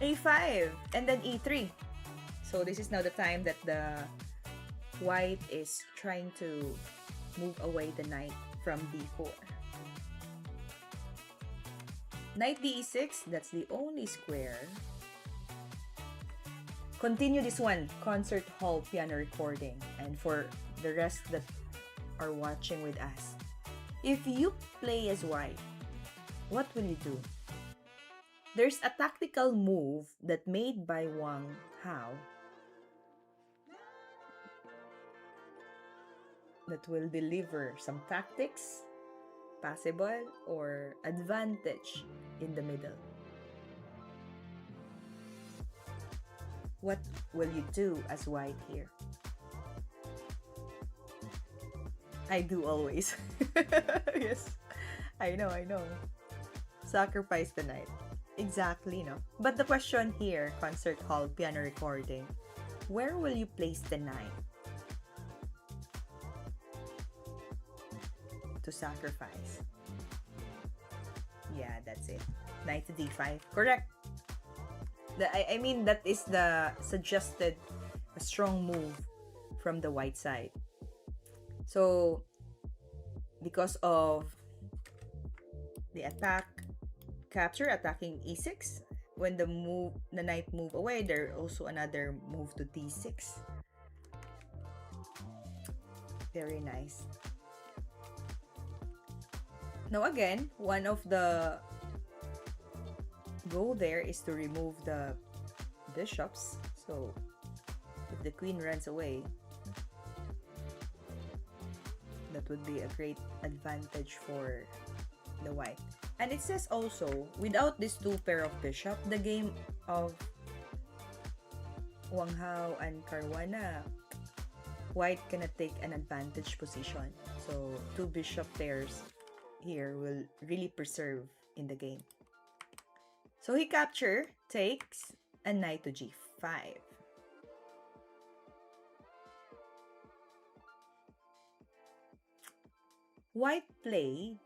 S1: a5 and then e3. So this is now the time that the white is trying to move away the knight from d4. Knight d6, that's the only square continue this one, concert hall piano recording. And for the rest that are watching with us, if you play as white, what will you do? There's a tactical move that made by Wang Hao that will deliver some tactics, possible, or advantage in the middle. What will you do as white here? I do always. Yes, I know. Sacrifice the night. Exactly, no? But the question here, concert hall piano recording, where will you place the knight to sacrifice? Yeah, that's it. Knight to d5. Correct. I mean, that is the suggested strong move from the white side. So, because of the attack, capture, attacking e6, when the knight move away, there also another move to d6. Very nice. Now again, one of the goal there is to remove the bishops. So if the queen runs away, that would be a great advantage for the white. And it says also, without these two pair of bishop, the game of Wang Hao and Caruana, white cannot take an advantage position. So two bishop pairs here will really preserve in the game. So he takes, and knight to g5. White played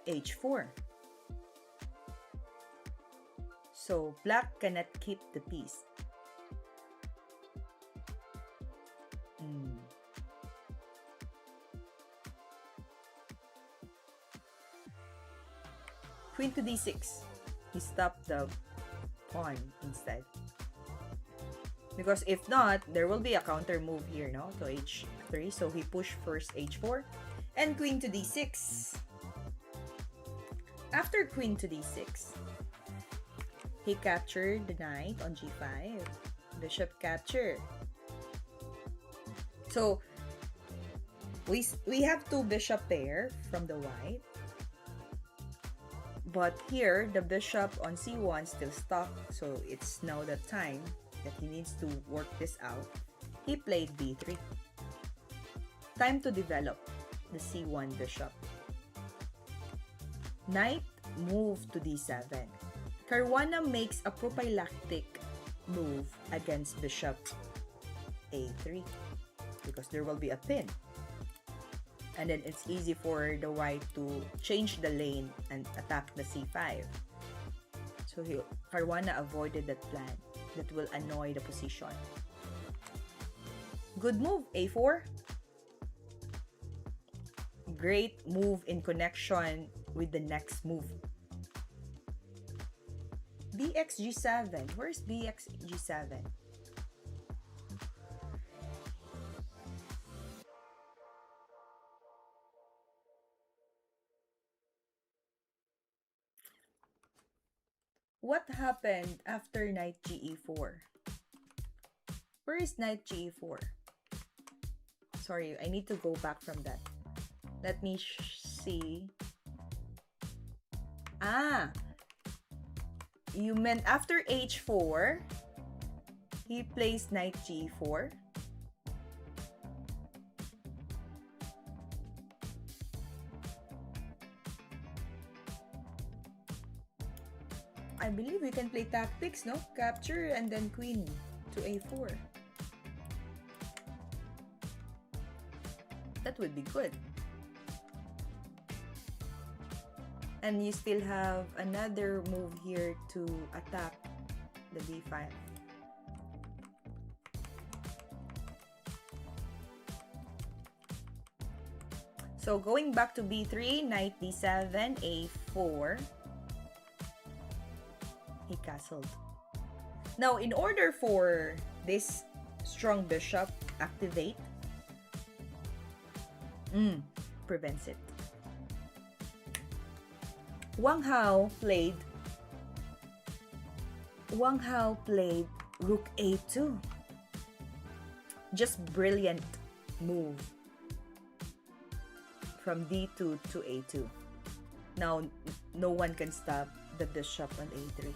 S1: h4. So black cannot keep the piece. Queen to d6. He stopped the pawn instead. Because if not, there will be a counter move here, no? To h3. So he pushed first h4. And queen to d6. After queen to d6, he captured the knight on g5. Bishop capture. So we have two bishop pair from the white. But here, the bishop on c1 still stuck. So it's now the time that he needs to work this out. He played b3. Time to develop the c1 bishop. Knight move to d7. Caruana makes a prophylactic move against bishop a3 because there will be a pin. And then it's easy for the white to change the lane and attack the c5. So Caruana avoided that plan that will annoy the position. Good move, a4. Great move in connection with the next move. bxg7. Where's bxg7? What happened after knight ge4? Where is knight ge4? Sorry, I need to go back from that. Let me see. You meant after h4, he plays knight g4. I believe we can play tactics, no? Capture and then queen to a4. That would be good. And you still have another move here to attack the d5. So going back to b3, knight d7, a4. He castled. Now, in order for this strong bishop activate, prevents it. Wang Hao played rook a2. Just brilliant move from d2 to a2. Now, no one can stop the bishop on a3.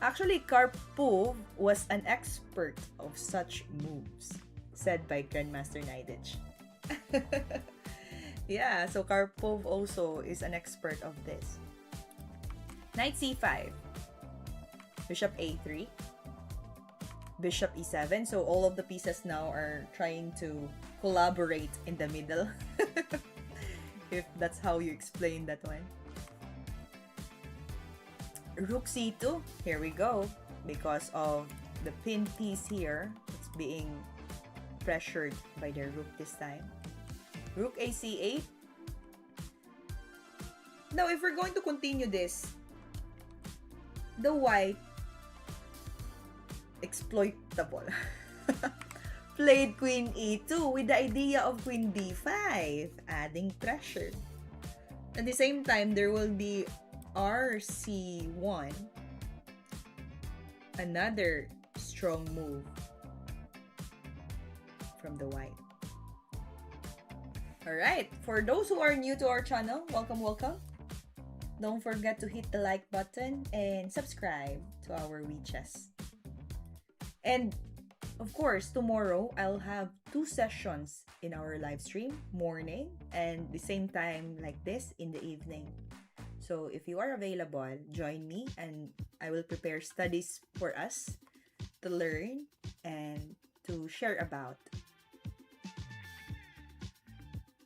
S1: Actually, Karpov was an expert of such moves, said by Grandmaster Nidich. Yeah, so Karpov also is an expert of this. Knight c5, bishop a3, bishop e7. So all of the pieces now are trying to collaborate in the middle. If that's how you explain that one. Rook c2, here we go. Because of the pin piece here, it's being pressured by the rook this time. Rook a c8. Now, if we're going to continue this, the white exploitable played queen e2 with the idea of queen d5, adding pressure. At the same time, there will be rc1, another strong move from the white. Alright, for those who are new to our channel, welcome. Don't forget to hit the like button and subscribe to our WeChess. And of course, tomorrow I'll have 2 sessions in our live stream, morning and the same time like this in the evening. So if you are available, join me and I will prepare studies for us to learn and to share about.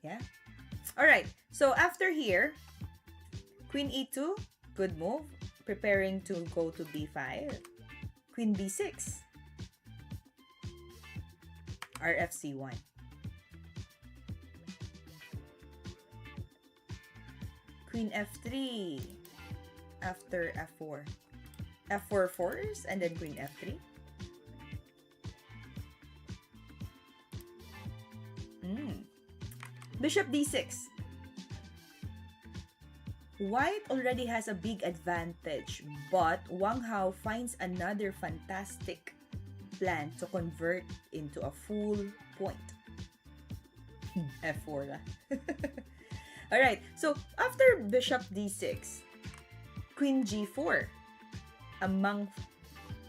S1: Yeah. All right. So after here, queen e2, good move. Preparing to go to b5. Queen b6. rfc1. Queen f3 after f4. f4 first and then queen f3. Bishop d6. White already has a big advantage, but Wang Hao finds another fantastic plan to convert into a full point. f4 lah. Alright, so after bishop d6, queen g4.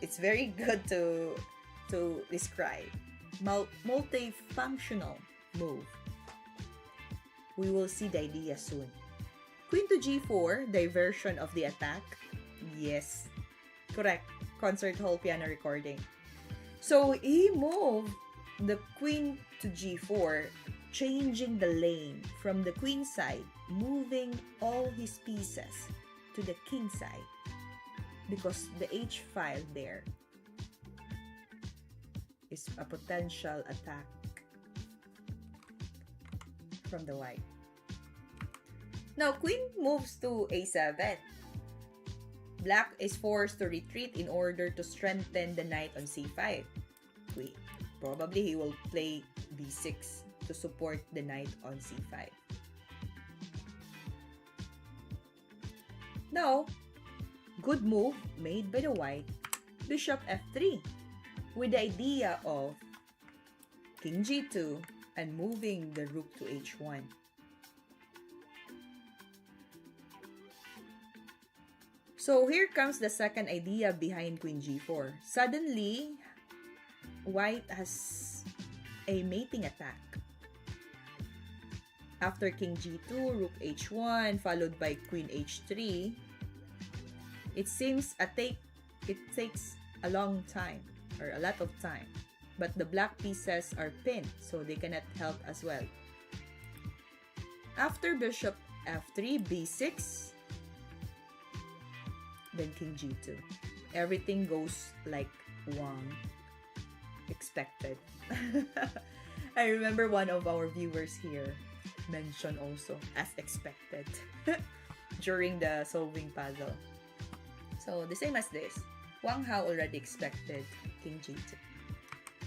S1: It's very good to describe. Multifunctional move. We will see the idea soon. Queen to g4, diversion of the attack. Yes, correct. Concert hall piano recording. So he moved the queen to g4, changing the lane from the queen side, moving all his pieces to the king side because the h file there is a potential attack from the white. Now, queen moves to a7. Black is forced to retreat in order to strengthen the knight on c5. Probably he will play b6 to support the knight on c5. Now, good move made by the white, bishop f3, with the idea of king g2 and moving the rook to h1. So here comes the second idea behind queen g4. Suddenly, white has a mating attack. After king g2, rook h1, followed by queen h3, it seems it takes a long time or a lot of time. But the black pieces are pinned, so they cannot help as well. After bishop f3, b6, then king g2. Everything goes like Wang expected. I remember one of our viewers here mentioned also as expected during the solving puzzle. So the same as this. Wang Hao already expected King G2.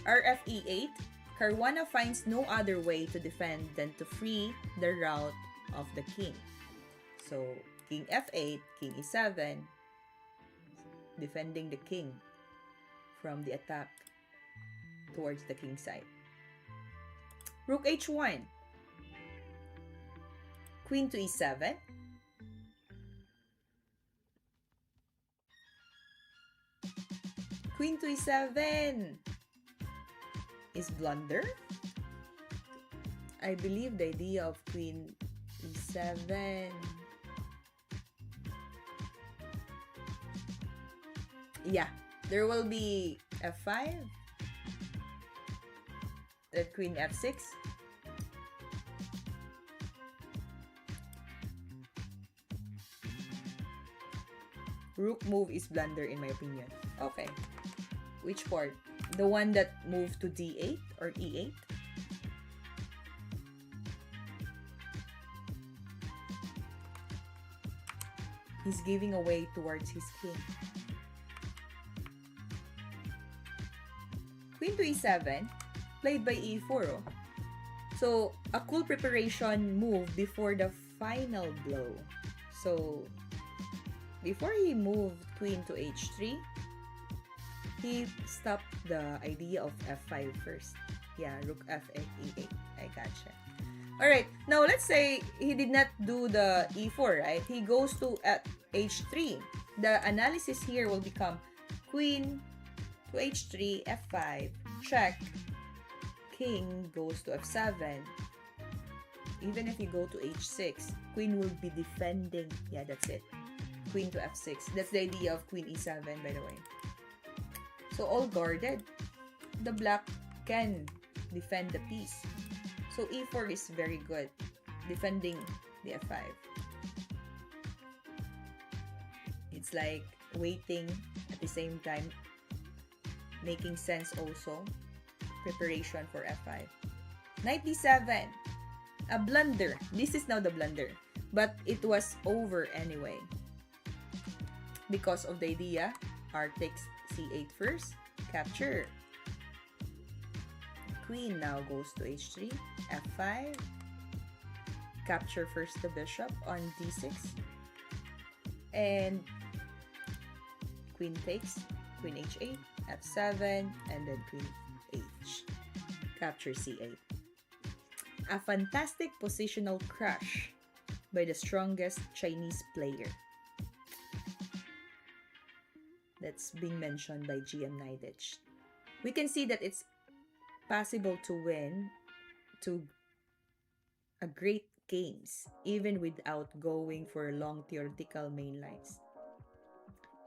S1: Rf E8. Caruana finds no other way to defend than to free the route of the king. So King F8, King E7, defending the king from the attack towards the king side. Rook H1. Queen to E7. Queen to E7 is blunder. I believe the idea of Queen E7. Yeah, there will be F5. Then Queen F6. Rook move is blunder in my opinion. Okay. Which part? The one that moved to D8 or E8? He's giving away towards his king. Queen to E7, played by E4. Oh. So, a cool preparation move before the final blow. So, before he moved Queen to H3, he stopped the idea of F5 first. Yeah, Rook F8, E8. I gotcha. Alright, now let's say he did not do the E4, right? He goes to H3. The analysis here will become Queen to H3, F5, check. King goes to F7. Even if you go to H6, Queen will be defending. Yeah, that's it. Queen to F6. That's the idea of Queen E7, by the way. So, all guarded. The black can defend the piece. So, E4 is very good. Defending the F5. It's like waiting at the same time. Making sense also. Preparation for F5. Knight D7. A blunder. This is now the blunder. But it was over anyway. Because of the idea, R takes C8 first, capture. Queen now goes to H3, F5, capture first the bishop on D6, and Queen takes, Queen H8, F7, and then Queen H, capture C8. A fantastic positional crush by the strongest Chinese player. That's being mentioned by GM Niditch. We can see that it's possible to win to a great games even without going for long theoretical main lines.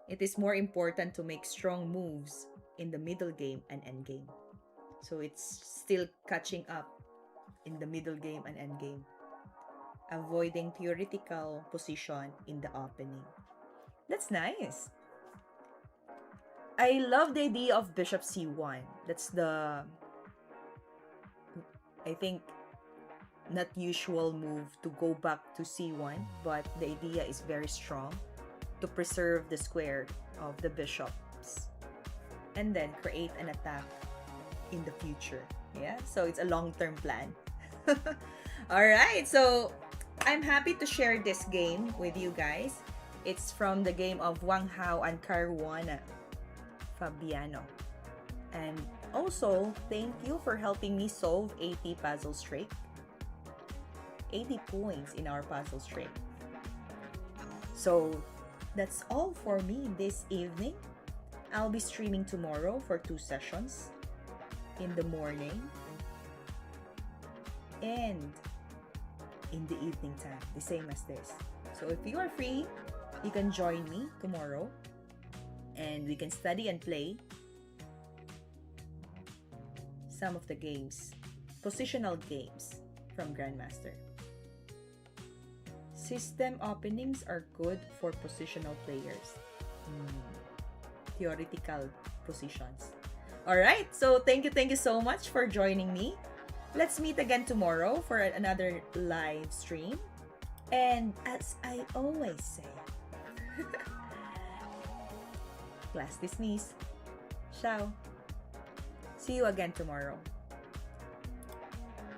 S1: It is more important to make strong moves in the middle game and end game. So it's still catching up in the middle game and end game, avoiding theoretical position in the opening. That's nice. I love the idea of Bishop C1. That's the, I think, not usual move to go back to C1, but the idea is very strong to preserve the square of the bishops and then create an attack in the future. Yeah, so it's a long-term plan. Alright, so I'm happy to share this game with you guys. It's from the game of Wang Hao and Caruana Fabiano. And also, thank you for helping me solve 80 puzzle streak. 80 points in our puzzle streak. So, that's all for me this evening. I'll be streaming tomorrow for 2 sessions in the morning and in the evening time, the same as this. So if you are free, you can join me tomorrow and we can study and play some of the games, positional games from Grandmaster. System openings are good for positional players. Theoretical positions. Alright, so thank you so much for joining me. Let's meet again tomorrow for another live stream. And as I always say, Class dismissed. Ciao. See you again tomorrow.